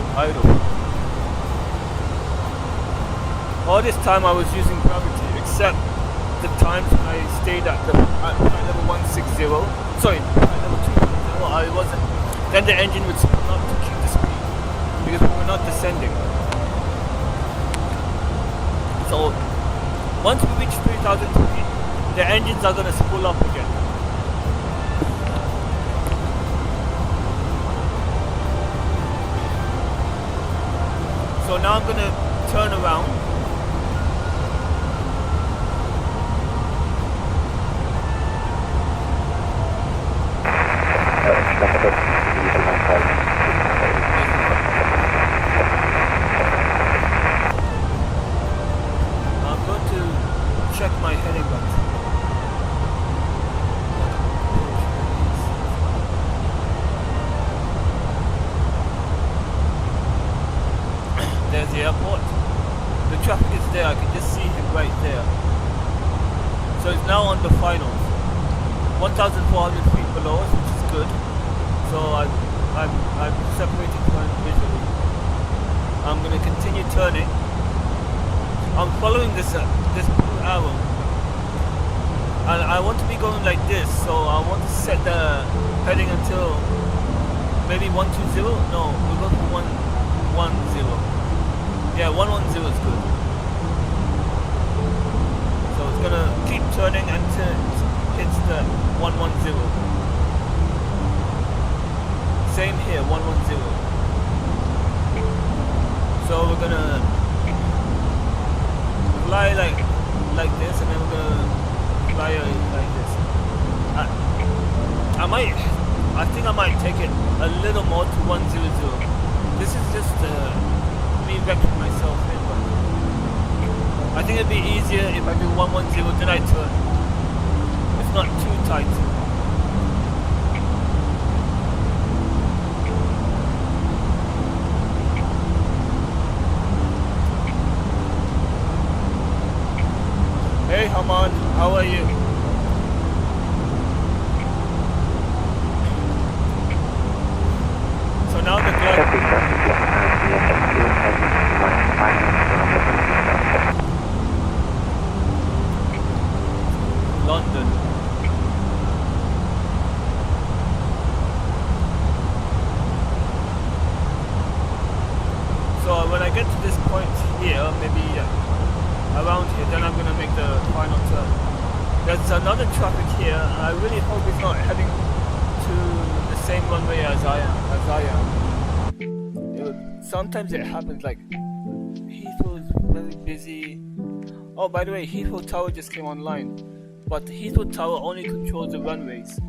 All this time I was using gravity, except the times when I stayed at flight level 160, sorry, flight level 210, I wasn't, then the engine would spin up to keep the speed, because we were not descending. So, once we reach 3000 feet, the engines are going to spool up again. So now I'm going to turn around. I'm going to check my heading button. There's the airport. The traffic is there, I can just see him right there. So it's now on the finals. 1,400 feet below us, which is good. So I'm separated from him visually. I'm going to continue turning. I'm following this blue arrow, and I want to be going like this. So I want to set the heading until maybe 120. No, we'll go for 110. Yeah, 110 is good. So it's gonna keep turning until it hits the 110. Same here, 110. So we're gonna fly like this, and then we're gonna fly like this. I think I might take it a little more to 100. This is just me vectoring myself in, but I think it'd be easier if I do 110, then I turn. It's not too tight. Hey Hamad, how are you? So now the London. So when I get to this point here, maybe around here, then I'm gonna make the final turn. There's another traffic here, and I really hope it's not heading to the same runway as I am. Sometimes it happens, like Heathrow is very busy. Oh, by the way, Heathrow Tower just came online, but Heathrow Tower only controls the runways,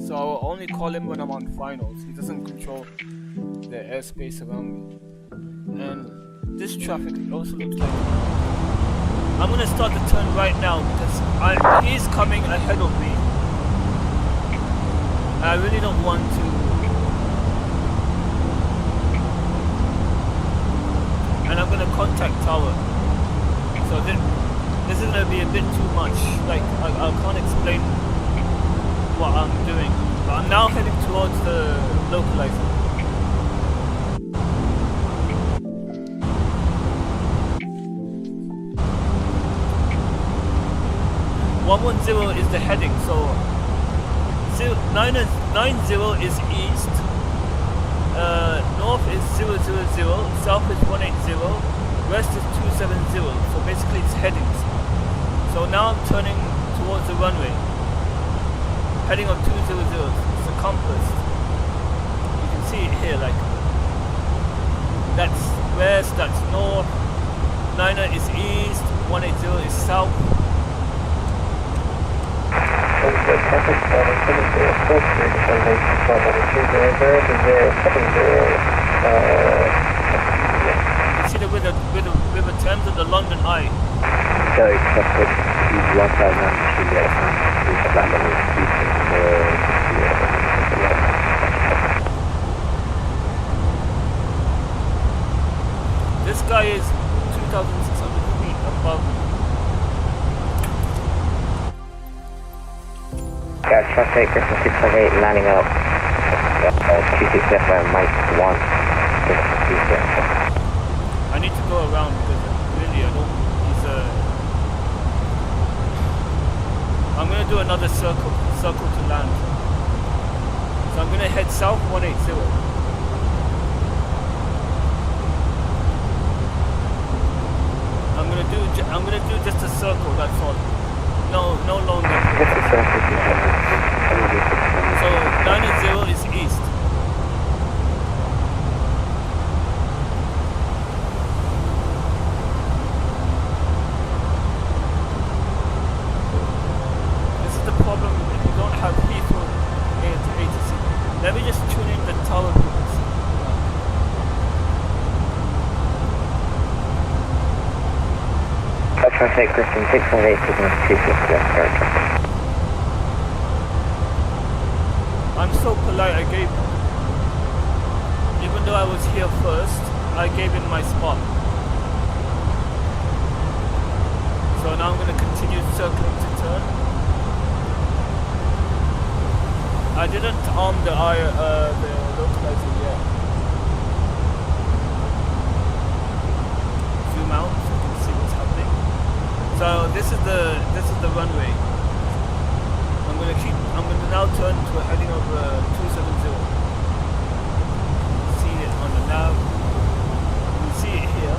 so I'll only call him when I'm on finals. He doesn't control the airspace around me. And this traffic also looks like I'm gonna start the turn right now because he's coming ahead of me. I really don't want to. And I'm gonna contact tower. So this is gonna be a bit too much. Like I can't explain what I'm doing. But I'm now heading towards the localizer. 110 is the heading, so 90 is east, north is 000, south is 180, west is 270, so basically it's headings. So now I'm turning towards the runway, heading on 200, it's a compass. You can see it here, like, that's west, that's north, 90 is east, 180 is south. The traffic starting 704 You see the with the terms of the London Eye. So traffic is 1,900 This guy is 2,600 feet above me. Got traffic, Griffin 678 landing out. 26 left by Mike 1. I need to go around because really I don't. I'm gonna do another circle to land. So I'm gonna head south 180. I'm gonna do just a circle. That's all. No longer. So 90 is east. This is the problem if you don't have Heathrow ATC. Let me just tune in the tower groups. Traffic, Griffin 678 signal 26 left. I'm so polite, even though I was here first, I gave in my spot. So now I'm going to continue circling to turn. I didn't arm the localizer yet. Zoom out so you can see what's happening. So this is the runway. I'm going to now turn to a heading of 270. See it on the nav. You can see it here.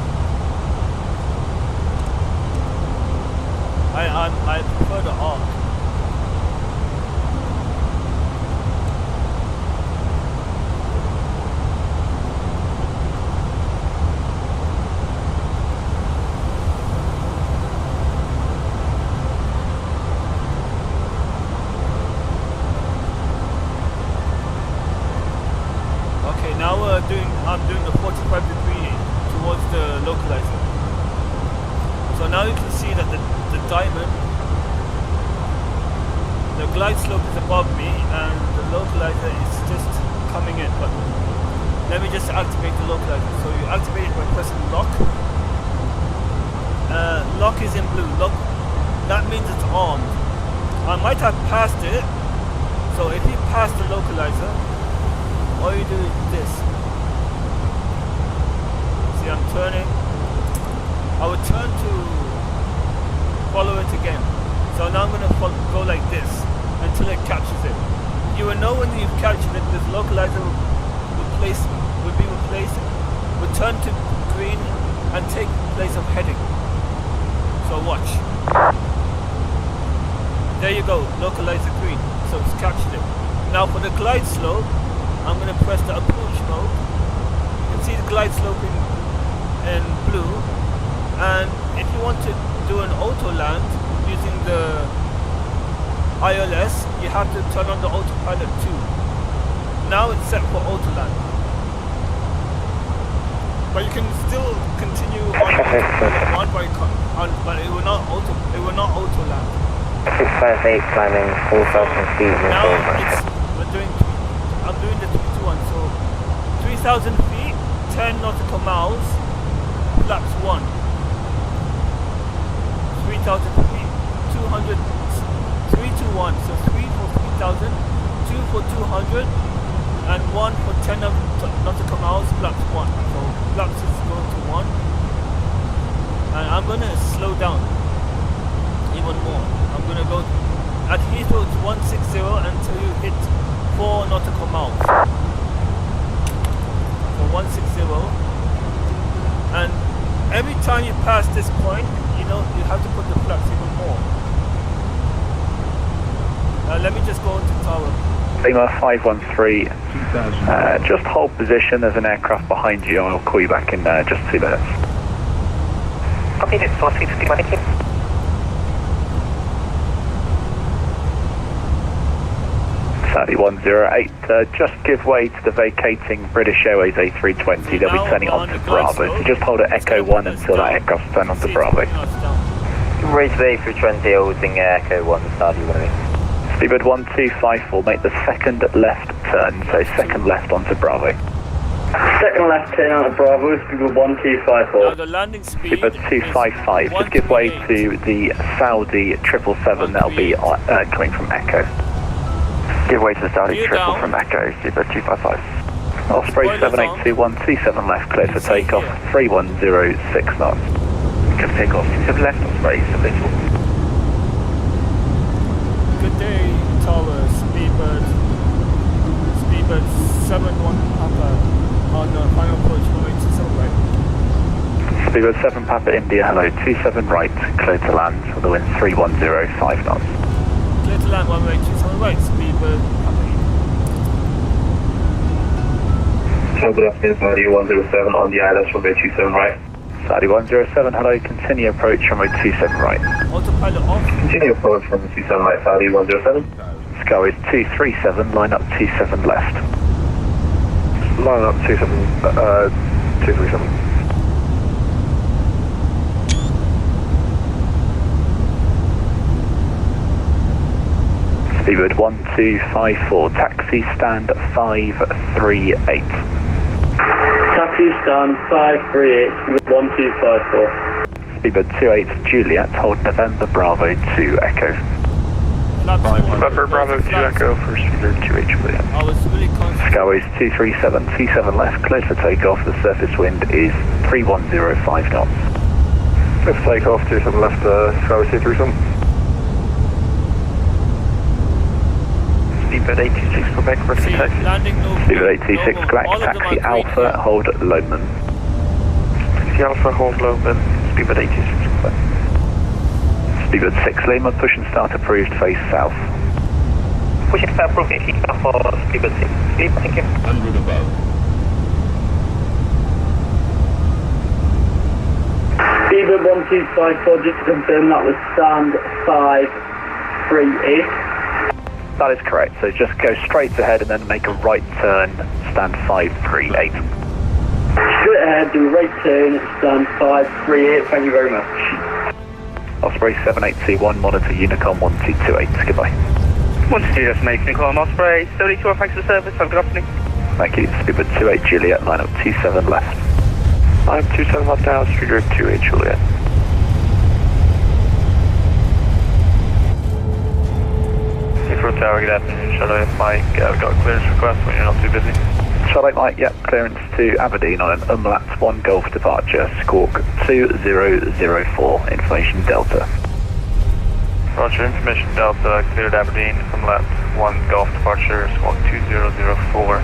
I prefer the arc. I'm doing a 45 degree towards the localizer. So now you can see that the diamond, the glide slope is above me and the localizer is just coming in. But let me just activate the localizer. So you activate it by pressing lock. Lock is in blue. Lock, that means it's armed. I might have passed it. So if you pass the localizer, all you do is this. I'm turning. I would turn to follow it again. So now I'm going to go like this until it captures it. You will know when you've captured it. This localizer would be replaced, would turn to green and take place of heading. So watch. There you go, localizer green. So it's captured it. Now for the glide slope, I'm going to press the approach mode. You can see the glide slope in blue, and if you want to do an auto land using the ILS, you have to turn on the autopilot too. Now it's set for auto land, But you can still continue on but it will not auto land. 658 climbing 4,000 feet. Now I'm doing the 321, so 3,000 feet, 10 nautical miles, flaps 1. 3,000 feet, 200, 3 to 1, so 3 for 3,000, 2 for 200, and 1 for 10 nautical miles, flaps 1. So flaps is going to 1. And I'm going to slow down even more. I'm going to go at Heathrow to 160 until you hit 4 nautical miles. So 160, and every time you pass this point, you have to put the flaps even more. Let me just go into tower. Lima 513, just hold position, there's an aircraft behind you, I'll call you back in just 2 minutes. Copy this, 460, Saudi 108, just give way to the vacating British Airways A320, they'll be turning onto Bravo, so just hold at Echo 1 until that aircraft's turned onto Bravo. Raise the A320 holding Echo 1, Saudi 108. Speedbird 1254, make the second left turn, so second left onto Bravo. Second left turn out of Bravo, Speedbird 1254. Now the landing speed Speedbird 255, just give way to the Saudi 777, that'll be coming from Echo. Give way to the Saudi triple from Echo, Speedbird 255. Osprey 782127 left, clear for takeoff, 3106 knots. Clear for takeoff, 27 left, Osprey 7821. Good day, tower, Speedbird 71 Papa on the final approach, 127 right. Speedbird 7 Papa India, hello, 27 right, clear to land, for the wind 3105 knots. Clear to land, 127 right, Speedbird Papa India. Good afternoon, Saudi 107 on the ILS runway 27 right. Saudi 107, hello, continue approach runway 27 right. Autopilot off. Continue approach from 27 right, Saudi 107. Sky is 237, line up 27 left. Line up 237. Speedbird 1254, taxi stand 538. Taxi stand 538, 1254. Speedbird 28 Juliet, hold November Bravo 2 Echo. November Bravo 2 Echo for Speedbird 28 Juliet. I was really conscious. Skyways 237, T7 left, cleared for takeoff, the surface wind is 3105 knots. Clear for takeoff, 27 left, Skyways 237. Speedbird 826 Quebec, ready for taxi. Landing no. Speedbird 826 Quebec, taxi Alpha, hold Loman. Taxi Alpha, hold Loman, Speedbird 826 Quebec. Speedbird 6 Lima, push and start approved, face south. Push and start approved, AC for Speedbird 6. Sleep, thank you. 100 above. Speedbird 1254, just to confirm that was stand 538. That is correct, so just go straight ahead and then make a right turn, stand 538. Straight ahead, do a right turn, stand 538, thank you very much. Osprey 7821, monitor Unicom 1228, goodbye. 122 destination, Colin Osprey, 72, thanks for service, have a good afternoon. Thank you, Speedbird 28 Juliet, line up 27 left. Line up 27 left now, Speedbird 28 Juliet. Heathrow Tower, good afternoon, Shadow Mike, we've got a clearance request when you're not too busy. Charlotte Mike, yep, clearance to Aberdeen on an umlaut 1 Golf departure, squawk 2004, information Delta. Roger, information Delta, cleared Aberdeen, umlaut 1 Golf departure, squawk 2004,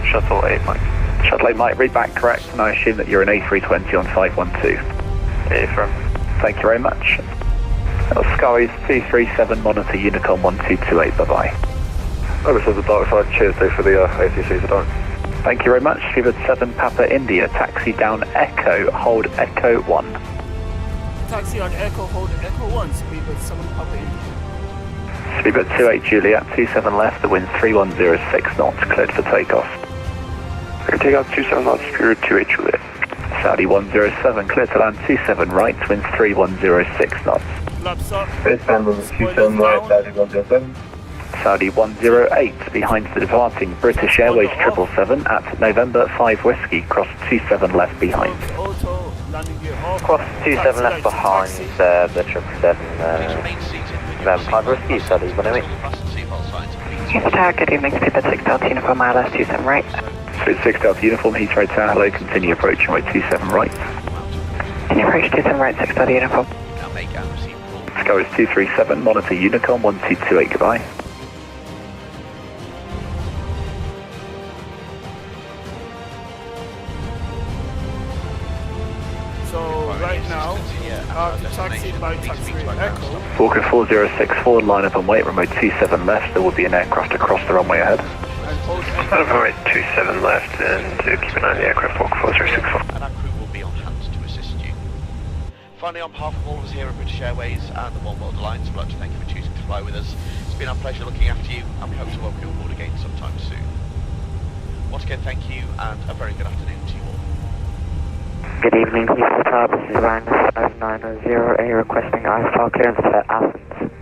Shuttle 8 Mike. Shuttle 8 Mike, read back correct, and I assume that you're an A320 on 512. Affirm. Thank you very much. Skies 237, monitor Unicom 1228, bye-bye. This is the dark side, cheers Dave for the ATC, the dark. Thank you very much. Speedbird 7 Papa India, taxi down Echo, hold Echo 1. Taxi on Echo, hold Echo 1, Speedbird 7 Papa India. Speedbird 28 Juliet, 27 left, the wind 3106 knots, cleared for takeoff. Clear takeoff 27 knots, Speedbird 28 Juliet. Saudi 107, clear to land 27 right, winds 3106 knots. Flaps up. Spoilers down. Saudi 108, behind the departing British Airways 777 at November 5 Whiskey, cross 27 left behind. Auto, landing gear off. Cross 27 left behind the 777, Please remain seated with your Van seat Five belts Whiskey, fastened Saudi 108. until the fasten seatbelt signs are clean. Heathrow Tower, good evening, Speedbird 6 Delta Uniform ILS 27 right. Speed 6 Delta Uniform, Heathrow Tower, hello, continue approach runway 27 right. Can you approach 27 right, 6 Delta Uniform? Now make and receive call. Sky is 237, monitor Unicom 1228, goodbye. So right now, taxi by taxiway Echo. Walker 4064, line up and wait, runway 27 left, there will be an aircraft across the runway ahead. And hold Runway 27 left and keep an eye on the aircraft, Walker 4064. And our crew will be on hand to assist you. Finally, on behalf of all of us here at British Airways and the One World Alliance, we'd like to thank you for choosing to fly with us. It's been our pleasure looking after you, and we hope to welcome you aboard again sometime soon. Once again, thank you, and a very good afternoon to you all. Good evening, Heathrow Tower, this is Ryan 5900A requesting IFR clearance for Athens.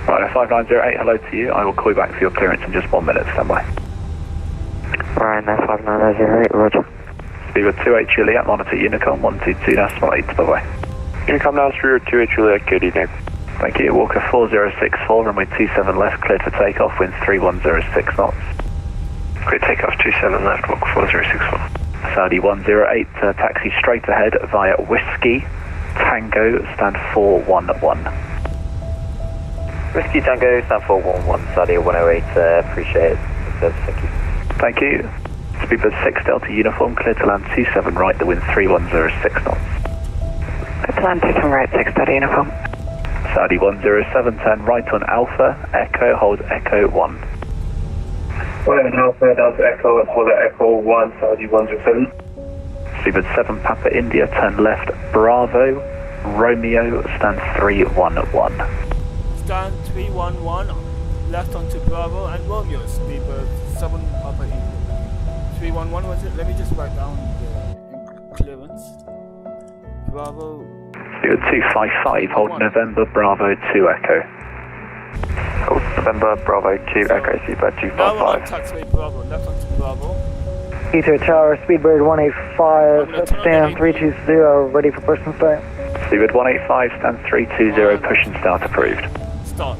Right, 5908, hello to you, I will call you back for your clearance in just 1 minute, stand by. Ryan 5908, roger. Speedbird 28 Juliet, monitor Unicom 122, decimal 8, bye bye. Unicom down through 28 Juliet, good evening. Thank you, Walker 4064, runway 27 left, cleared for takeoff, winds 3106 knots. Clear takeoff 27 left, Walker 4064. Saudi 108, taxi straight ahead via Whiskey, Tango, stand 411. Whiskey Tango, stand 411, Saudi 108, appreciate it. Thank you. Thank you. Speedbird 6 Delta Uniform, clear to land 27 right, the wind 3106 knots. Clear to land 27 right, 6 Delta Uniform. Saudi 107, turn right on Alpha, Echo, hold Echo 1. Alpha, Delta Echo, and hold Echo 1, Saudi 107. Speedbird 7 Papa India, turn left Bravo, Romeo, stand 311. stand 311, left onto Bravo and Romeo, Speedbird 7 Papa India. 311 was it? Let me just write down the clearance. Bravo. Speedbird 255, hold November Bravo 2 Echo. Hold November Bravo 2 Echo, Speedbird Now we're on 255. taxiway Bravo, left onto Bravo. Heathrow Tower, Speedbird 185, stand 320, ready for push and start. Speedbird 185, stand 320, push and start approved. Start.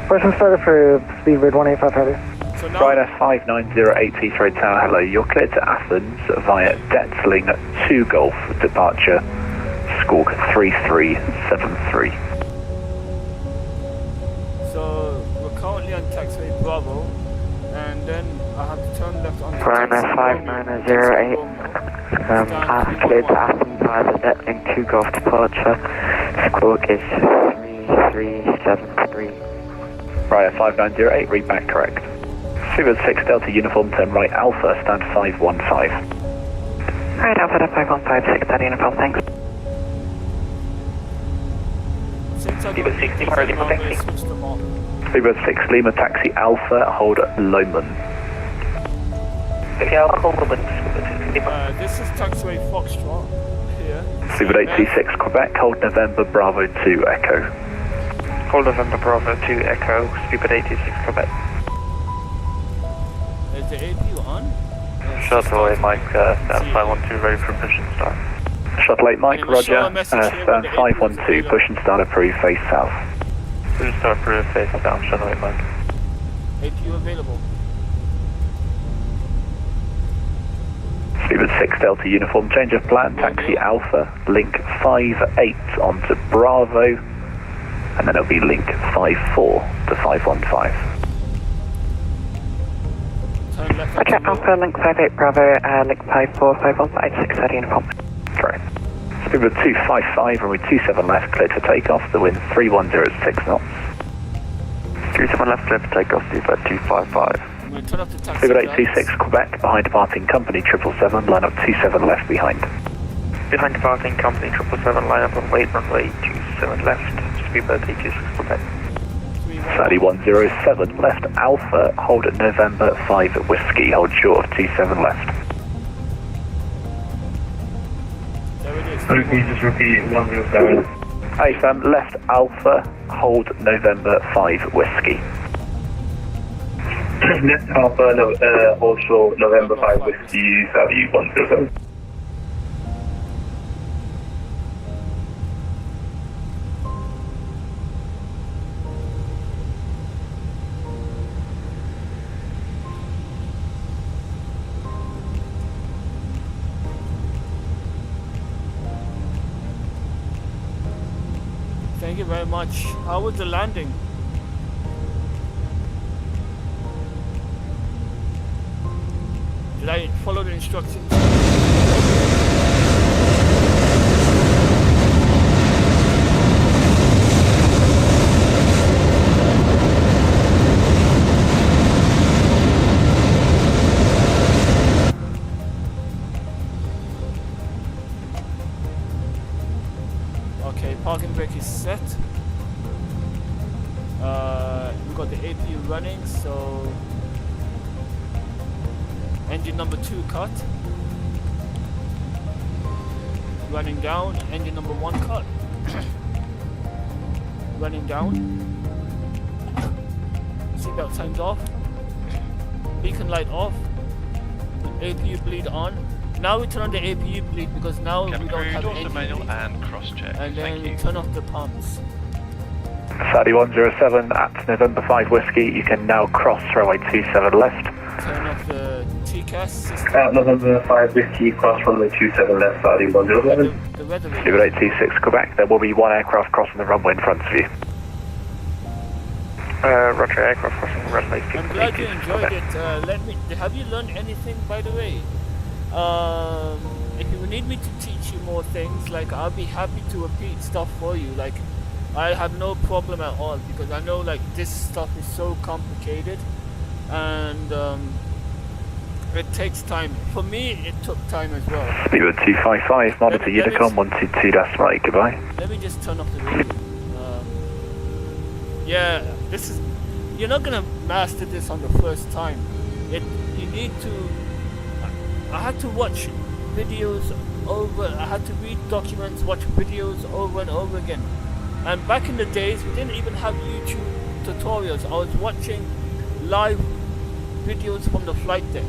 Push and start approved, Speedbird 185 heavy. So now Ryanair 5908 Heathrow Tower, hello. You're cleared to Athens via Detling 2 Golf, departure, squawk 3373. So we're currently on taxiway Bravo, and then I have to turn left on Ryanair 5908, cleared to Athens via the Detling 2 Golf departure, squawk is 3373. Ryanair 5908, read back correct. Speedbird 6 Delta Uniform, turn right Alpha, stand 515. Alright, Alpha to 515, 6 Delta Uniform, thanks. Since I Speedbird 6 Lima, Lima, taxi. switch them off. Speedbird 6 Lima Taxi Alpha, hold Lomond. Okay, I'll hold Lomond. This is taxiway Foxtrot here. Speedbird 826 Quebec, hold November Bravo 2 Echo. Hold November Bravo 2 Echo, Speedbird 826 Quebec. Is the AP on? Shuttle 8 Mike, stand 512, ready for push and start. Shuttle 8 Mike, Can you show roger. a message here when Stand the AP is 512, push and start approved, face south. Push and start approved, face down, Shuttle 8 Mike. AP available. Speedbird 6 Delta Uniform, change of plan, taxi Alpha, link 58 onto Bravo, and then it'll be link 54 to 515. Turn left Roger, onto Alpha, link 58 Bravo, link 54, 515, 6 Delta Uniform. Correct. Speedbird 255, runway 27 left, cleared for takeoff, the wind 3106 knots. 37 left, clear for takeoff, Speedbird 255. I'm going to turn off the taxi. Speedbird 826 Quebec, behind departing company 777, line up 27 left behind. Behind departing company 777, line up and wait, runway 27 left, Speedbird 826 Quebec. Saudi 107 left Alpha, hold at November 5 Whiskey, hold short of 27 left. Sorry, can you just repeat 107? AFM, left Alpha, hold November 5 Whiskey. Left Alpha, also November 5 Whiskey, value 107. Thank you very much. How was the landing? Did I follow the instructions? Okay, parking brake is set. We got the APU running, so engine number 2 cut. Running down, engine number 1 cut. Running down. Seatbelt signs off. Beacon light off. APU bleed on. Now we turn on the APU bleed because now we don't have engine manual bleed. And cross check. And then Thank we you. turn off the pumps. 3107 at November 5 Whiskey, you can now cross runway 27 left. Turn off the TCAS system. At November 5 Whiskey, cross runway 27 left, value 107. The weather radar. Super 826 Quebec, there will be one aircraft crossing the runway in front of you. Roger, aircraft crossing runway I'm glad you enjoyed it. Have you learned anything, by the way? If you need me to teach you more things, like I'll be happy to repeat stuff for you. Like I have no problem at all because I know like this stuff is so complicated, and it takes time. For me, it took time as well. Speedbird 255, monitor Unicom 122-8, goodbye. Let me just turn off the radio. Yeah, this is. You're not gonna master this on the first time. You need to. I had to watch videos over. I had to read documents, watch videos over and over again. And back in the days, we didn't even have YouTube tutorials. I was watching live videos from the flight deck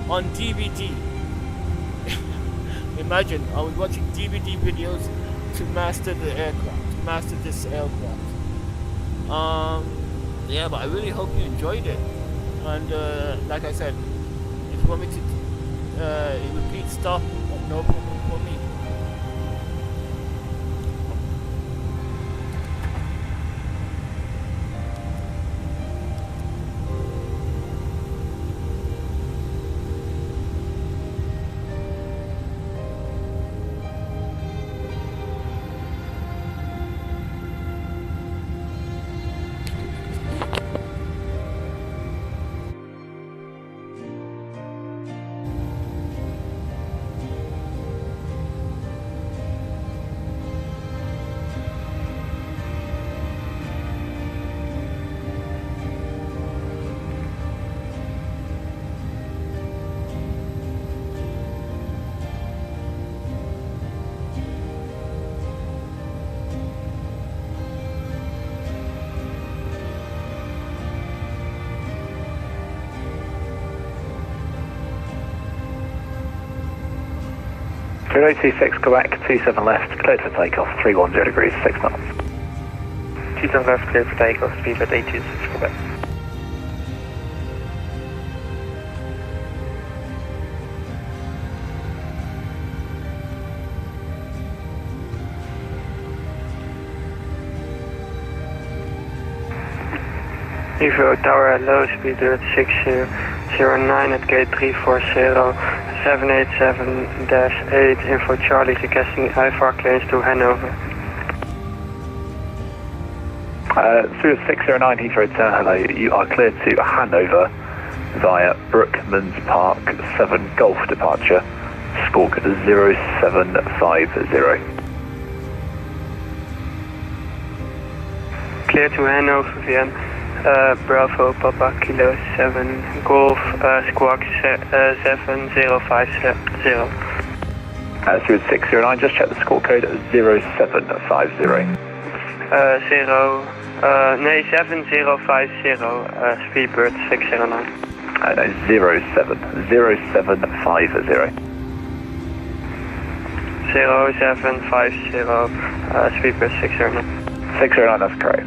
on DVD. Imagine, I was watching DVD videos to master the aircraft, to master this aircraft. Yeah, but I really hope you enjoyed it. And like I said, if you want me to repeat stuff, no problem for me. Zero 26 Quebec, 27 left, cleared for takeoff, 310 degrees, 6 knots. 27 left, clear for takeoff, speedbird 826 Quebec. Heathrow Tower, low speed 6009 at gate 340, 787-8, info Charlie, requesting IFR clearance to Hanover. Through 609 Heathrow Tower, hello, you are cleared to Hanover via Brookmans Park 7 Golf departure, squawk 0750. Clear to Hanover via Bravo Papa Kilo 7 Golf squawk 7050. Speedbird 609, just check the score code 0750. 7050, Speedbird 609. No, 0750. 0750, Speedbird 609. 609, that's correct.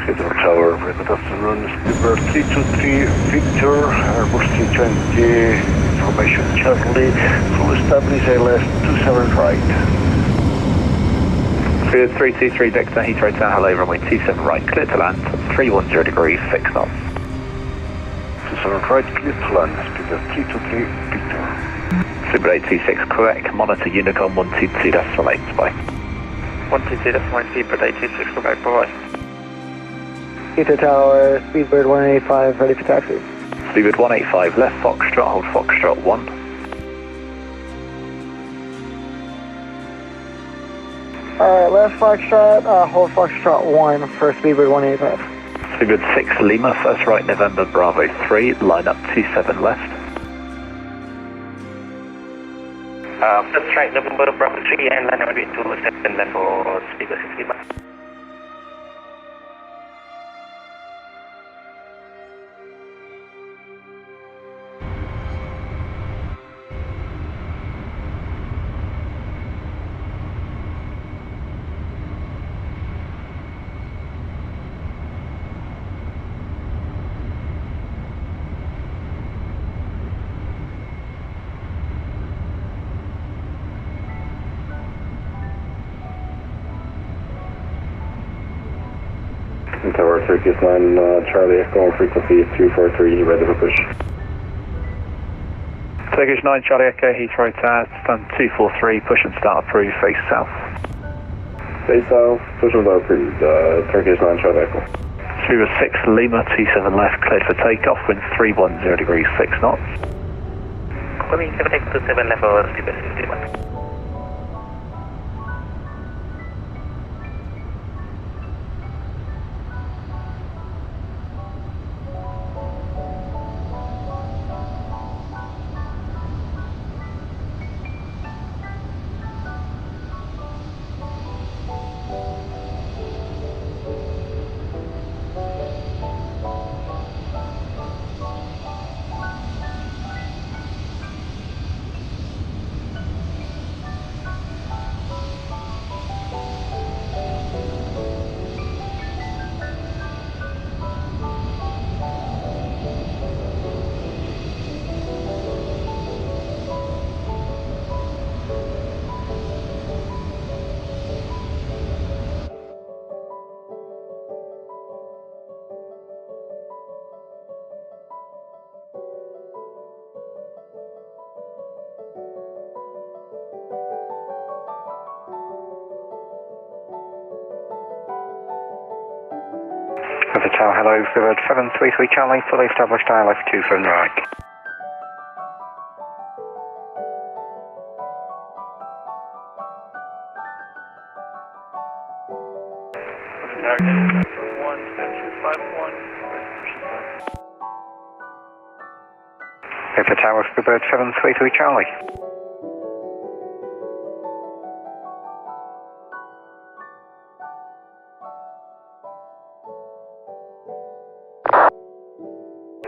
Heathrow Tower, good afternoon, Speedbird 323 Victor, Airbus 320, information Charlie, full establish ALS 27 right. Speedbird 323 Victor, Heathrow Tower, hello, runway 27 right, clear to land, 310 degrees, 6 knots. 27 right, clear to land, Speedbird 323 Victor. Speedbird 826, Quebec, monitor Unicom 122.8, bye. 122.8, Speedbird 826, Quebec, bye. Heathrow Tower, Speedbird 185, ready for taxi. Speedbird 185, left Foxtrot, hold Foxtrot 1. Alright, left Foxtrot, hold Foxtrot 1 for Speedbird 185. Speedbird 6 Lima, first right November Bravo 3, line up 27 left. First right November Bravo 3 and line number 27 left for Speedbird 6 Lima. Tower Turkish 9, Charlie Echo, frequency 243, ready for push. Turkish 9, Charlie Echo, Heathrow Tower, stand 243, push and start approved, face south. Face south, push and start approved, Turkish 9, Charlie Echo. Speedbird 6 Lima, 27 left, cleared for takeoff, wind 310 degrees, 6 knots. Calling 727 left for Speedbird 6 Lima. Heathrow Tower, hello, Speedbird 733 Charlie, fully established ILF 2 from the right. Heathrow Tower, Speedbird 733 Charlie.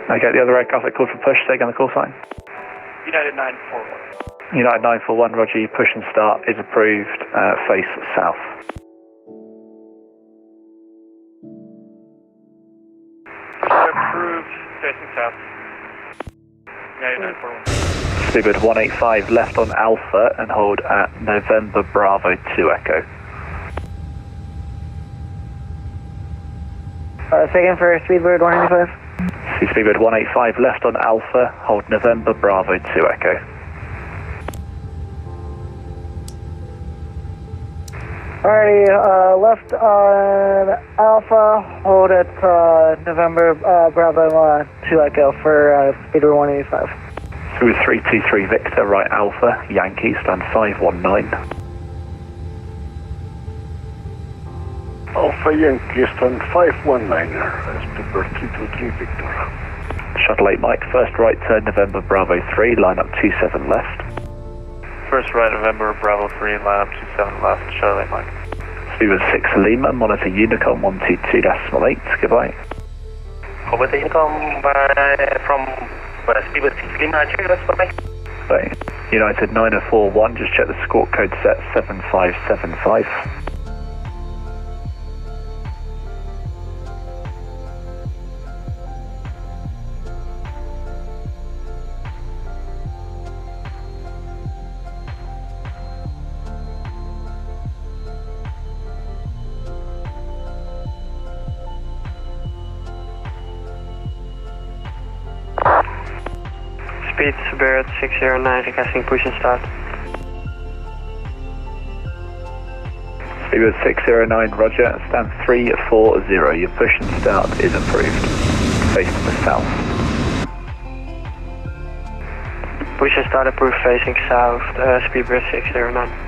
Okay, the other aircraft that called for push, stay on the call sign. United 941. United 941, roger, you push and start is approved, face south. Approved, facing south. United 941. Speedbird 185, left on Alpha and hold at November Bravo 2 Echo. Second for Speedbird 185. Speedbird 185, left on Alpha, hold November Bravo 2 Echo. Alrighty, left on Alpha, hold at November Bravo 2 Echo for Speedbird 185. Through 323 Victor, right Alpha, Yankee, stand 519. Alpha Yankee, stand 519, Speedbird 323 Victor. Shuttle 8 Mike, first right turn November Bravo 3, line up 27 left. First right November Bravo 3, line up 27 left, Shuttle 8 Mike. Speedbird 6 Lima, monitor Unicom 122.8, goodbye. Over the Unicom from Speedbird 6 Lima, bye. Bye. United 9041, just check the squawk code set 7575. Speed Spirit 609, requesting push and start. Speedbird 609, roger, stand 340, your push and start is approved. Facing the south. Push and start approved facing south, Speedbird 609.